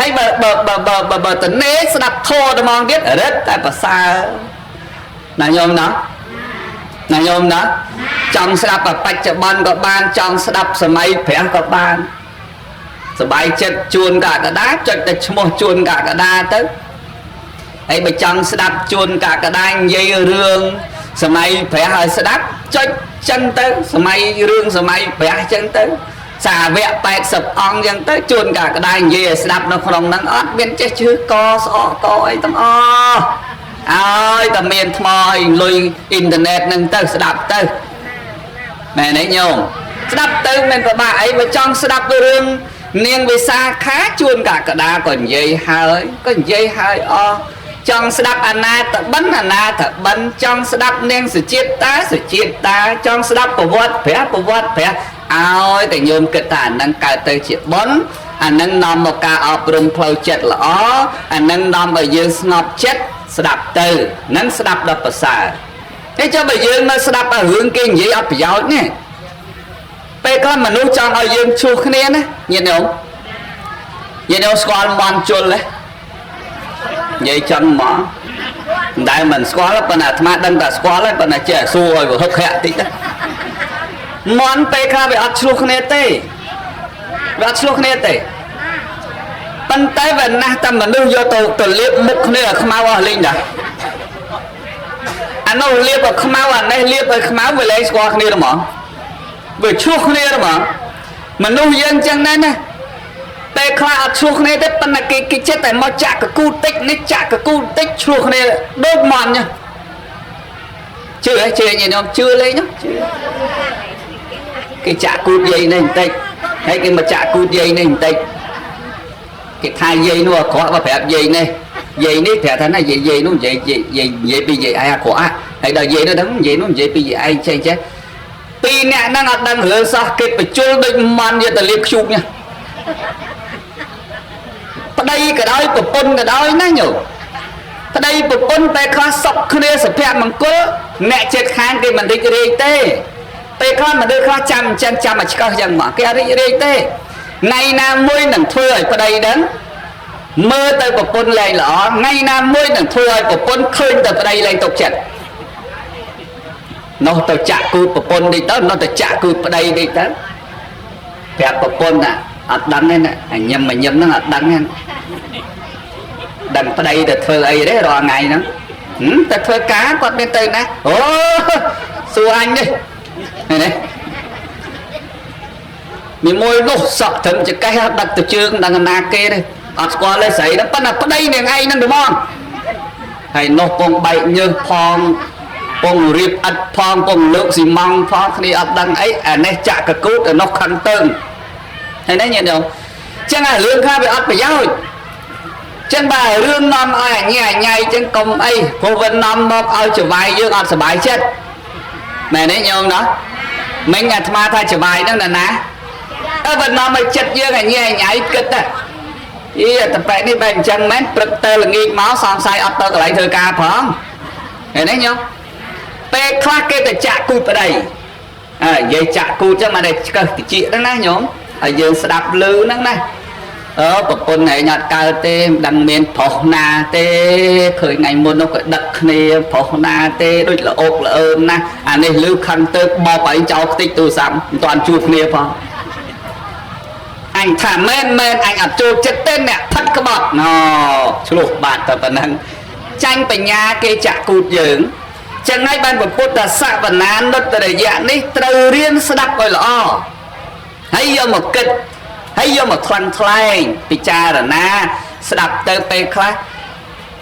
Speaker 3: ហើយបើតនេស្ដាប់ធម៌ត្មងទៀតរឹតតែប្រសើរណាញោមណាចង់ស្ដាប់បច្ចុប្បន្នក៏បានចង់ស្ដាប់សម័យព្រះក៏បានសบายចិត្តជួនកកដាចុចតែឈ្មោះជួនកកដាទៅហើយបើចង់ស្ដាប់ជួនកកដានិយាយរឿងសម័យព្រះឲ្យស្ដាប់ចុចចឹងទៅសម័យរឿងសម័យព្រះចឹងទៅសាវក80អង្គចឹងទៅជួនកកដានិយាយឲ្យស្ដាប់នៅក្នុងហ្នឹងអត់មានចេះជឿកស្អកកអីទាំងអស់ឲ្យតែមានថ្មឲ្យលុយអ៊ីនធឺណិតហ្នឹងទៅស្ដាប់ទៅមែនទេញោមស្ដាប់ទៅមិនពិបាកអីបើចង់ស្ដាប់រឿងនាងវិសាខាជួនកកដាក៏និយាយហើយចង់ស្ដាប់អនាថបិណ្ឌចង់ស្ដាប់នាងសុជាតិតាចង់ស្ដាប់ប្រវត្តិព្រះឲ្យតែញោមគិតថាអានឹងកើតទៅជាបុណ្យអានឹងនាំមកការអប់រំផ្លូវចិត្តល្អអានឹងនាំឲ្យយើងស្ងប់ចិត្តស្ដាប់ទៅនឹងស្ដាប់ដល់ប្រសើរហើយចុះបើយើងនៅស្ដាប់រឿងគេនិយាយអត់ប្រយោជន៍ទេពេលខ្លះមនុស្សចង់ឲ្យយើងឈ្លោះគ្នាណាញាតិញោមស្គាល់មន់ជុលទេនិយាយចឹងមកមិនដែលមិនស្គាល់ប៉ុន្តែអាត្មាដឹងតែស្គាល់ហើយប៉ុន្តែចេះសួរឲ្យវហឹកខៈតិចមន់ពេលខ្លះវាអត់ឈ្លោះគ្នាទេប៉ុន្តែវាណាស់តែមនុស្សយកទៅលាបមុខគ្នាឲ្យខ្មៅអស់លេងដែរអានោះលាបឲ្យខ្មៅអានេះលាបឲ្យខ្មៅវាលែងស្គាល់គ្នាទេហ្មងវាឈ្លោះគ្នាទេហ្មងមនុស្សយើងចឹងដែរណាតែខ្លះអត់ឈ្លោះគ្នាទេប៉ុន្តែគេចិត្តតែមកចាក់កគូតិចនេះចាក់កគូតិចឈ្លោះគ្នាដូចមន់ជឿញញោមជឿលេងគេចាក់គូតយាយនេះបន្តិចហើយគេមកចាក់គូតយាយនេះបន្តិចគេថាយាយនោះអាក្រក់បើប្រាប់យាយនេះប្រាប់ថាណាយាយនោះនិយាយពីយាយឯងអាក្រក់ហើយដល់យាយនោះដឹងយាយនោះនិយាយពីយាយឯងចេះពីរអ្នកហ្នឹងអត់ដឹងរឿងសោះគេបញ្ជុលដូចមន់យកទៅលាបខ្ជូកនេះប្តីក៏ដោយប្រពន្ធក៏ដោយណាញោមប្តីប្រពន្ធតែខ្លះសុកគ្នាសុភមង្គលអ្នកចិត្តខាងគេមិនរីករាយទេពេលខ្លះមនុស្សខ្លះចាំអញ្ចឹងចាំឲ្យឆ្កឹះអញ្ចឹងមកគេអត់រីករាយទេថ្ងៃណាមួយនឹងធ្វើឲ្យប្តីដឹងមើលទៅប្រពន្ធលែងល្អថ្ងៃណាមួយនឹងធ្វើឲ្យប្រពន្ធឃើញតែប្តីលែងទុកចិត្តនោះទៅចាក់គូតប្រពន្ធនេះទៅនោះទៅចាក់គូតប្តីនេះទៅប្រាប់ប្រពន្ធណាអត់ដឹងទេណាញឹមហ្នឹងអត់ដឹងទេដឹងប្តីទៅធ្វើអីទេរាល់ថ្ងៃហ្នឹងទៅធ្វើការគាត់មានទៅណាអូសួរអញនេះឃើញទេមានមួយនោះសក់ត្រឹមចកេះដឹកទៅជើងដឹងណាគេទេអត់ស្គាល់ទេស្រីហ្នឹងប៉ុន្តែប្តីនាងឯងហ្នឹងទៅមកហើយនោះពងបែកញើសផងពងរៀបអិតផងពងលើកស៊ីម៉ង់ផងគ្នាអត់ដឹងអីអានេះចាក់កកូតអានោះខឹងទៅហើយនេះញាតិញោមចឹងអារឿងខ្លះវាអត់ប្រយោជន៍ចឹងបើរឿងនាំឲ្យអញ៉ៃចឹងកុំអីព្រោះវានាំមកឲ្យច្បាយយើងអត់សុបាយចិត្តមែនទេញោមណាមិញអាត្មាថាច្បាយហ្នឹងណាវានាំឲ្យចិត្តយើងអញ៉ៃគិតតែអីតែបែបនេះបែបអញ្ចឹងមែនព្រឹកទៅល្ងាចមកសង្ស័យអត់ទៅកន្លែងធ្វើការផងឃើញទេញោមពេលខ្លះគេទៅចាក់គូប្តីនិយាយចាក់គូចឹងមកតែឆ្កឹះតិចហ្នឹងណាញោមហើយយើងស្ដាប់ឮហ្នឹងណាប្រពន្ធឯងអត់កើតទេមិនដឹងមានប្រុសណាទេឃើញថ្ងៃមុននោះក៏ដឹកគ្នាប្រុសណាទេដូចល្អកល្អើមណាស់អានេះឮខឹងទៅបបឯងចោលខ្ទេចទូរស័ព្ទមិនទាន់ជួបគ្នាផងអញថាមែនអញអត់ចូលចិត្តទេអ្នកផិតក្បត់ណឆ្លោះបាត់តែប៉ុណ្ណឹងចាញ់បញ្ញាគេចាក់គូតយើងចឹងហើយបានពុទ្ធសវនានុត្តរយៈនេះត្រូវរៀនស្ដាប់ឲ្យល្អហើយយកមកគិតហើយយកមកថ្លឹងថ្លែងពិចារណាស្ដាប់ទៅពេលខ្លះ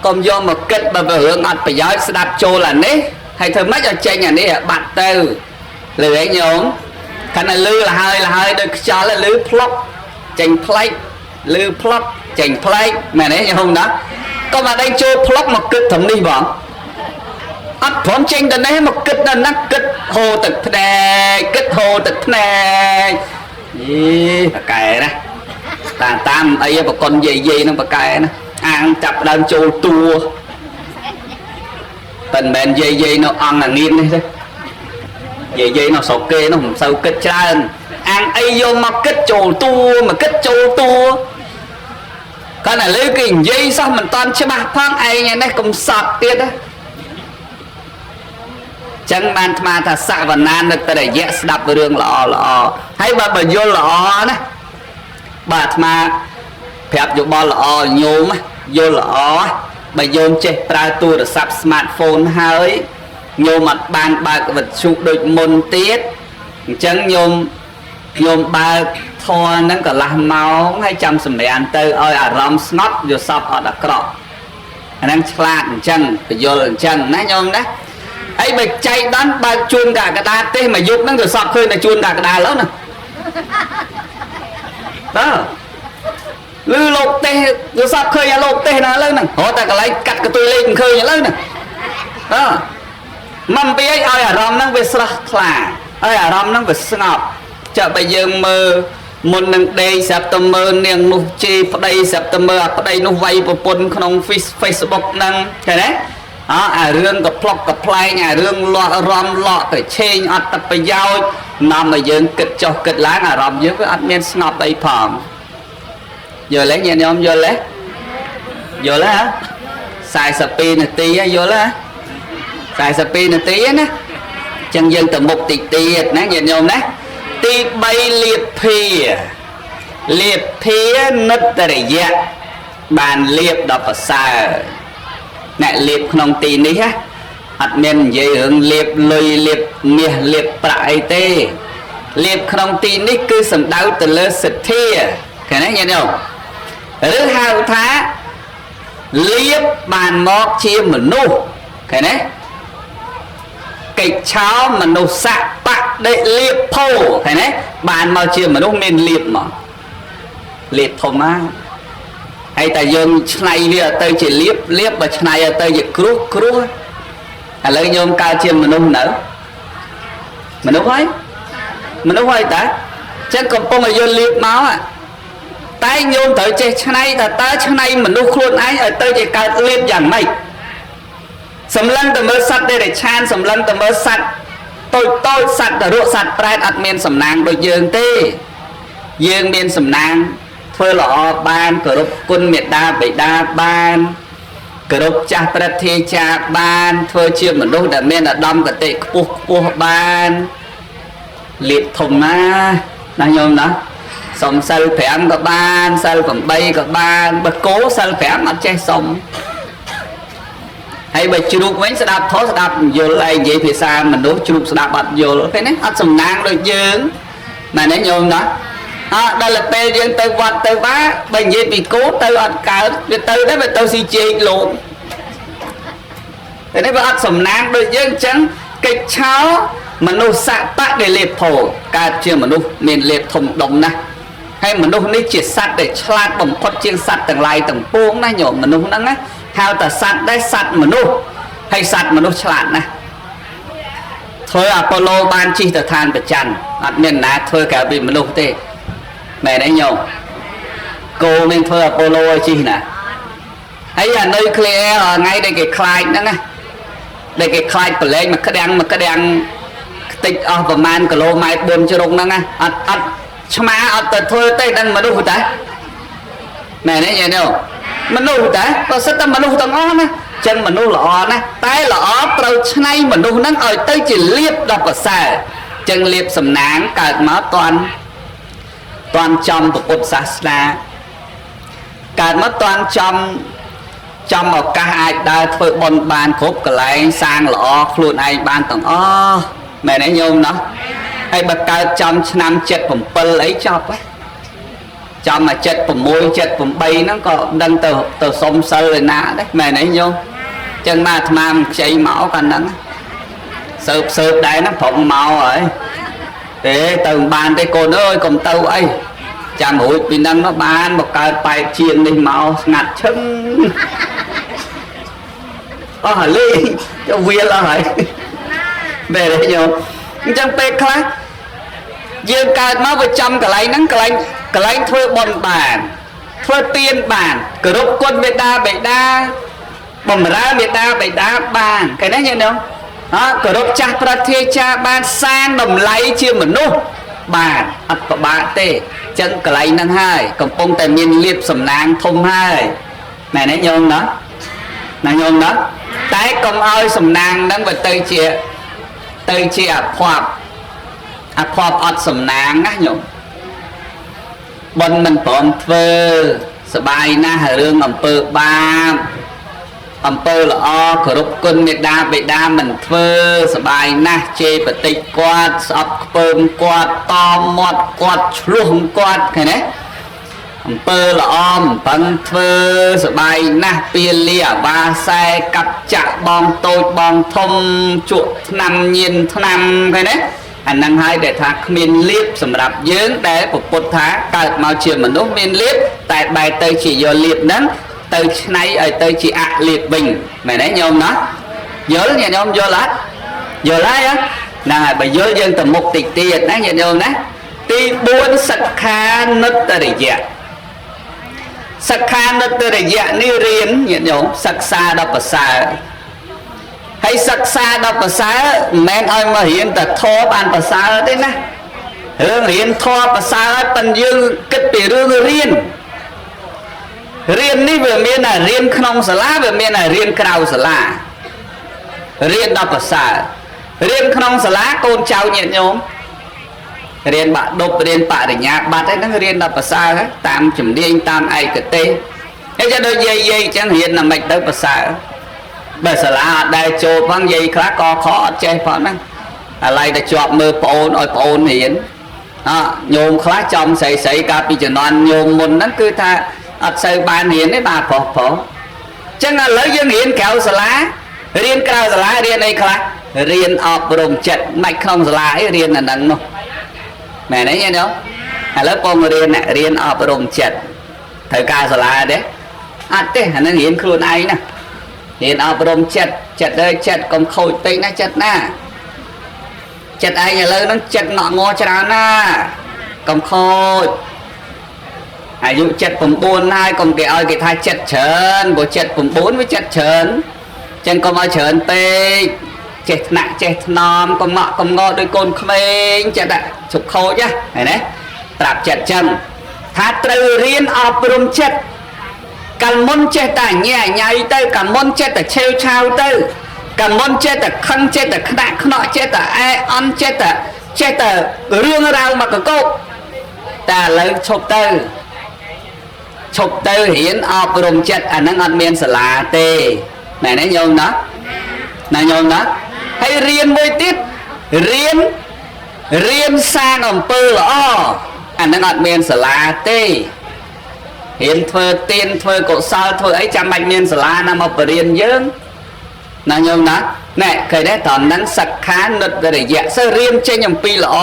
Speaker 3: កុំយកមកគិតបើរឿងអត់ប្រយោជន៍ស្ដាប់ចូលអានេះហើយធ្វើម៉េចឲ្យចេញអានេះបាត់ទៅលឺឯងញោមកាន់តែលឺលហើយដូចខ្យល់លឺផ្លុកចេញផ្លេចលឺផ្លុកចេញផ្លេចមែនទេញោមណាកុំឲ្យដេញចូលផ្លុកមកគិតត្រឹមនេះបងអត់ព្រមចេញទៅនេះមកគិតដល់ណាគិតហូរទឹកភ្នែកគិតហូរទឹកភ្នែកបកែណាតាមអីប្រកុនយាយហ្នឹងបកែណា ăn chập đang trôi tua tình mền dây nó ăn là nghiêng đấy dây nó sọc kê nó không sao kết trơn ăn ấy vô mà kết trôi tua mà kết trôi tua cái này lấy cái dây sao mình toàn chứ bạc phong ai nghe này cũng sọt tiết á chẳng ban mà ta xạ và nan được ta để dễ đập vào đường lọ hay bà vô lọ đó bà mà phép vô bò lọ nhôm vô lọ bà vô chết ra tôi được sắp smartphone hơi nhôm mặt bàn bà vật chụp được môn tiết chẳng nhôm bà thua nó cả làm máu hay chăm sầm ăn tư ơi rom snot vô sập ở đặc cọ anh chlan chân vô chân nãy nhôm đó ấy bà chạy đón bà chuôn cả cái đá tê mà dục nó rồi sọt khơi là chuôn cả cái đá lớn nè đó lư lột tê rồi sọt khơi lột tê nó lớn nè họ ta cái lấy cắt cái tôi lên khơi nó lớn nè đó mầm bia ơi rom nó về sọt là ơi rom nó về ngọc chợ bây giờ mơ một nâng đây sắp tầm mơ niềng nụ chê đây sắp tầm mơ đây nó vay vào pôn không Facebook nâng cái đấy rương gặp plok gặp play nhà rương lọ rom lọ phải chênh ọt tập bây giao nằm ở dương kịch cho kịch lá rom dưới cái admin ngọt đây phòng giờ lấy nhà nhóm vô lấy hả xài spi này tí vô lấy hả xài spi này tí á chân dân từ một tỷ tiệt nè nhà nhóm đấy tí bay liệt phìa nứt tại dạ bàn liệt đọc ở xa nè liệt không tin đi ha admin dây hướng liệt lùi liệt miệt liệt lại tê liệt không tin đi cứ sầm đau từ lơ sệt thia cái này nghe không thứ hai thá liệt bàn mọc chia mà nu cái này cái cháu mà nu sạc bạc để liệt phô cái này bàn mọc chia mà nu men liệt mà liệt phô má hay ta dân này bây giờ tôi chỉ liếp và này tôi chỉ cruốt lấy nhôm cao chiêm mình không nở mình đâu phải ta chắc còn không phải dân liếp máu à tay nhôm tới chơi này là ta này mình đâu luôn ấy ở tôi chỉ cao liếp dạng mày sầm lân từ mơ sạch đây để chan sầm lân từ mơ sạch tôi sạch là độ sạch pride admin sầm nàng đôi dương tê dương bên sầm nàng phơi lọ ban cờ rốt quân miệt đa bị đa ban cờ rốt chaประเทศ cha ban phơi chiêm mình đâu đã men là đâm cả tệ cua ban liệt thùng na đang nhôm đó sống sal phèm cả ban sal còn bay cả ban bật cố sal phèm mặt che sống hay bật chụp mấy sẽ đạp thó sẽ đạp vô lại vậy thì sao mình đố chụp sẽ đạp bật vô cái này ăn sầm nang được dương mà nãy nhôm đó đây là pe dân từ vật từ bá bệnh viện bị cố từ ăn cả từ đấy mà tôi xì chê luôn thế đấy mà ăn sầm nang đôi dân trắng cái cháu mà nô sạc bác để liệt phổ cả chưa mà nô nên liệt thùng đồng nè hay mà nô nên chỉ sạch để chlat bồng quất chiên sạch tầng lại tầng buông này nhổ mà nô năng á hao ta sạch đấy sạch mà nô hay sạch mà nô chlat nè thôi Apollo ban chi ta than bật chăn miền nát thôi cả bị mà nô tê mẹ đấy nhung cô nên thôi Apollo chi nè ấy là nơi clear ở ngay đây cái Clyde đó nè đây cái Clyde của lên mà cái đèn tích ở và man cái lô mai buồn cho đông đó nè chma ở thôi tây đang mà đâu phải mẹ đấy nhỉ đâu mà đâu phải có rất tâm mà đâu tao ngon nè chân mà đâu lọ nè tay lọ tao nay mà đâu nắng ở tây chỉ liệp đập vào xa chân liệp sầm náng cả máu toàn trong của Phật giáo là cả mất toàn trong một cái ai đã thôi bồn bàn khốp cái lại sang lọ luôn ai ban tầng mẹ nãy nhôm đó hay bật cao trong năm chết phẩm pơ lấy chọc ấy trong mà chết phẩm môi chết phẩm bay nó có đăng từ sông sơ rồi nã đấy mẹ nãy nhôm chân ma tham cháy máu còn nắng sợp đấy nó phộng màu rồi để từng bàn đây cô ơi cùng tâu ấy chàng mũi vì năng nó bán một cái bài chiên đi màu ngặt chân hả ly cho viên là hỏi về đây nhiều chẳng bê khác dương cao nó với trăm cái lấy nắng cái lấy thôi bồn bàn ធ្វើទៀនបានគោរពគុណមេត្តាបិតាបំរើមេត្តាបិតាបានឃើញទេញាតិញោមគោរពចាស់ប្រធាចាបានសាងតម្លៃជាមនុស្សបានអត់ពិបាកទេចឹងកន្លែងហ្នឹងហើយកំពុងតែមានលៀបសំណាងធំហើយណែនេះញោមណាណាញោមណាតែកុំឲ្យសំណាងហ្នឹងវាទៅជាអភ័ព្វអត់សំណាងណាញោមបនមិនព្រមធ្វើសបាយណាស់រឿងអំពើបាបអំពើល្អគោរពគុណមេត្តាបិតាមិនធ្វើសបាយណាស់ជេរបតិចគាត់ស្អប់ខ្ពើមគាត់តមាត់គាត់ឆ្លោះគាត់ឃើញទេអំពើល្អមិនបឹងធ្វើសបាយណាស់ពាលាអាបាសែកាប់ចាក់បងតូចបងធំជក់ឆ្នាំញៀនឆ្នាំឃើញទេអាហ្នឹងហើយដែលថាគ្មានលៀបសម្រាប់យើងដែលពុទ្ធថាកើតមកជាមនុស្សមានលៀបតែបែរទៅជាយកលៀបហ្នឹងទៅឆ្នៃឲ្យទៅជាអលៀបវិញមែនទេញោមណាយល់ញាតិញោមយល់អត់យល់ហើយហ្នឹងហើយបើយល់យើងទៅមុខតិចទៀតណាញាតិញោមណាទី4សិក្ខានុត្តរិយៈសិក្ខានុត្តរិយៈនេះរៀនញាតិញោមសិក្សាដល់ប្រសើរហើយសិក្សាដល់ប្រសើរមិនមែនឲ្យមករៀនតែធម៌បានប្រសើរទេណារឿងរៀនធម៌ប្រសើរប៉ុន្តែយើងគិតពីរឿងរៀននេះវាមានតែរៀនក្នុងសាលាវាមានតែរៀនក្រៅសាលារៀនដល់ប្រសើររៀនក្នុងសាលាកូនចៅញាតិញោមរៀនបាក់ដប់រៀនបរិញ្ញាបត្រហ្នឹងរៀនដល់ប្រសើរតាមជំនាញតាមឯកទេសហើយចាំដូចយាយអញ្ចឹងរៀនណាមិនទៅប្រសើរបើសាលាអត់ដែលចូលផងយាយខ្លះកខអត់ចេះផងហ្នឹងឥឡូវតែជាប់មើលប្អូនឲ្យប្អូនរៀនញោមខ្លះចំស្រីកាលពីជំនាន់ញោមមុនហ្នឹងគឺថាអត់សូវបានរៀនទេបាទប្រុសអញ្ចឹងឥឡូវយើងរៀនក្រៅសាលារៀនក្រៅសាលារៀនអីខ្លះរៀនអប់រំចិត្តមិនក្នុងសាលាអីរៀនអាហ្នឹងនោះមែនទេញោមឥឡូវបងរៀនអប់រំចិត្តត្រូវការសាលាទេអត់ទេអាហ្នឹងរៀនខ្លួនឯងណារៀនអប់រំចិត្តចិត្តកុំខូចពេកណាចិត្តណាចិត្តឯងឥឡូវហ្នឹងចិត្តងក់ងច្រើនណាកុំខូចអាយុ79ហើយកុំគេឲ្យគេថាចិត្តច្រើនព្រោះ79វាចិត្តច្រើនចឹងកុំឲ្យច្រើនពេកចេះថ្នាក់ចេះថ្នមកុំងក់កុំងល់ដោយកូនក្មេងចិត្តជប់ខូចហ៎ណាប្រាប់ចិត្តចឹងថាត្រូវរៀនអប់រំចិត្តកាលមុនចេះតែញ៉ែញ៉ៃទៅកាលមុនចេះតែឆេវឆាវទៅកាលមុនចេះតែខឹងចេះតែខ្នាក់ខ្នក់ចេះតែអែអន់ចេះតែរឿងរ៉ាវមកកកតែឥឡូវឈប់ទៅរៀនអប់រំចិត្តអាហ្នឹងអត់មានសាលាទេណែញោមណាញោមណាហើយរៀនមួយទៀតរៀនសាងអំពើល្អអាហ្នឹងអត់មានសាលាទេរៀនធ្វើទានធ្វើកុសលធ្វើអីចាំបាច់មានសាលាណាមកបរៀនយើងណាញោមណាណែឃើញទេតើហ្នឹងសិក្ខានុត្តរិយៈសិស្សរៀនចេញអំពីល្អ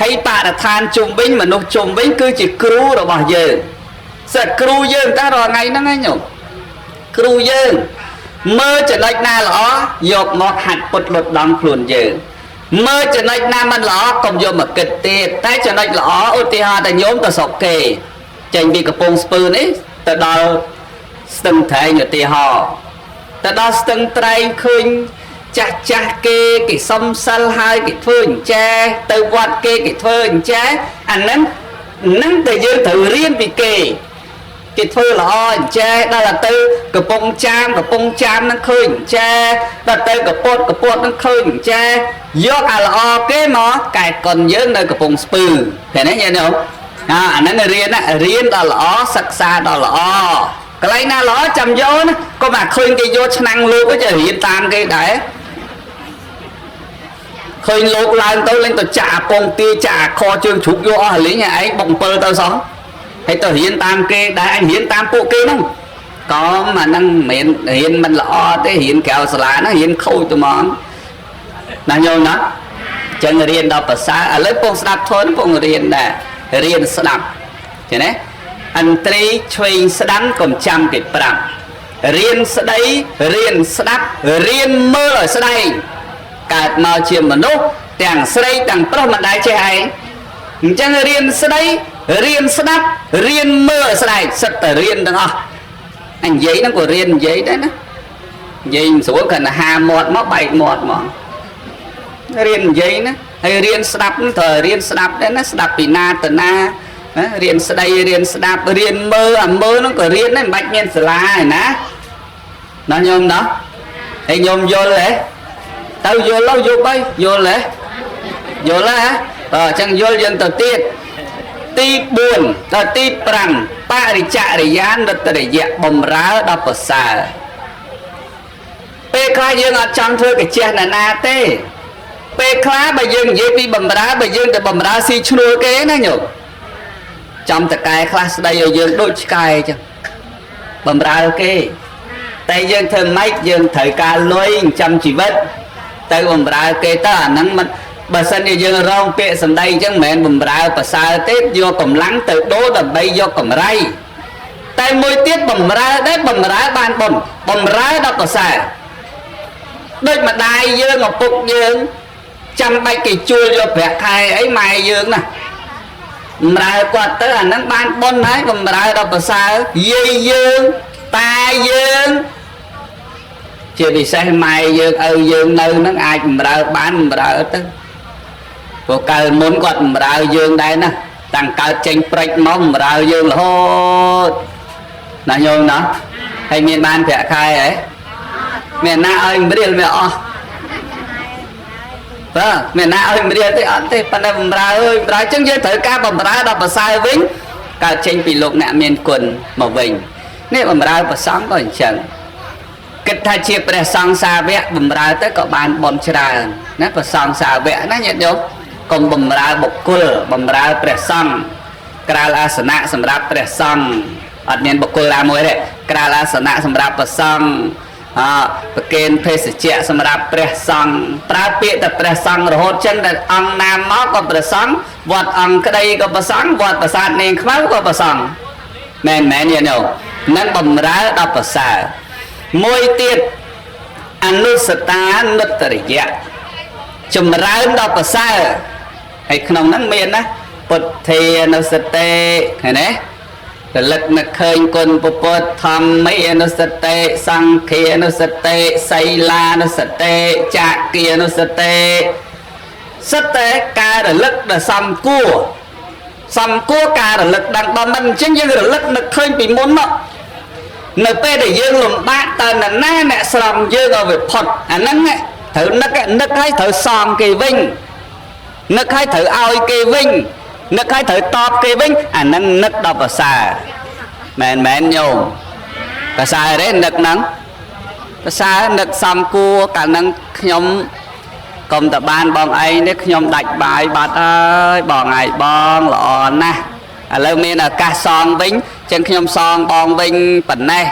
Speaker 3: ហើយបរិស្ថានជុំវិញមនុស្សជុំវិញគឺជាគ្រូរបស់យើងសិស្សគ្រូយើងតែរាល់ថ្ងៃហ្នឹងឯងញោមគ្រូយើងមើលចំណុចណាល្អយកមកហាត់ពុតលុតដំខ្លួនយើងមើលចំណុចណាមិនល្អកុំយកមកគិតទៀតតែចំណុចល្អឧទាហរណ៍តែញោមទៅស្រុកគេចេញពីកំពង់ស្ពឺនេះទៅដល់ស្ទឹងត្រែងឧទាហរណ៍ទៅដល់ស្ទឹងត្រែងឃើញចាស់គេសុំសិលហើយគេធ្វើអញ្ចេះទៅវត្តគេធ្វើអញ្ចេះអាហ្នឹងតែយើងត្រូវរៀនពីគេធ្វើល្អអញ្ចេះដល់ទៅកំពង់ចាមហ្នឹងឃើញអញ្ចេះដល់ទៅកពតហ្នឹងឃើញអញ្ចេះយកអាល្អគេមកកែកុនយើងនៅកំពង់ស្ពឺឃើញទេញោមអាហ្នឹងរៀនដល់ល្អសិក្សាដល់ល្អកន្លែងណាល្អចាំយកណាកុំអាឃើញគេយកឆ្នាំងលោកទៅរៀនតាមគេដែរឃើញលោកឡើងទៅលេងទៅចាក់អាពងទាចាក់អាខជើងជ្រូកយកអស់លេងឯងបុក7ទៅសោះហើយទៅរៀនតាមគេដែរអញរៀនតាមពួកគេហ្នឹងក៏អាហ្នឹងមិនរៀនមិនល្អទេរៀនក្រៅសាលាហ្នឹងរៀនខូចទៅហ្មងណាញោមណាចឹងរៀនដល់ប្រសើរឥឡូវពងស្ដាប់ធនពងរៀនដែររៀនស្ដាប់ឃើញទេអន្ត្រីឆ្វេងស្ដាំកុំចាំគេប្រាប់រៀនស្ដីរៀនស្ដាប់រៀនមើលឲ្យស្ដែងកើតមកជាមនុស្សទាំងស្រីទាំងប្រុសមិនដែលចេះឯងអញ្ចឹងរៀនស្ដី riêng snap riêng mơ sai sật tờ riêng đừng anh giấy nó của riêng giấy đấy nó giấy số cần là hà một móc bảy một mà riêng giấy nó hay riêng snap tờ riêng snap đấy nó snap bị na tờ na riêng đây riêng snap riêng mơ nó của riêng đấy bạch miên sla này ná nó nhôm đó hay nhôm vô lẽ tao vô lâu vô bay vô lẽ vô lá chẳng vô dân tờ tiết ti buồn tờ ti prang pa ri cha ri yan đất tờ dạ bầm rá đập ở xa pe khai dương ở trong thưa cái che là na tê pe khai bà dương dễ đi bầm rá bà dương tờ bầm rá si chua kế nó nhục trong tờ cái class đây ở dương đôi cái chứ bầm rá ok tay dương thơm mấy dương thời ca lôi trăm chỉ vết tay bầm rá ok ta nắng mình bà sân thì dương rong pệ sân đây chẳng mẹn bầm rá bà xa tết vô cầm lắng tự đố đầm bay vô cầm ray tay môi tiết bầm rá đấy bầm rá ban bầm rá đó bà xa đôi mà đai dương ngọc phục dương trăm bay kỳ chua vô vẹt khai ấy mai dương nè bầm rá quạt tới là nắng ban bôn ấy bầm rá đó bà xa dây dương ta dương chưa bị xe mai dương dương nơi nó ai bầm rá bán bầm rá tới cô cờ muốn quạt rào dương đây nè tăng cờ tranh prech mong rào dương là hô là nhôm đó hay miền ban phải khai ấy miền na ơi mới đi mẹ miền na ơi mới đi thì ăn thì phần này rào ơi rào chân dưới thử ca bầm rào đập vào sai vĩnh cờ tranh bị lục nạ miền quần màu vinh nếu bầm rào vào sáng còn chẳng kết thay chia bè sang xa vẽ bầm rào tới có bàn bom trà nó vào sang xa vẽ nó nhận được còn bầm rào bọc cùl bầm rào bè sang kral asana sầm rạp bè sang ở miền bọc cùl là mồi đấy kral asana sầm rạp bè sang kênh phê sẻ sầm rạp bè sang pra pệ tập bè sang rồi hốt chân là ăn nam máu có bè sang vọt ăn cái đây có bè sang vọt bè sang nên khám có bè sang men như nhau nên bầm rào đọc bè sang môi tiết anusata nuttariya chùm ráo đọc bè sang hay không nắng miền á bột thì nó sẽ tê này nè lực nó khơi quân bột tham mấy nó sẽ tê sang kia nó sẽ tê say la nó sẽ tê chạ kia nó sẽ tê ca là lực là xăm cua ca là lực đang bom mình chính như là lực nó khơi bị muốn nó np để dương lùm bát tên là na nè sầm dương ở về phật nắng thử nấc hay thử sòm kỳ vinh nấc hay thử ao kỳ vinh nấc hay thử top kỳ vinh nâng nấc đọc vào xa mẹn nhiều và xa đấy nấc nắng và xa nấc xăm cua cả nâng nhóm công tập ban bọn ấy nếu nhóm đạch bài bát ơi bọn ngày bọn lọ nè lâu miền là ca son vinh chân nhóm son bọn vinh phần này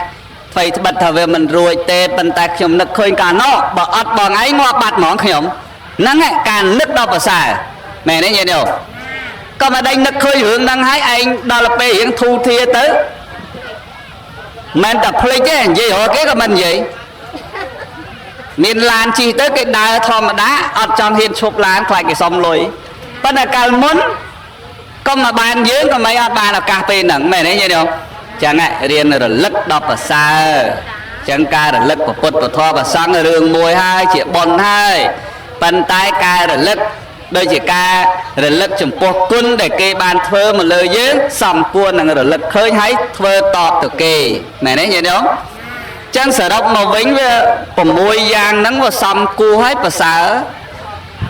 Speaker 3: phải bật thờ về mình ruồi tê bần tạc nhóm nấc khơi cả nó bỏ ớt bọn ấy ngoa bát món nhóm nắng càng nứt đau vào xài mẹ đấy nghe điều còn mà đây nứt khơi hướng đang hái anh đó là bề hiện thu thia tới mình tập play chứ gì họ cái của mình vậy miền lan chỉ tới cái đài thòm mà đá ở trong hiên chụp lan phải cái sông lùi vẫn là càng muốn còn mà bàn dưới còn mấy bàn là cà phê nặng mẹ đấy nghe điều chẳng ngại riêng rồi lất đọc vào xa chẳng ca là lất của phật của thoa và sáng ở đường mùi hai chỉ bồn hai bàn tay ca là lất đôi chỉ ca là lất chùm po quân để kê bàn thơ một lời dưới sầm cua là rồi lất khơi hái thơ tọt từ kê này đấy nhớ đó chẳng sở đọc màu vĩnh với bầm môi giang nắng vào sầm cua hết và xa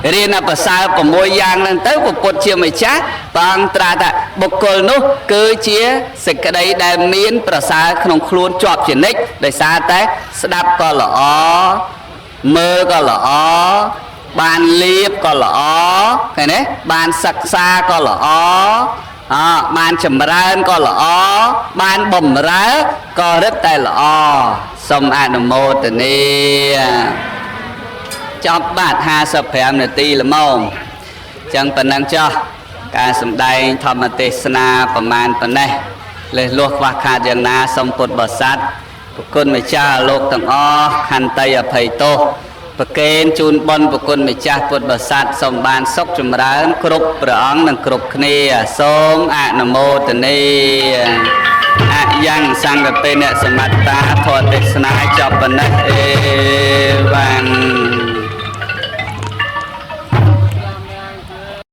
Speaker 3: riêng là bà sao của môi giang lên tới một cột chiều mày chát bằng tra ta bộc cồn nó cơ chia sạch cái đấy đại miến bà sao không luôn chọp chuyển nick để xa tới đạp có lõ mơ có lõ bàn liếp có lõ cái đấy bàn sặc xa có lõ bàn chầm rán có lõ bàn bầm rá có rất tay lõ xong ăn một từ này chọc bát ha sập phèm nửa ti là mông chẳng phần năng cho cả sầm đầy thầm tê naประมาณ phần nàyเลยลวกว่าขาดอย่างนาสมปุตบสัตคุณไม่จ้าโลกตั้งอ้อขันไตอภัยโต ប្រកេនជូនបុណ្យប្រគុណម្ចាស់ពុទ្ធបរិស័ទសូមបានសុខចម្រើនគ្រប់ព្រះអង្គនិងគ្រប់គ្នាសូមអនុមោទនាអយ៉ាងសង្ឃពេនសមត្តាធម៌ទេសនាចប់ប៉ុណ្ណេះអេវ៉ាន់